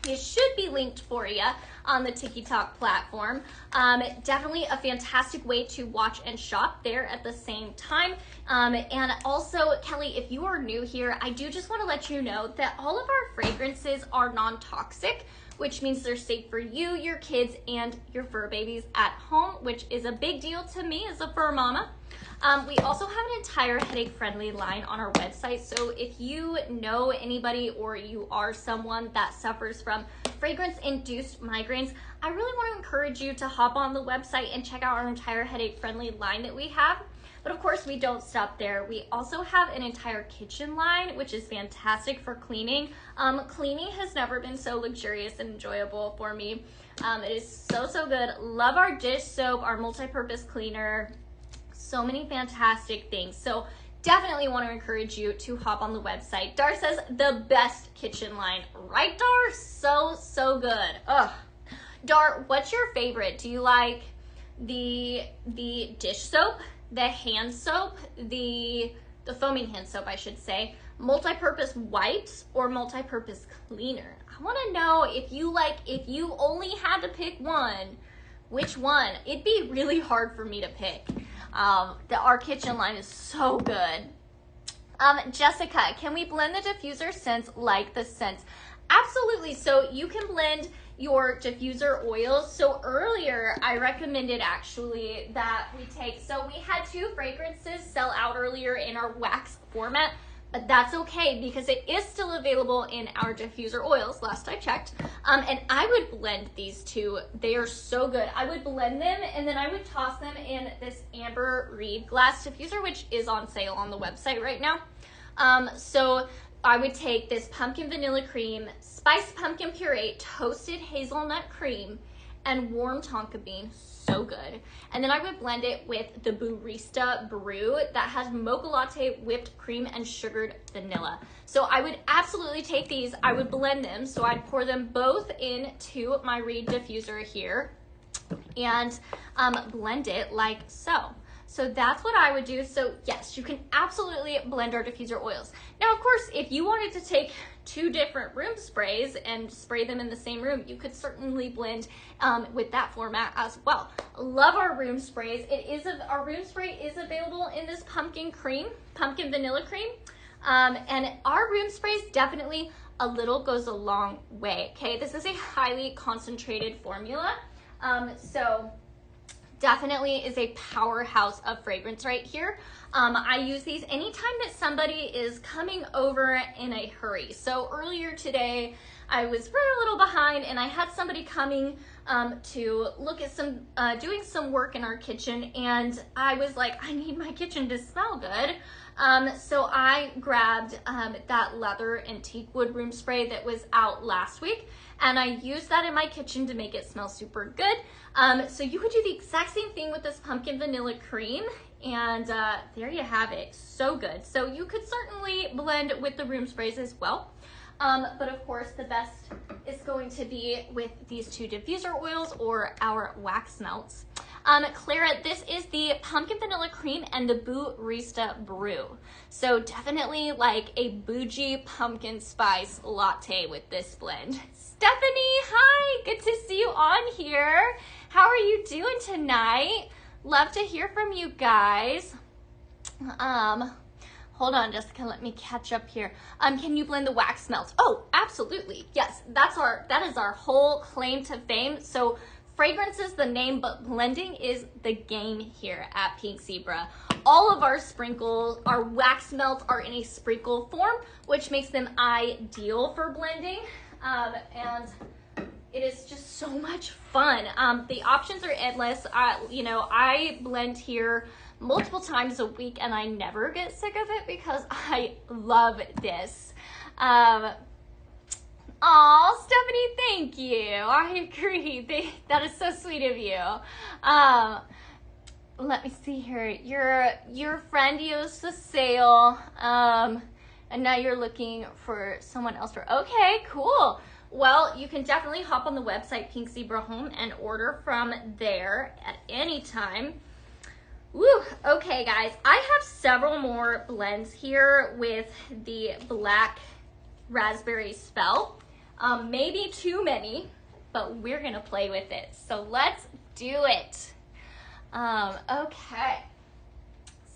It should be linked for you on the TikTok platform. Definitely a fantastic way to watch and shop there at the same time. And also, Kelly, if you are new here, I do just want to let you know that all of our fragrances are non-toxic, which means they're safe for you, your kids, and your fur babies at home, which is a big deal to me as a fur mama. We also have an entire headache-friendly line on our website, so if you know anybody or you are someone that suffers from fragrance-induced migraines, I really want to encourage you to hop on the website and check out our entire headache-friendly line that we have. But of course, we don't stop there. We also have an entire kitchen line, which is fantastic for cleaning. Cleaning has never been so luxurious and enjoyable for me. It is so, so good. Love our dish soap, our multi-purpose cleaner. So many fantastic things. So definitely want to encourage you to hop on the website. Dar says the best kitchen line. Right, Dar? So, so good. Ugh. Dar, what's your favorite? Do you like the dish soap, the hand soap, the foaming hand soap, I should say, multi-purpose wipes, or multi-purpose cleaner? I want to know if you only had to pick one, which one? It'd be really hard for me to pick. Our kitchen line is so good. Jessica, can we blend the diffuser scents like the scents? Absolutely. So you can blend your diffuser oils. So earlier I recommended actually that we had 2 fragrances sell out earlier in our wax format, but that's okay because it is still available in our diffuser oils, last I checked. And I would blend these two. They are so good. I would blend them and then I would toss them in this amber reed glass diffuser, which is on sale on the website right now. So I would take this pumpkin vanilla cream, spiced pumpkin puree, toasted hazelnut cream, and warm tonka bean, so good. And then I would blend it with the Barista Brew that has mocha latte, whipped cream, and sugared vanilla. So I would absolutely take these, I would blend them, so I'd pour them both into my reed diffuser here and blend it like so. So that's what I would do. So yes, you can absolutely blend our diffuser oils. Now, of course, if you wanted to take 2 different room sprays and spray them in the same room, you could certainly blend with that format as well. Love our room sprays. Our room spray is available in this pumpkin vanilla cream. And our room sprays, definitely a little goes a long way, okay? This is a highly concentrated formula. So definitely is a powerhouse of fragrance right here. I use these anytime that somebody is coming over in a hurry. So earlier today, I was running a little behind and I had somebody coming to look at doing some work in our kitchen, and I was like, I need my kitchen to smell good. So I grabbed that leather and teak wood room spray that was out last week, and I used that in my kitchen to make it smell super good. So you could do the exact same thing with this pumpkin vanilla cream, and there you have it, so good. So you could certainly blend with the room sprays as well. But of course, the best is going to be with these 2 diffuser oils or our wax melts. Clara, this is the pumpkin vanilla cream and the Barista Brew. So definitely like a bougie pumpkin spice latte with this blend. Stephanie, hi, good to see you on here. How are you doing tonight? Love to hear from you guys. Hold on, Jessica, let me catch up here. Can you blend the wax melts? Oh, absolutely, yes. That is our whole claim to fame. So fragrance is the name, but blending is the game here at Pink Zebra. All of our sprinkles, our wax melts are in a sprinkle form, which makes them ideal for blending. And it is just so much fun. The options are endless. I blend here multiple times a week and I never get sick of it because I love this. Aw, Stephanie, thank you. I agree. That is so sweet of you. Let me see here. Your friend used the sale, and now you're looking for someone else for, okay, cool. Well, you can definitely hop on the website, Pink Zebra Home, and order from there at any time. Woo, okay guys, I have several more blends here with the Black Raspberry Spell. Maybe too many, but we're gonna play with it. So let's do it. Okay.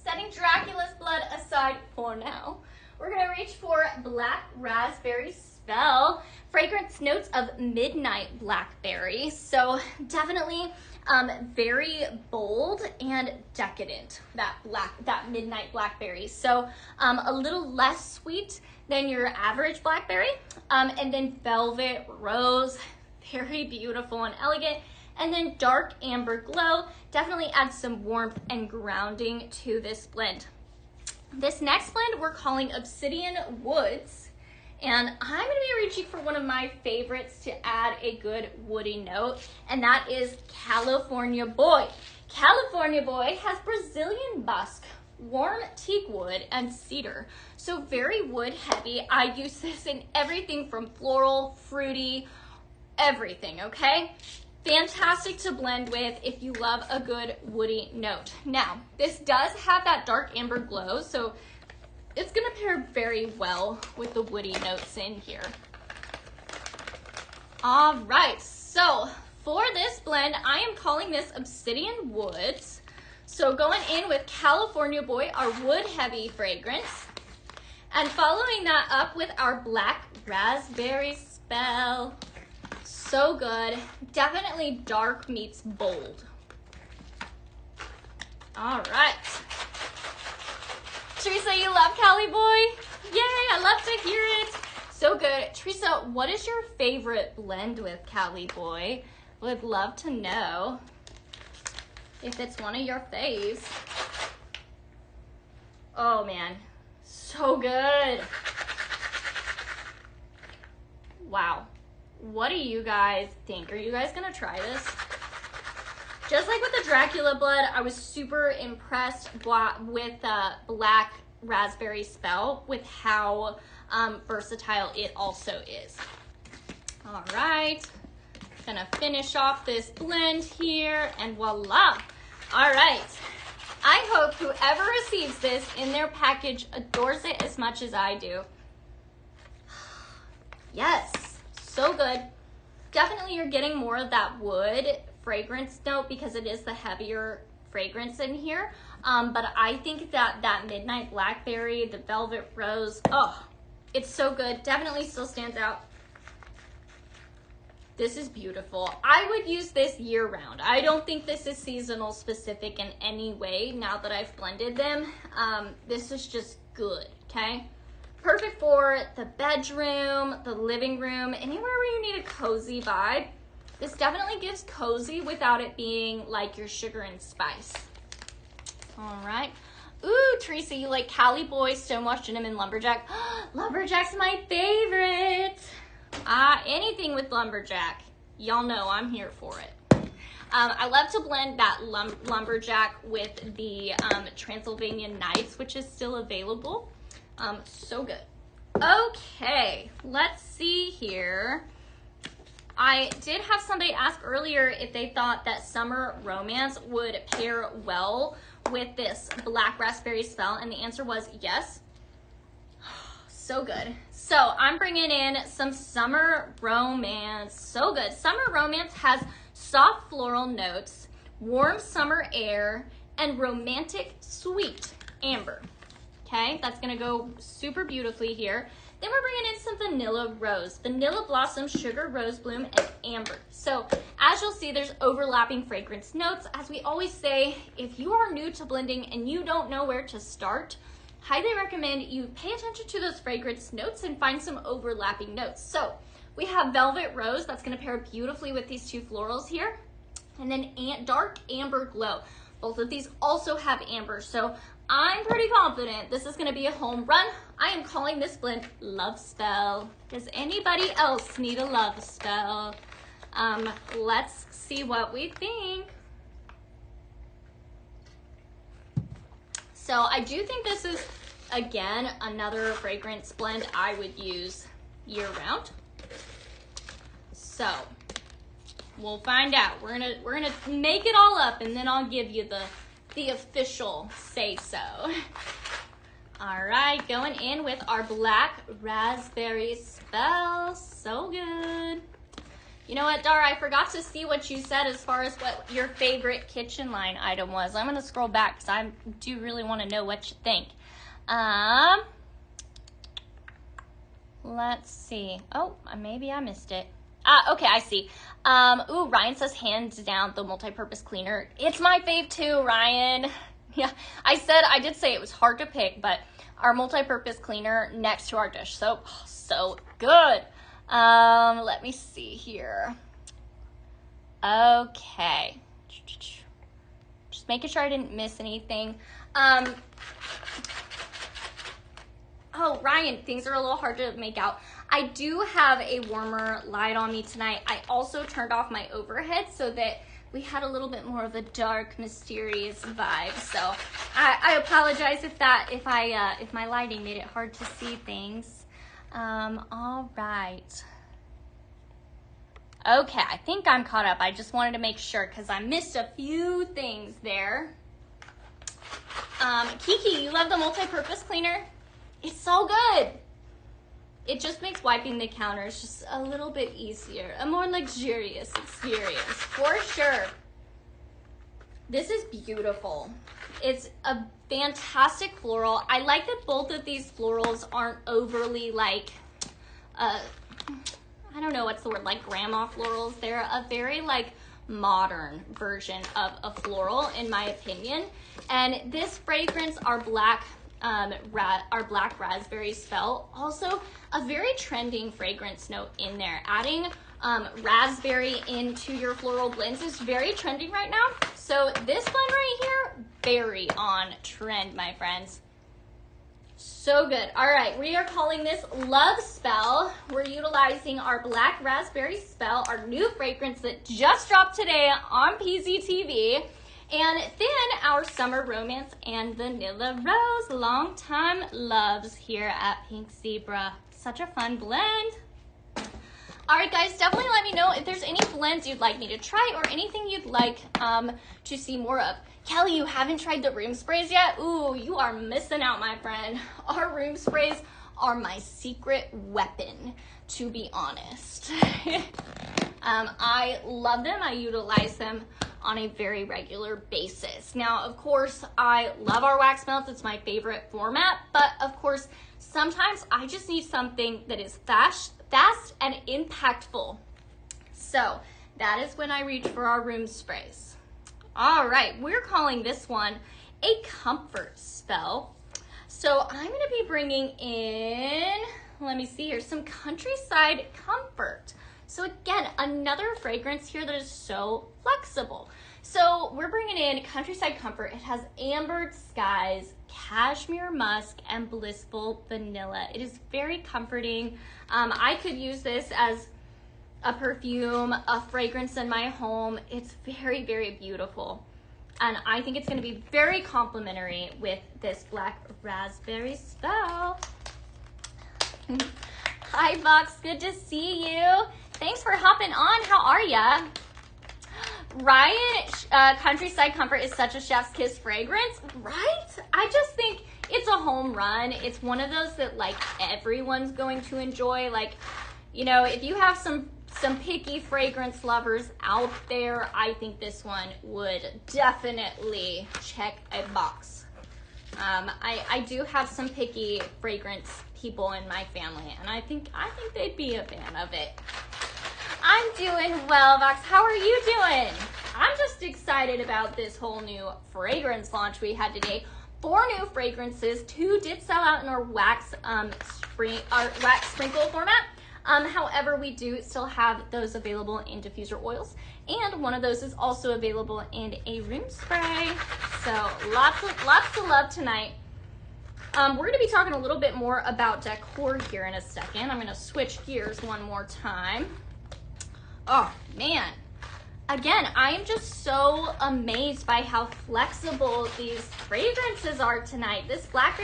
Setting Dracula's blood aside for now, we're gonna reach for Black Raspberry Spell. Fragrance notes of midnight blackberry. So definitely very bold and decadent, that midnight blackberry. So a little less sweet than your average blackberry. And then velvet rose, very beautiful and elegant. And then dark amber glow, definitely adds some warmth and grounding to this blend. This next blend we're calling Obsidian Woods. And I'm gonna be reaching for one of my favorites to add a good woody note, and that is California Boy. California Boy has Brazilian musk, warm teak wood, and cedar. So very wood heavy. I use this in everything from floral, fruity, everything, okay? Fantastic to blend with if you love a good woody note. Now, this does have that dark amber glow, so it's gonna pair very well with the woody notes in here. All right, so for this blend, I am calling this Obsidian Woods. So going in with California Boy, our wood heavy fragrance, and following that up with our Black Raspberry Spell. So good, definitely dark meets bold. All right. Teresa, you love Cali Boy? Yay, I love to hear it. So good. Teresa, what is your favorite blend with Cali Boy? Would love to know if it's one of your faves. Oh man, so good. Wow. What do you guys think? Are you guys gonna try this? Just like with the Dracula blood, I was super impressed with Black Raspberry Spell with how versatile it also is. All right, gonna finish off this blend here and voila. All right, I hope whoever receives this in their package adores it as much as I do. Yes, so good. Definitely you're getting more of that wood fragrance note because it is the heavier fragrance in here. But I think that Midnight Blackberry, the Velvet Rose, oh, it's so good. Definitely still stands out. This is beautiful. I would use this year round. I don't think this is seasonal specific in any way now that I've blended them. This is just good, okay? Perfect for the bedroom, the living room, anywhere where you need a cozy vibe. This definitely gives cozy without it being like your sugar and spice. All right. Ooh, Teresa, you like Cali Boy, Stonewashed Cinnamon, Lumberjack. Lumberjack's my favorite. Anything with Lumberjack. Y'all know I'm here for it. I love to blend that Lumberjack with the Transylvanian Nights, which is still available. So good. Okay, let's see here. I did have somebody ask earlier if they thought that Summer Romance would pair well with this Black Raspberry Spell, and the answer was yes. So good. So I'm bringing in some Summer Romance. So good. Summer Romance has soft floral notes, warm summer air, and romantic sweet amber. Okay, that's gonna go super beautifully here. Then we're bringing in some Vanilla Rose, Vanilla Blossom, Sugar Rose Bloom, and Amber. So as you'll see, there's overlapping fragrance notes. As we always say, if you are new to blending and you don't know where to start, highly recommend you pay attention to those fragrance notes and find some overlapping notes. So we have Velvet Rose, that's gonna pair beautifully with these two florals here. And then Dark Amber Glow. Both of these also have amber. So I'm pretty confident this is gonna be a home run. I am calling this blend Love Spell. Does anybody else need a love spell? Let's see what we think. So I do think this is, again, another fragrance blend I would use year round. So we'll find out. We're gonna make it all up and then I'll give you the official say so. All right, going in with our Black Raspberry Spell. So good. You know what, Dara, I forgot to see what you said as far as what your favorite kitchen line item was. I'm gonna scroll back because I do really want to know what you think. Let's see. Oh, maybe I missed it. Okay, I see. Ooh, Ryan says hands down the multi-purpose cleaner. It's my fave too, Ryan. Yeah, I did say it was hard to pick, but our multi-purpose cleaner next to our dish soap, oh, so good. Let me see here. Okay. Just making sure I didn't miss anything. Oh, Ryan, things are a little hard to make out. I do have a warmer light on me tonight. I also turned off my overhead so that we had a little bit more of a dark, mysterious vibe. So I apologize if my lighting made it hard to see things. All right. Okay, I think I'm caught up. I just wanted to make sure because I missed a few things there. Kiki, you love the multi-purpose cleaner? It's so good. It just makes wiping the counters just a little bit easier, a more luxurious experience, for sure. This is beautiful. It's a fantastic floral. I like that both of these florals aren't overly like, I don't know what's the word, like grandma florals. They're a very like modern version of a floral in my opinion. And this fragrance, our Black our black raspberry spell. Also, a very trending fragrance note in there. Adding raspberry into your floral blends is very trending right now. So this blend right here, very on trend, my friends. So good. All right, we are calling this Love Spell. We're utilizing our black raspberry spell, our new fragrance that just dropped today on PZTV. And then our Summer Romance and Vanilla Rose, longtime loves here at Pink Zebra. Such a fun blend. All right, guys, definitely let me know if there's any blends you'd like me to try or anything you'd like to see more of. Kelly, you haven't tried the room sprays yet? Ooh, you are missing out, my friend. Our room sprays are my secret weapon, to be honest. I love them. I utilize them on a very regular basis. Now, of course, I love our wax melts. It's my favorite format, but of course, sometimes I just need something that is fast and impactful. So that is when I reach for our room sprays. All right, we're calling this one a comfort spell. So I'm gonna be bringing in, let me see here, some Countryside Comfort. So again, another fragrance here that is so flexible. So we're bringing in Countryside Comfort. It has Ambered Skies, Cashmere Musk, and Blissful Vanilla. It is very comforting. I could use this as a perfume, a fragrance in my home. It's very, very beautiful. And I think it's gonna be very complimentary with this black raspberry spell. Hi, Vox, good to see you. Thanks for hopping on. How are ya? Ryan, Countryside Comfort is such a chef's kiss fragrance, right? I just think it's a home run. It's one of those that like everyone's going to enjoy. Like, you know, if you have some picky fragrance lovers out there, I think this one would definitely check a box. I do have some picky fragrance people in my family, and I think they'd be a fan of it. I'm doing well, Vox. How are you doing? I'm just excited about this whole new fragrance launch we had today. 4 new fragrances. 2 did sell out in our wax sprinkle format. However, we do still have those available in diffuser oils, and one of those is also available in a room spray. So lots of love tonight. We're going to be talking a little bit more about decor here in a second. I'm going to switch gears one more time. Oh man, again, I am just so amazed by how flexible these fragrances are tonight. This black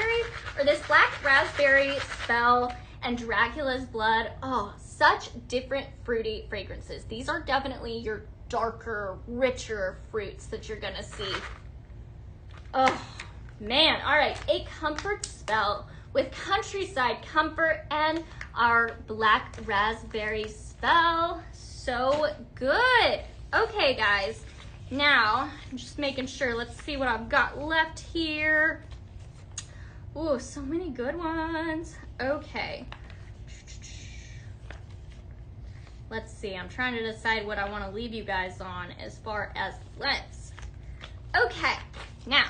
raspberry spell and Dracula's Blood, oh, such different fruity fragrances. These are definitely your darker, richer fruits that you're gonna see. Oh man, all right, a comfort spell with Countryside Comfort and our black raspberry spell. So good. Okay, guys, now I'm just making sure. Let's see what I've got left here. Ooh, so many good ones. Okay. Let's see. I'm trying to decide what I want to leave you guys on as far as scents. Okay, now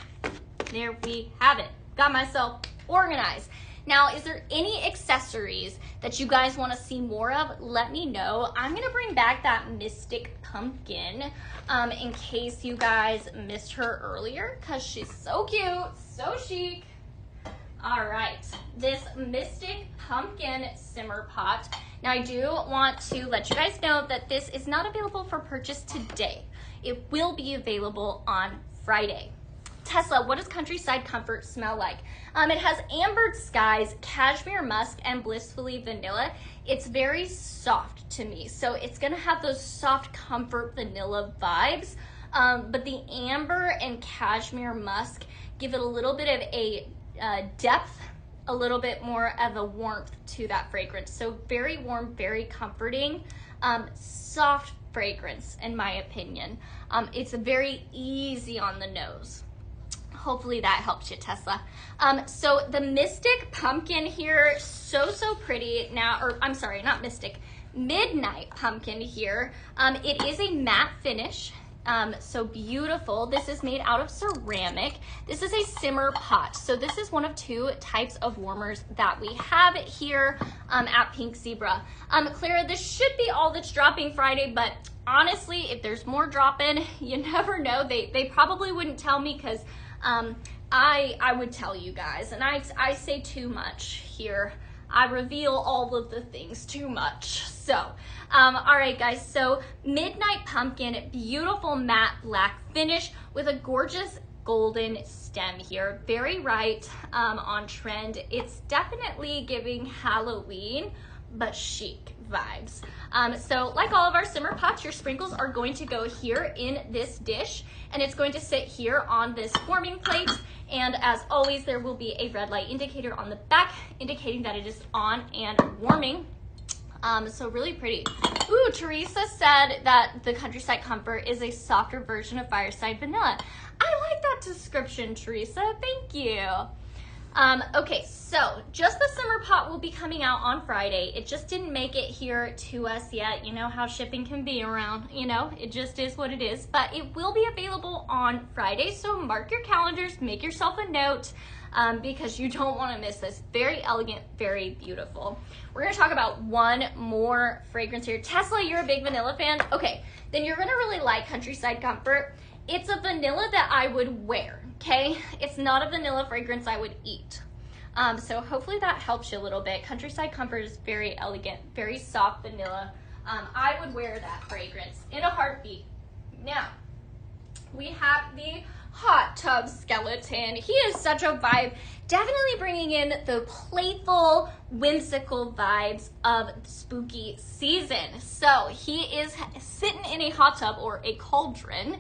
there we have it. Got myself organized. Now, is there any accessories that you guys want to see more of? Let me know. I'm going to bring back that Mystic Pumpkin in case you guys missed her earlier because she's so cute, so chic. All right, this Mystic Pumpkin Simmer Pot. Now, I do want to let you guys know that this is not available for purchase today. It will be available on Friday. Tesla, what does Countryside Comfort smell like? It has Ambered Skies, Cashmere Musk, and Blissfully Vanilla. It's very soft to me, so it's gonna have those soft comfort vanilla vibes, but the Amber and Cashmere Musk give it a little bit of a depth, a little bit more of a warmth to that fragrance. So very warm, very comforting, soft fragrance in my opinion. It's very easy on the nose. Hopefully that helps you, Tesla. So the Mystic Pumpkin here, so pretty. Now, or I'm sorry, not Mystic, Midnight Pumpkin here. It is a matte finish. So beautiful. This is made out of ceramic. This is a simmer pot. So this is one of 2 types of warmers that we have here at Pink Zebra. Clara, this should be all that's dropping Friday, but honestly, if there's more dropping, you never know. They probably wouldn't tell me because I would tell you guys, and I say too much here. I reveal all of the things too much. So, all right, guys. So, Midnight Pumpkin, beautiful matte black finish with a gorgeous golden stem here. Very right on trend. It's definitely giving Halloween, but chic vibes. So like all of our simmer pots, your sprinkles are going to go here in this dish, and it's going to sit here on this warming plate. And as always, there will be a red light indicator on the back indicating that it is on and warming. So really pretty. Ooh, Teresa said that the Countryside Comfort is a softer version of Fireside Vanilla. I like that description, Teresa. Thank you. Okay, so just the simmer pot will be coming out on Friday. It just didn't make it here to us yet. You know how shipping can be around, you know, it just is what it is. But it will be available on Friday, so mark your calendars, make yourself a note, because you don't want to miss this. Very elegant, very beautiful. We're going to talk about one more fragrance here. Tesla, you're a big vanilla fan? Okay, then you're going to really like Countryside Comfort. It's a vanilla that I would wear. Okay, it's not a vanilla fragrance I would eat. So hopefully that helps you a little bit. Countryside Comfort is very elegant, very soft vanilla. I would wear that fragrance in a heartbeat. Now, we have the Hot Tub Skeleton. He is such a vibe, definitely bringing in the playful, whimsical vibes of spooky season. So he is sitting in a hot tub or a cauldron.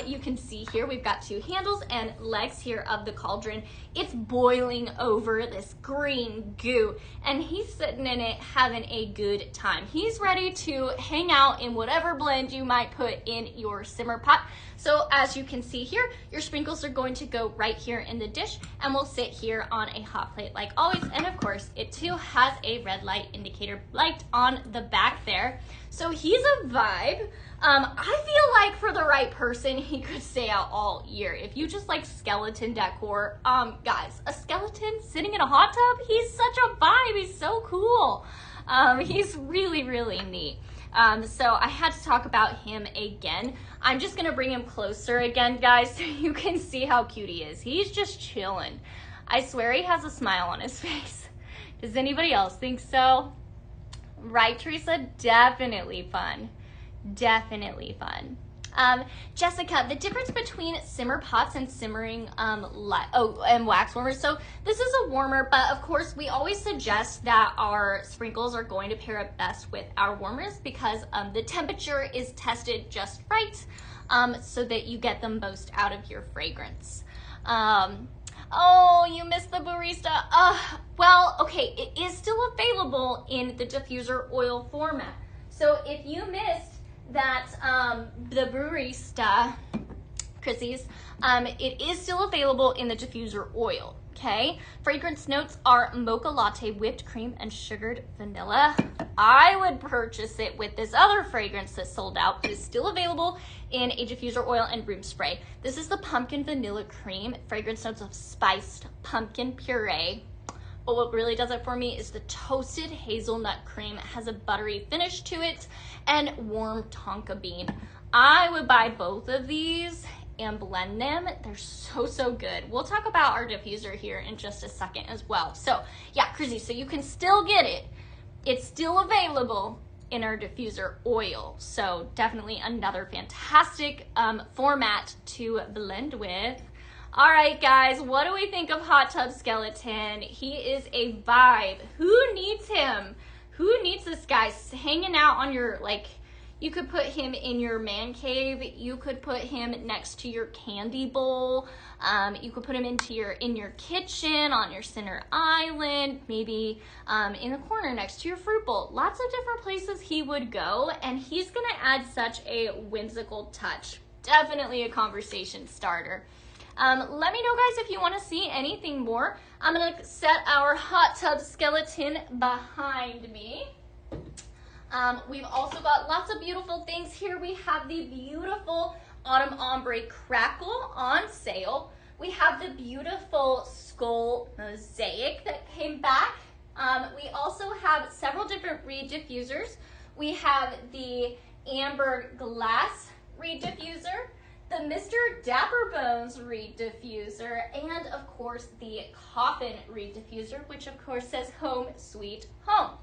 You can see here we've got 2 handles and legs here of the cauldron. It's boiling over this green goo, and he's sitting in it having a good time. He's ready to hang out in whatever blend you might put in your simmer pot. So as you can see here, your sprinkles are going to go right here in the dish and will sit here on a hot plate like always. And of course, it too has a red light indicator light on the back there. So he's a vibe. I feel like for the right person, he could stay out all year. If you just like skeleton decor, guys, a skeleton sitting in a hot tub, he's such a vibe. He's so cool. He's really, really neat. So I had to talk about him again. I'm just gonna bring him closer again, guys, so you can see how cute he is. He's just chilling. I swear he has a smile on his face. Does anybody else think so? Right, Teresa? Definitely fun. Definitely fun. Jessica, the difference between simmer pots and simmering and wax warmers. So this is a warmer, but of course we always suggest that our sprinkles are going to pair up best with our warmers because the temperature is tested just right, so that you get the most out of your fragrance. Oh, you missed the barista. Well, okay, it is still available in the diffuser oil format. So if you missed that the barista, Chrissy's, it is still available in the diffuser oil, okay? Fragrance notes are mocha latte, whipped cream, and sugared vanilla. I would purchase it with this other fragrance that sold out, but is still available in a diffuser oil and room spray. This is the pumpkin vanilla cream. Fragrance notes of spiced pumpkin puree. But what really does it for me is the toasted hazelnut cream. It has a buttery finish to it and warm tonka bean. I would buy both of these and blend them. They're so, so good. We'll talk about our diffuser here in just a second as well. So yeah, Chrissy, so you can still get it. It's still available in our diffuser oil. So definitely another fantastic format to blend with. All right, guys, what do we think of Hot Tub Skeleton? He is a vibe. Who needs him? Who needs this guy hanging out on your, like, you could put him in your man cave. You could put him next to your candy bowl. You could put him in your kitchen, on your center island, maybe in the corner next to your fruit bowl. Lots of different places he would go, and he's gonna add such a whimsical touch. Definitely a conversation starter. Let me know, guys, if you want to see anything more. I'm going to set our Hot Tub Skeleton behind me. We've also got lots of beautiful things here. We have the beautiful Autumn Ombre Crackle on sale. We have the beautiful Skull Mosaic that came back. We also have several different reed diffusers. We have the Amber Glass reed diffuser, the Mr. Dapper Bones reed diffuser, and of course the Coffin reed diffuser, which of course says Home Sweet Home.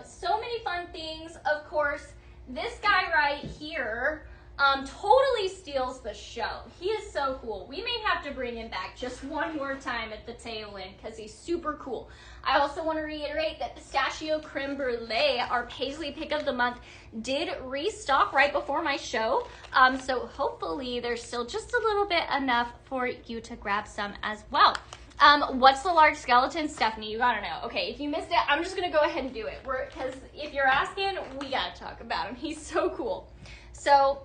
So many fun things. Of course, this guy right here totally steals the show. He is so cool. We may have to bring him back just one more time at the tail end because he's super cool. I also want to reiterate that Pistachio Creme Brulee, our Paisley pick of the month, did restock right before my show. So hopefully there's still just a little bit enough for you to grab some as well. What's the large skeleton? Stephanie, you gotta know. Okay, if you missed it, I'm just gonna go ahead and do it. Because if you're asking, we gotta talk about him. He's so cool. So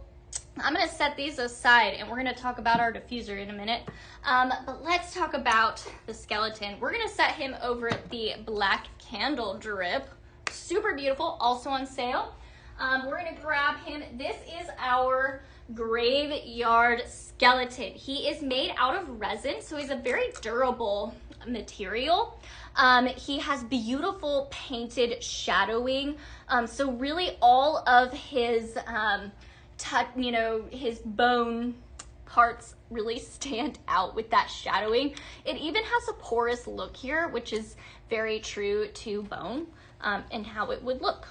I'm gonna set these aside and we're gonna talk about our diffuser in a minute. But let's talk about the skeleton. We're gonna set him over at the Black Candle Drip. Super beautiful, also on sale. We're gonna grab him. This is our Graveyard Skeleton. He is made out of resin, so he's a very durable material. He has beautiful painted shadowing. So really all of his his bone parts really stand out with that shadowing. It even has a porous look here, which is very true to bone and how it would look.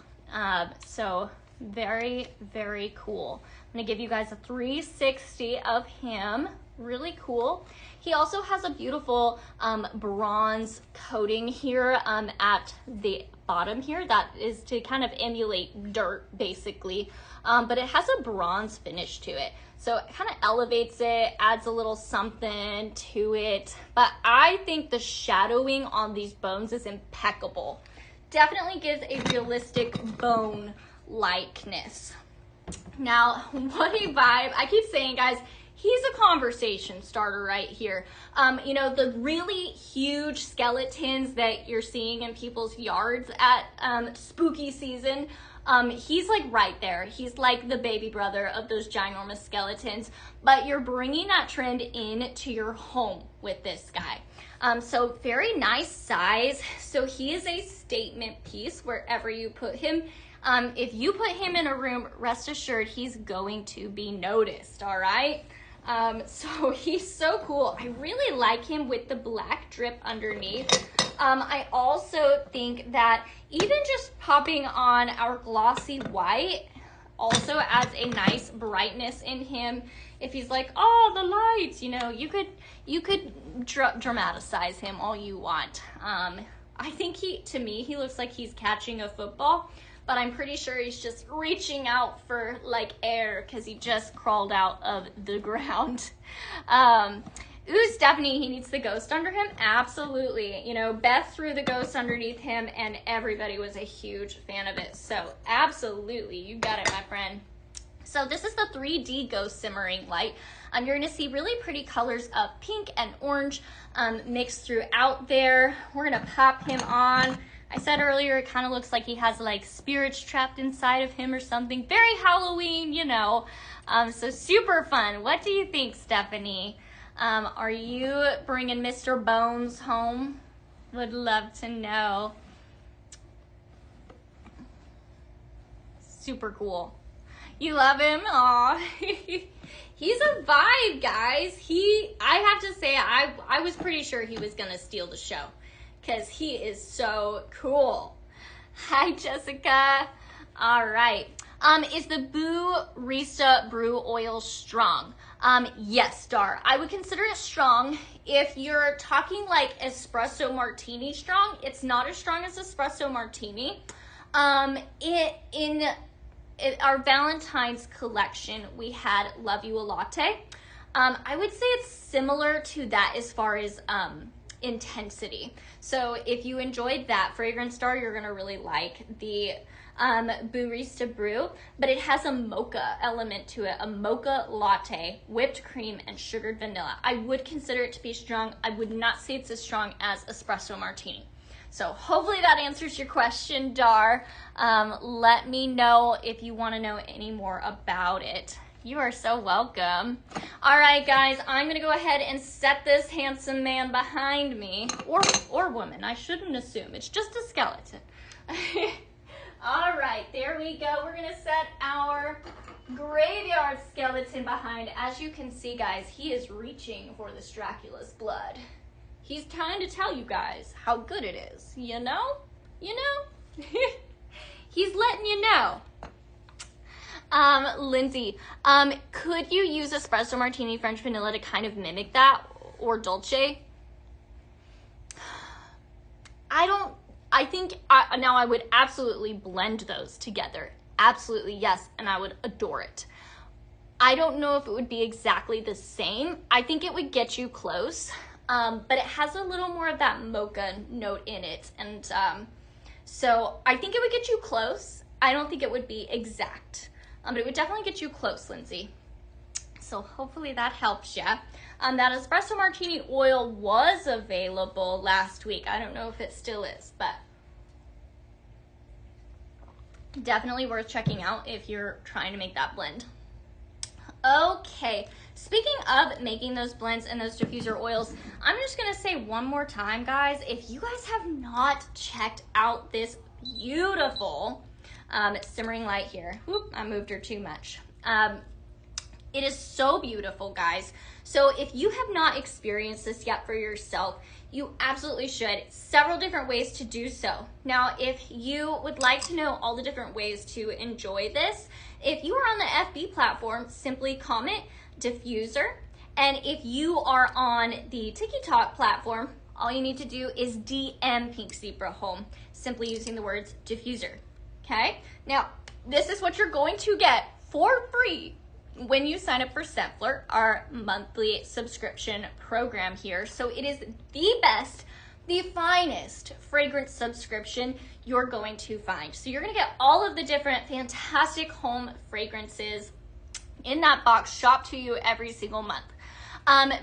So very, very cool. I'm gonna give you guys a 360 of him. Really cool. He also has a beautiful bronze coating here at the bottom here. That is to kind of emulate dirt, basically. But it has a bronze finish to it. So it kind of elevates it, adds a little something to it. But I think the shadowing on these bones is impeccable. Definitely gives a realistic bone likeness. Now, what a vibe. I keep saying, guys, he's a conversation starter right here. You know, the really huge skeletons that you're seeing in people's yards at spooky season, he's like right there. He's like the baby brother of those ginormous skeletons, but you're bringing that trend into your home with this guy. So very nice size. So he is a statement piece wherever you put him. If you put him in a room, rest assured he's going to be noticed, all right? So he's so cool. I really like him with the black drip underneath. I also think that even just popping on our glossy white also adds a nice brightness in him. If he's like, oh, the lights, you know, you could dramatize him all you want. I think to me, he looks like he's catching a football, but I'm pretty sure he's just reaching out for like air because he just crawled out of the ground. Ooh, Stephanie, he needs the ghost under him? Absolutely. You know, Beth threw the ghost underneath him and everybody was a huge fan of it. So absolutely, you got it, my friend. So this is the 3D ghost simmering light. You're gonna see really pretty colors of pink and orange mixed throughout there. We're gonna pop him on. I said earlier, it kind of looks like he has like spirits trapped inside of him or something. Very Halloween, you know. So super fun. What do you think, Stephanie? Are you bringing Mr. Bones home? Would love to know. Super cool. You love him? Aw. He's a vibe, guys. I have to say, I was pretty sure he was gonna steal the show because he is so cool. Hi, Jessica. All right. Is the Barista Brew Oil strong? Yes, Dar. I would consider it strong. If you're talking like espresso martini strong, it's not as strong as espresso martini. In our Valentine's collection, we had Love You a Latte. I would say it's similar to that as far as intensity. So if you enjoyed that Fragrance Star, you're gonna really like the Barista Brew, but it has a mocha element to it, a mocha latte, whipped cream, and sugared vanilla. I would consider it to be strong. I would not say it's as strong as espresso martini. So hopefully that answers your question, Dar. Let me know if you want to know any more about it. You are so welcome. All right, guys, I'm gonna go ahead and set this handsome man behind me, or woman. I shouldn't assume. It's just a skeleton. All right, there we go. We're gonna set our graveyard skeleton behind. As you can see, guys, he is reaching for this Dracula's blood. He's trying to tell you guys how good it is. You know? You know? He's letting you know. Lindsay, could you use espresso martini French vanilla to kind of mimic that, or dolce? I think now I would absolutely blend those together. Absolutely, yes, and I would adore it. I don't know if it would be exactly the same. I think it would get you close, but it has a little more of that mocha note in it, and so I think it would get you close. I don't think it would be exact. But it would definitely get you close, Lindsay. So hopefully that helps you. That espresso martini oil was available last week. I don't know if it still is, but definitely worth checking out if you're trying to make that blend. Okay, speaking of making those blends and those diffuser oils, I'm just gonna say one more time, guys, if you guys have not checked out this beautiful simmering light here. Whoop, I moved her too much. It is so beautiful, guys. So if you have not experienced this yet for yourself, you absolutely should. Several different ways to do so. Now, if you would like to know all the different ways to enjoy this, if you are on the FB platform, simply comment diffuser. And if you are on the TikTok platform, all you need to do is DM Pink Zebra home, simply using the words diffuser. Okay, now this is what you're going to get for free when you sign up for Scentflirt, our monthly subscription program here. So it is the best, the finest fragrance subscription you're going to find. So you're gonna get all of the different fantastic home fragrances in that box shopped to you every single month.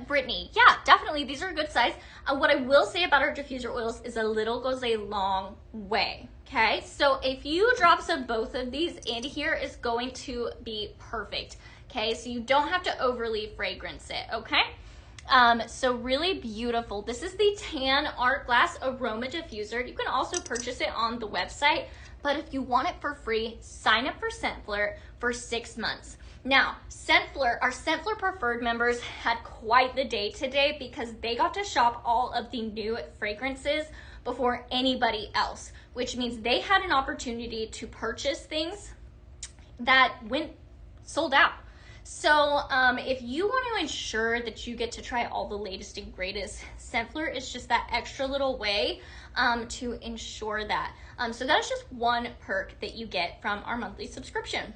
Brittany, yeah, definitely, these are a good size. What I will say about our diffuser oils is a little goes a long way, okay? So if you drop some both of these in here, is going to be perfect, okay? So you don't have to overly fragrance it, okay? So really beautiful. This is the Tan Art Glass Aroma Diffuser. You can also purchase it on the website, but if you want it for free, sign up for Scentflirt for 6 months. Now, our Scentflirt Preferred members had quite the day today because they got to shop all of the new fragrances before anybody else, which means they had an opportunity to purchase things that went sold out. So if you want to ensure that you get to try all the latest and greatest, Scentflirt is just that extra little way to ensure that. So that is just one perk that you get from our monthly subscription.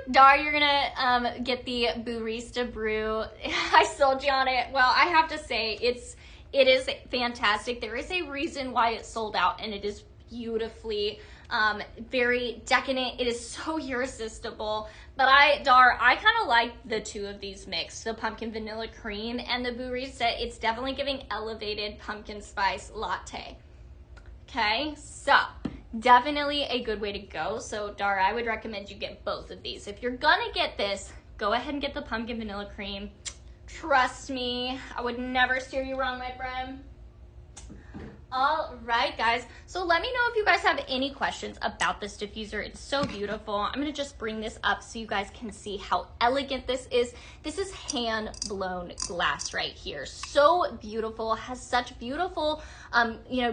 Dar, you're gonna get the Barista Brew. I sold you on it. Well, I have to say it is fantastic. There is a reason why it's sold out, and it is beautifully very decadent. It is so irresistible. But Dar, I kind of like the two of these mixed, the pumpkin vanilla cream and the Barista. It's definitely giving elevated pumpkin spice latte. Okay, so definitely a good way to go. So Dara, I would recommend you get both of these. If you're gonna get this, go ahead and get the pumpkin vanilla cream. Trust me, I would never steer you wrong, my friend. All right, guys. So let me know if you guys have any questions about this diffuser. It's so beautiful. I'm gonna just bring this up so you guys can see how elegant this is. This is hand-blown glass right here. So beautiful, has such beautiful,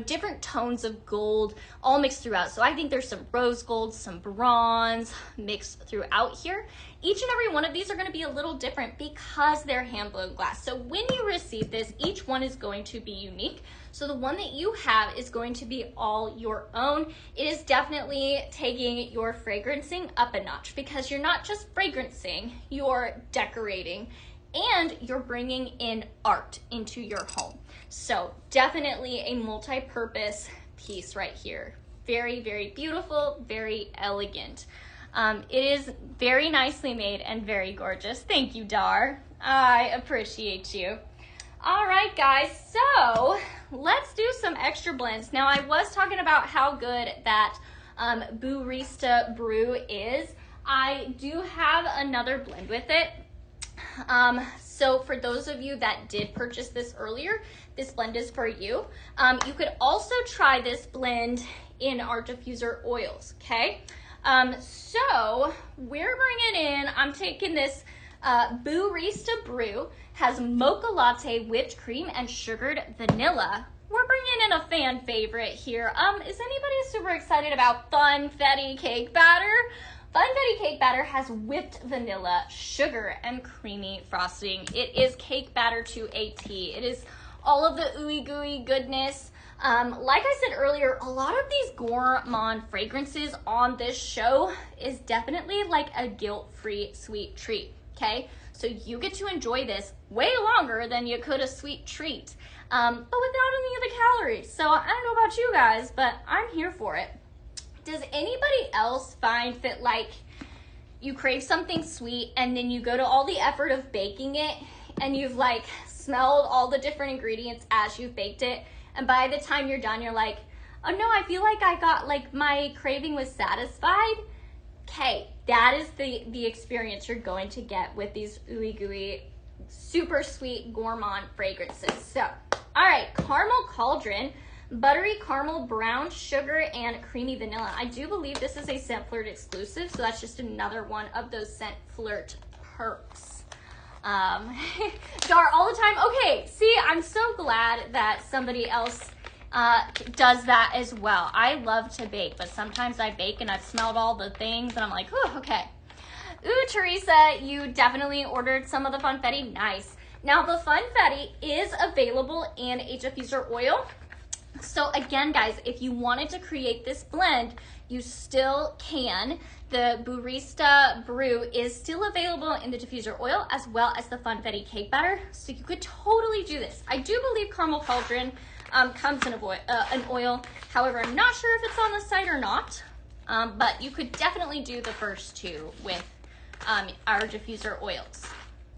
different tones of gold all mixed throughout. So I think there's some rose gold, some bronze mixed throughout here. Each and every one of these are gonna be a little different because they're hand-blown glass. So when you receive this, each one is going to be unique. So the one that you have is going to be all your own. It is definitely taking your fragrancing up a notch because you're not just fragrancing, you're decorating and you're bringing in art into your home. So definitely a multi-purpose piece right here. Very, very beautiful, very elegant. It is very nicely made and very gorgeous. Thank you, Dar. I appreciate you. All right, guys, so let's do some extra blends. Now, I was talking about how good that Barista Brew is. I do have another blend with it. So for those of you that did purchase this earlier, this blend is for you. You could also try this blend in our diffuser oils, okay? So we're bringing in, I'm taking this Barista Brew, has mocha latte, whipped cream, and sugared vanilla. We're bringing in a fan favorite here. Is anybody super excited about Funfetti cake batter? Funfetti cake batter has whipped vanilla, sugar, and creamy frosting. It is cake batter to a T. It is all of the ooey gooey goodness. Like I said earlier, a lot of these gourmand fragrances on this show is definitely like a guilt-free sweet treat, okay? So you get to enjoy this way longer than you could a sweet treat, but without any of the calories. So I don't know about you guys, but I'm here for it. Does anybody else find that like you crave something sweet and then you go to all the effort of baking it and you've like smelled all the different ingredients as you've baked it, and by the time you're done you're like, oh no, I feel like I got, like, my craving was satisfied? Okay, that is the experience you're going to get with these ooey gooey super sweet gourmand fragrances. So all right, Caramel Cauldron, buttery caramel, brown sugar, and creamy vanilla. I do believe this is a Scent Flirt exclusive, so that's just another one of those Scent Flirt perks. Dar all the time. Okay, see, I'm so glad that somebody else does that as well. I love to bake, but sometimes I bake and I've smelled all the things and I'm like, oh, okay. Ooh, Teresa, you definitely ordered some of the Funfetti. Nice. Now, the Funfetti is available in a diffuser oil. So again, guys, if you wanted to create this blend, you still can. The Barista Brew is still available in the diffuser oil as well as the Funfetti cake batter. So you could totally do this. I do believe Caramel Cauldron comes in an oil. However, I'm not sure if it's on the site or not. But you could definitely do the first two with our diffuser oils.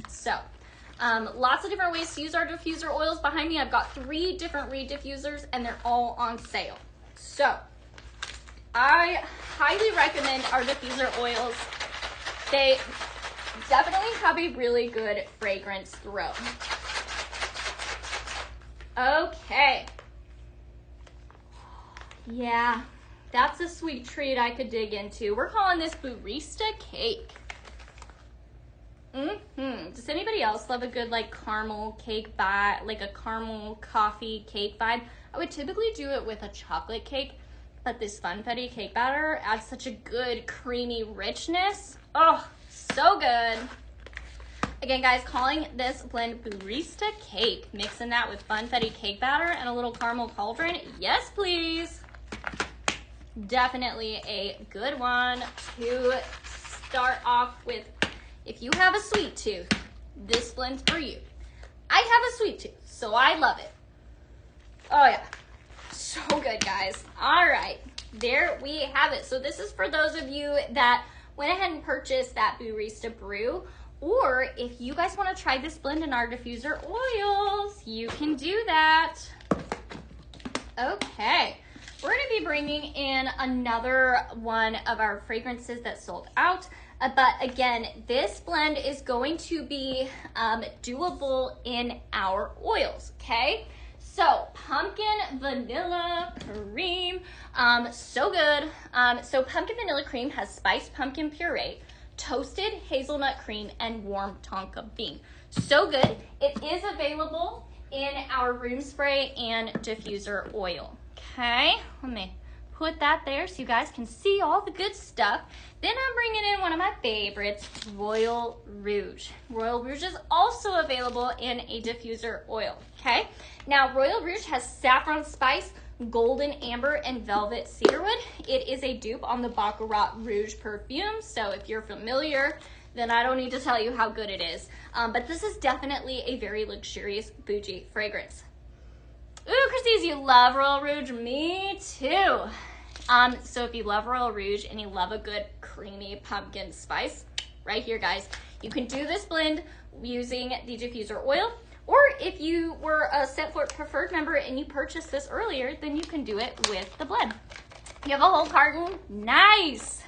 So lots of different ways to use our diffuser oils. Behind me, I've got 3 different reed diffusers and they're all on sale. So I highly recommend our diffuser oils. They definitely have a really good fragrance throw. Okay. Yeah, that's a sweet treat I could dig into. We're calling this Barista Cake. Does anybody else love a good like caramel cake vibe, like a caramel coffee cake vibe? I would typically do it with a chocolate cake, but this Funfetti cake batter adds such a good creamy richness. Oh, so good. Again, guys, calling this blend Barista Cake, mixing that with Funfetti cake batter and a little Caramel Cauldron. Yes, please. Definitely a good one to start off with. If you have a sweet tooth, this blend's for you. I have a sweet tooth, so I love it. Oh yeah, so good, guys. All right, there we have it. So this is for those of you that went ahead and purchased that Barista Brew, or if you guys want to try this blend in our diffuser oils, you can do that. Okay, we're going to be bringing in another one of our fragrances that sold out. But again, this blend is going to be doable in our oils, okay? So pumpkin vanilla cream, so good. So pumpkin vanilla cream has spiced pumpkin puree, toasted hazelnut cream, and warm tonka bean. So good. It is available in our room spray and diffuser oil, okay? Let me put that there so you guys can see all the good stuff. Then I'm bringing in one of my favorites, Royal Rouge. Royal Rouge is also available in a diffuser oil, okay? Now, Royal Rouge has saffron spice, golden amber, and velvet cedarwood. It is a dupe on the Baccarat Rouge perfume, so if you're familiar, then I don't need to tell you how good it is. But this is definitely a very luxurious bougie fragrance. Ooh, Christie's, you love Royal Rouge? Me too. So if you love Royal Rouge and you love a good creamy pumpkin spice, right here, guys, you can do this blend using the diffuser oil, or if you were a Scent Flirt Preferred member and you purchased this earlier, then you can do it with the blend. You have a whole carton? Nice.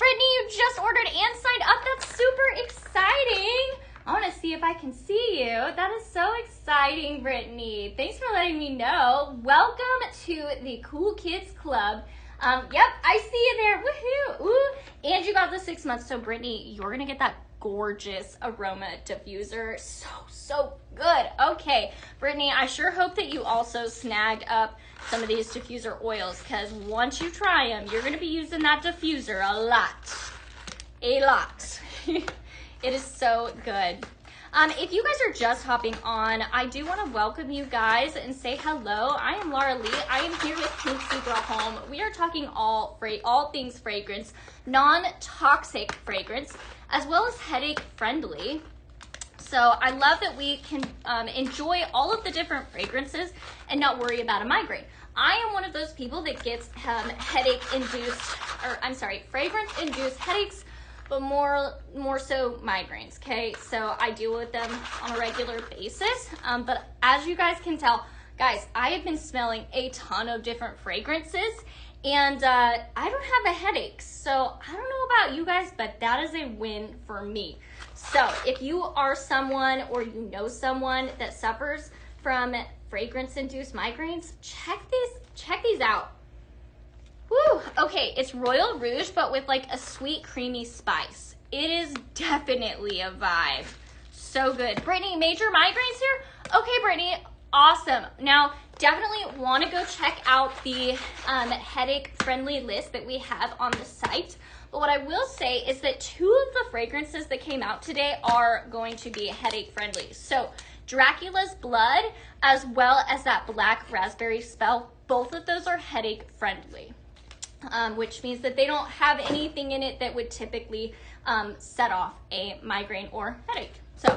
Brittany, you just ordered and signed up. That's super exciting. I want to see if I can see you. That is so exciting, Brittany. Thanks for letting me know. Welcome to the Cool Kids Club. Yep, I see you there. Woohoo! Ooh. And you got the 6 months. So, Brittany, you're going to get that gorgeous aroma diffuser. So good. Okay, Brittany, I sure hope that you also snagged up some of these diffuser oils, because once you try them, you're going to be using that diffuser a lot. It is so good. If you guys are just hopping on, I do want to welcome you guys and say hello. I am Laura Lee. I am here with Pink Zebra Home. We are talking all things fragrance, non-toxic fragrance, as well as headache friendly. So I love that we can enjoy all of the different fragrances and not worry about a migraine. I am one of those people that gets fragrance-induced headaches, but more so migraines, okay? So I deal with them on a regular basis. But as you guys can tell, guys, I have been smelling a ton of different fragrances, and I don't have a headache. So I don't know about you guys, but that is a win for me. So if you are someone or you know someone that suffers from fragrance-induced migraines, check these out. Woo, okay, it's Royal Rouge, but with like a sweet, creamy spice. It is definitely a vibe. So good. Brittany, major migraines here? Okay, Brittany, awesome. Now, definitely want to go check out the headache-friendly list that we have on the site. But what I will say is that 2 of the fragrances that came out today are going to be headache-friendly. So, Dracula's Blood, as well as that Black Raspberry Spell, both of those are headache-friendly. Which means that they don't have anything in it that would typically set off a migraine or headache. So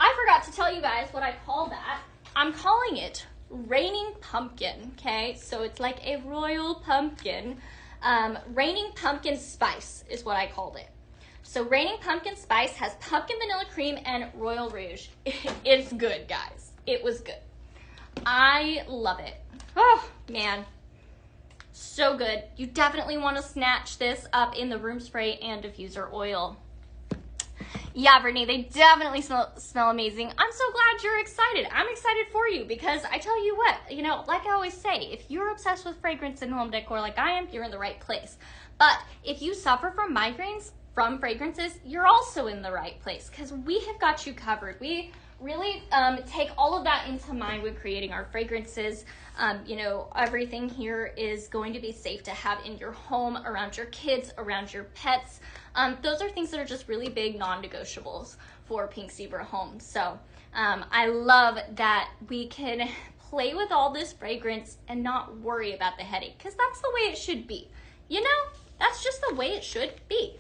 I forgot to tell you guys what I call that. I'm calling it Raining Pumpkin, okay? So it's like a royal pumpkin. Raining Pumpkin Spice is what I called it. So Raining Pumpkin Spice has pumpkin vanilla cream and Royal Rouge. It's good, guys. It was good. I love it. Oh, man. So good. You definitely want to snatch this up in the room spray and diffuser oil. Yeah, Brittany, they definitely smell amazing. I'm so glad you're excited. I'm excited for you because I tell you what, you know, like I always say, if you're obsessed with fragrance and home decor like I am, you're in the right place. But if you suffer from migraines from fragrances, you're also in the right place because we have got you covered. We really take all of that into mind when creating our fragrances. You know, everything here is going to be safe to have in your home, around your kids, around your pets. Those are things that are just really big non-negotiables for Pink Zebra Home. So I love that we can play with all this fragrance and not worry about the headache, because that's the way it should be. You know, that's just the way it should be.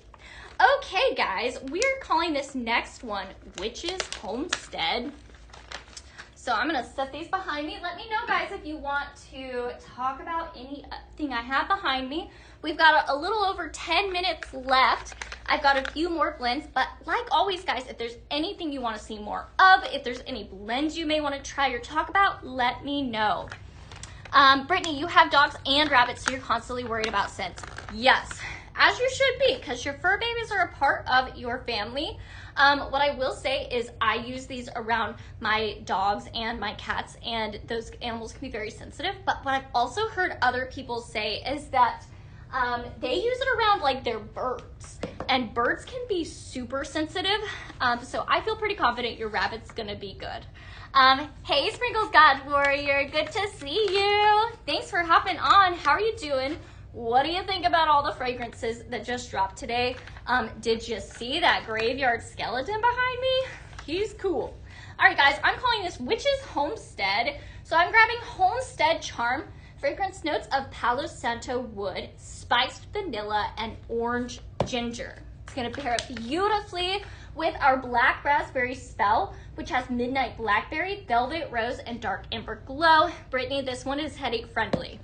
Okay, guys, we're calling this next one Witch's Homestead. So I'm going to set these behind me. Let me know, guys, if you want to talk about anything I have behind me. We've got a little over 10 minutes left. I've got a few more blends, but like always, guys, if there's anything you want to see more of, if there's any blends you may want to try or talk about, let me know. Brittany, you have dogs and rabbits, so you're constantly worried about scents. Yes, as you should be, because your fur babies are a part of your family. What I will say is I use these around my dogs and my cats, and those animals can be very sensitive. But what I've also heard other people say is that they use it around like their birds, and birds can be super sensitive. So I feel pretty confident your rabbit's gonna be good. Hey, Sprinkles God Warrior, good to see you. Thanks for hopping on. How are you doing? What do you think about all the fragrances that just dropped today? Did you see that graveyard skeleton behind me? He's cool. All right, guys, I'm calling this Witch's Homestead. So I'm grabbing Homestead Charm, fragrance notes of Palo Santo wood, spiced vanilla, and orange ginger. It's gonna pair up beautifully with our Black Raspberry Spell, which has Midnight Blackberry, Velvet Rose, and Dark Amber Glow. Brittany, this one is headache friendly.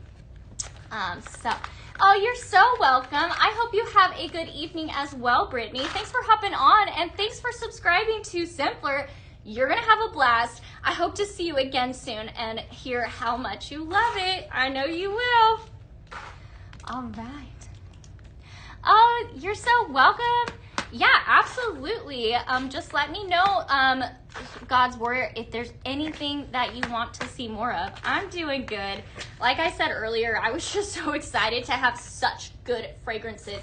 Oh, you're so welcome. I hope you have a good evening as well, Brittany. Thanks for hopping on, and thanks for subscribing to Simpler. You're gonna have a blast. I hope to see you again soon and hear how much you love it. I know you will. All right. Oh, you're so welcome. Yeah, absolutely. Just let me know, God's Warrior, if there's anything that you want to see more of. I'm doing good. Like I said earlier, I was just so excited to have such good fragrances.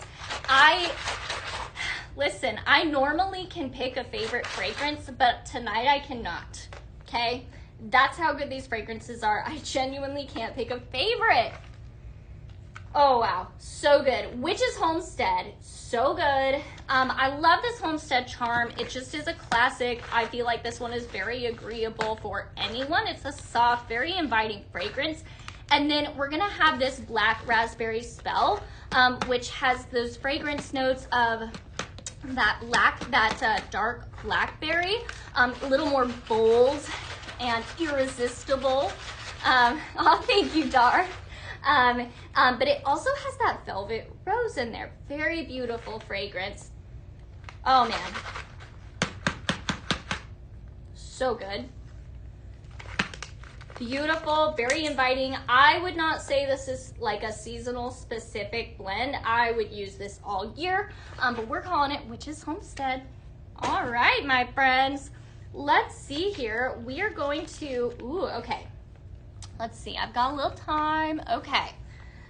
Listen, I normally can pick a favorite fragrance, but tonight I cannot, okay? That's how good these fragrances are. I genuinely can't pick a favorite. Oh, wow. So good. Witch's Homestead. So good. I love this Homestead Charm. It just is a classic. I feel like this one is very agreeable for anyone. It's a soft, very inviting fragrance. And then we're going to have this Black Raspberry Spell, which has those fragrance notes of that dark blackberry, a little more bold and irresistible. Oh, thank you, Dar. But it also has that velvet rose in there. Very beautiful fragrance. Oh man. So good. Beautiful, very inviting. I would not say this is like a seasonal specific blend. I would use this all year, but we're calling it Witch's Homestead. All right, my friends. Let's see here. We are going to, okay. Let's see, I've got a little time. Okay,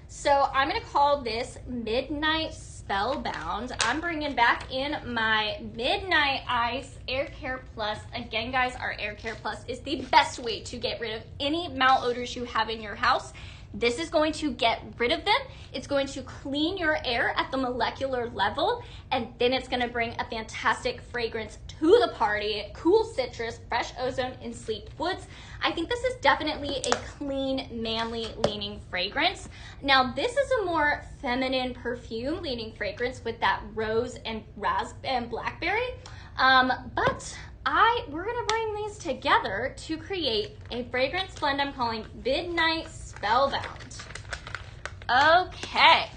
so I'm gonna call this Midnight Spellbound. I'm bringing back in my Midnight Ice Air Care Plus. Again, guys, our Air Care Plus is the best way to get rid of any malodors you have in your house. This is going to get rid of them. It's going to clean your air at the molecular level, and then it's gonna bring a fantastic fragrance to the party. Cool citrus, fresh ozone, and sleek woods. I think this is definitely a clean, manly leaning fragrance. Now, this is a more feminine perfume leaning fragrance with that rose and blackberry. But we're gonna bring these together to create a fragrance blend I'm calling Midnight Spellbound. Okay,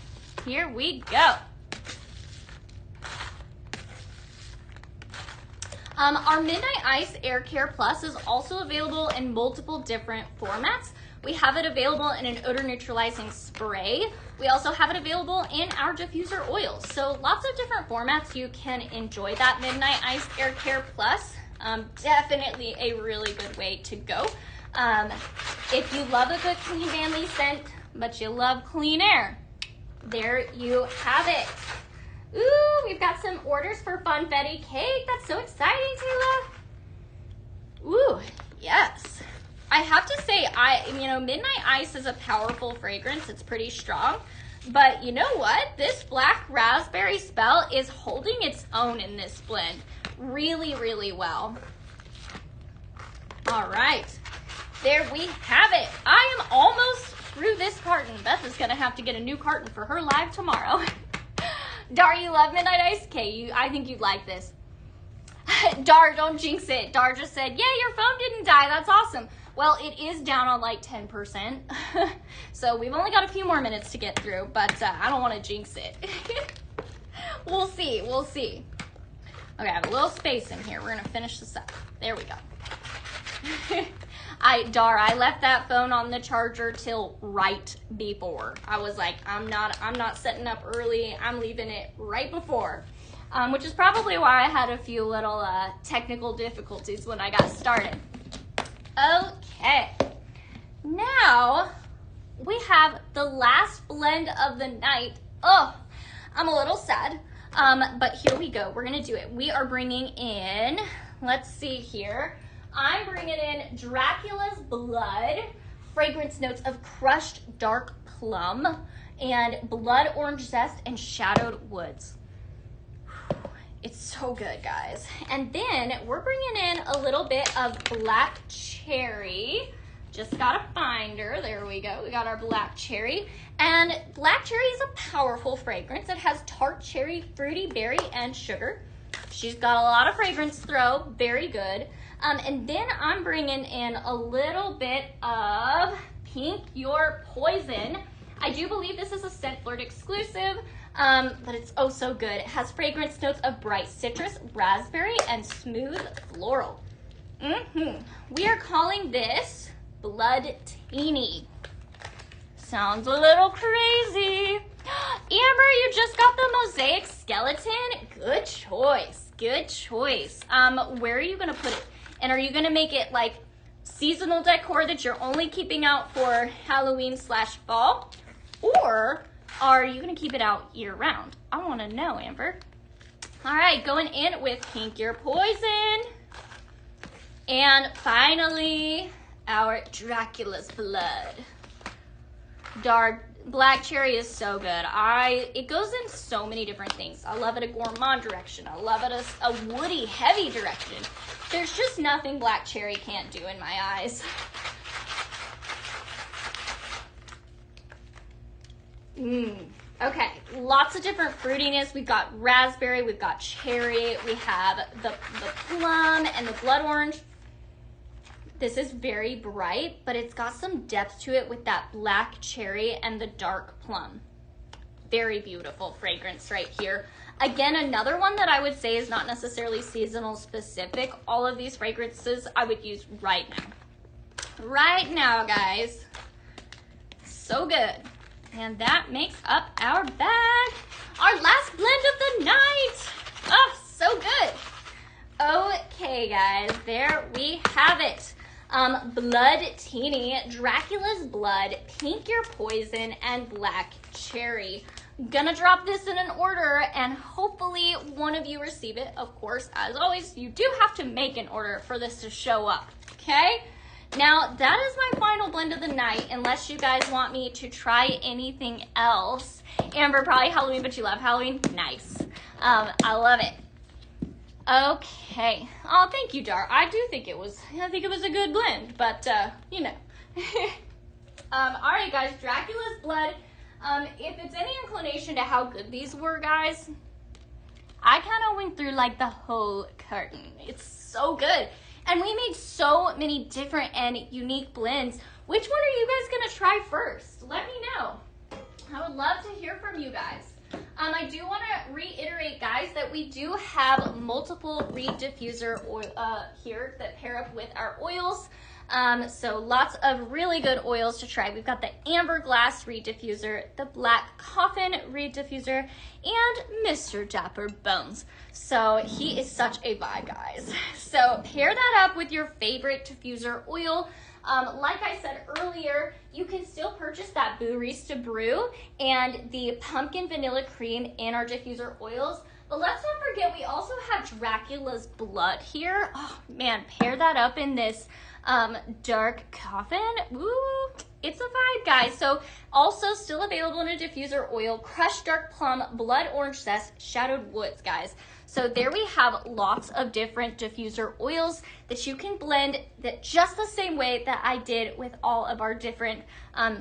here we go. Our Midnight Ice Air Care Plus is also available in multiple different formats. We have it available in an odor neutralizing spray. We also have it available in our diffuser oils. So lots of different formats you can enjoy that Midnight Ice Air Care Plus. Definitely a really good way to go. If you love a good clean manly scent, but you love clean air, there you have it. Ooh, we've got some orders for Funfetti Cake. That's so exciting, Taylor. Ooh, yes. I have to say, Midnight Ice is a powerful fragrance. It's pretty strong. But you know what? This Black Raspberry Spell is holding its own in this blend really, really well. All right. There we have it. I am almost through this carton. Beth is going to have to get a new carton for her live tomorrow. Dar, you love Midnight Ice? Okay, I think you'd like this. Dar, don't jinx it. Dar just said, yeah, your phone didn't die. That's awesome. Well, it is down on like 10%. So we've only got a few more minutes to get through, but I don't want to jinx it. We'll see. We'll see. Okay, I have a little space in here. We're going to finish this up. There we go. I left that phone on the charger till right before. I was like, I'm not setting up early. I'm leaving it right before, which is probably why I had a few little technical difficulties when I got started. Okay, now we have the last blend of the night. Oh, I'm a little sad, but here we go. We're gonna do it. We are bringing in, let's see here. I'm bringing in Dracula's Blood, fragrance notes of crushed dark plum and blood orange zest and shadowed woods. It's so good, guys. And then we're bringing in a little bit of black cherry. Just gotta find her. There we go. We got our black cherry. And black cherry is a powerful fragrance. It has tart cherry, fruity berry, and sugar. She's got a lot of fragrance throw. Very good. And then I'm bringing in a little bit of Pink Your Poison. I do believe this is a Scent Flirt exclusive, but it's oh so good. It has fragrance notes of bright citrus, raspberry, and smooth floral. We are calling this Blood Teeny. Sounds a little crazy. Amber, you just got the mosaic skeleton. Good choice. Good choice. Where are you gonna put it? And are you gonna make it like seasonal decor that you're only keeping out for Halloween/fall? Or are you gonna keep it out year round? I wanna know, Amber. All right, going in with Pink Your Poison. And finally, our Dracula's Blood. Dark black cherry is so good. It goes in so many different things. I love it a gourmand direction. I love it a woody, heavy direction. There's just nothing black cherry can't do in my eyes. Okay, lots of different fruitiness. We've got raspberry, we've got cherry, we have the plum and the blood orange. This is very bright, but it's got some depth to it with that black cherry and the dark plum. Very beautiful fragrance right here. Again, another one that I would say is not necessarily seasonal specific. All of these fragrances I would use right now. Right now, guys. So good. And that makes up our bag. Our last blend of the night. Oh, so good. Okay, guys, there we have it. Blood Teeny, Dracula's Blood, Pink Your Poison, and Black Cherry. Gonna drop this in an order and hopefully one of you receive it. Of course, as always, you do have to make an order for this to show up, okay? Now, that is my final blend of the night, unless you guys want me to try anything else. Amber, probably Halloween, but you love Halloween? Nice. I love it. Okay. Oh, thank you, Dar. I think it was a good blend, but, you know. All right, guys, Dracula's Blood. If it's any inclination to how good these were, guys, I kind of went through, like, the whole carton. It's so good. And we made so many different and unique blends. Which one are you guys going to try first? Let me know. I would love to hear from you guys. I do want to reiterate, guys, that we do have multiple Reed diffuser oil, here that pair up with our oils. So lots of really good oils to try. We've got the Amber Glass Reed diffuser, the Black Coffin Reed diffuser, and Mr. Dapper Bones. So he is such a vibe, guys. So pair that up with your favorite diffuser oil. Like I said earlier, you can still purchase that Barista Brew and the pumpkin vanilla cream in our diffuser oils. But let's not forget, we also have Dracula's Blood here. Oh man, pair that up in this dark coffin. Ooh, it's a vibe, guys. So also still available in a diffuser oil, crushed dark plum, blood orange zest, shadowed woods, guys. So there we have lots of different diffuser oils that you can blend that just the same way that I did with all of our different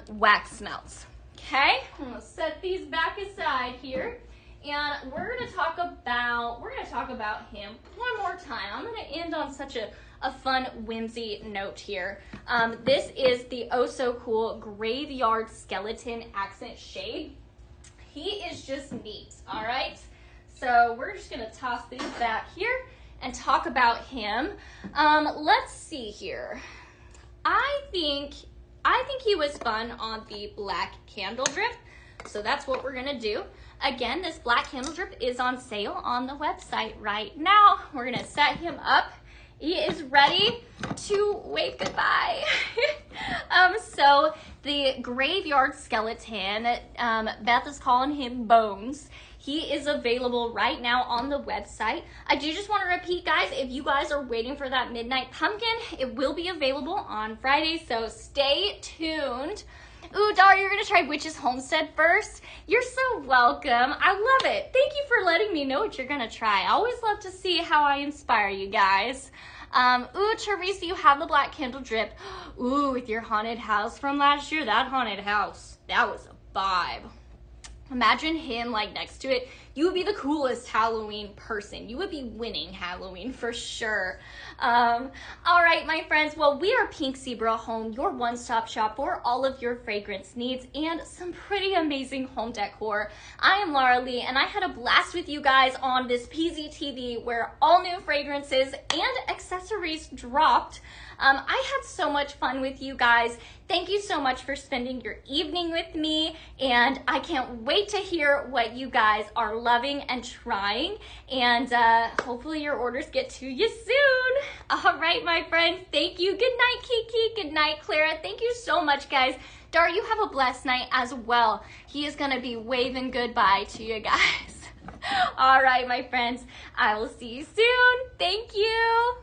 wax smells. Okay, I'm gonna set these back aside here, and we're gonna talk about him one more time. I'm gonna end on such a fun whimsy note here. This is the oh so cool Graveyard Skeleton Accent Shade. He is just neat, all right? So we're just gonna toss these back here and talk about him. Let's see here. I think he was fun on the Black Candle Drip. So that's what we're gonna do. Again, this Black Candle Drip is on sale on the website right now. We're gonna set him up. He is ready to wave goodbye. So the Graveyard Skeleton, Beth is calling him Bones. He is available right now on the website. I do just want to repeat, guys, if you guys are waiting for that Midnight Pumpkin, it will be available on Friday, so stay tuned. Ooh, Dar, you're going to try Witch's Homestead first? You're so welcome. I love it. Thank you for letting me know what you're going to try. I always love to see how I inspire you guys. Ooh, Teresa, you have the Black Candle Drip. Ooh, with your haunted house from last year, that haunted house, that was a vibe. Imagine him like next to it. you would be the coolest Halloween person. You would be winning Halloween for sure. All right, my friends. Well, we are Pink Zebra Home, your one-stop shop for all of your fragrance needs and some pretty amazing home decor. I am Laura Lee, and I had a blast with you guys on this PZTV where all new fragrances and accessories dropped. I had so much fun with you guys. Thank you so much for spending your evening with me, and I can't wait to hear what you guys are loving and trying, and hopefully your orders get to you soon. All right, my friends, thank you. Good night, Kiki. Good night, Clara. Thank you so much, guys. Dar, you have a blessed night as well. He is going to be waving goodbye to you guys. All right, my friends, I will see you soon. Thank you.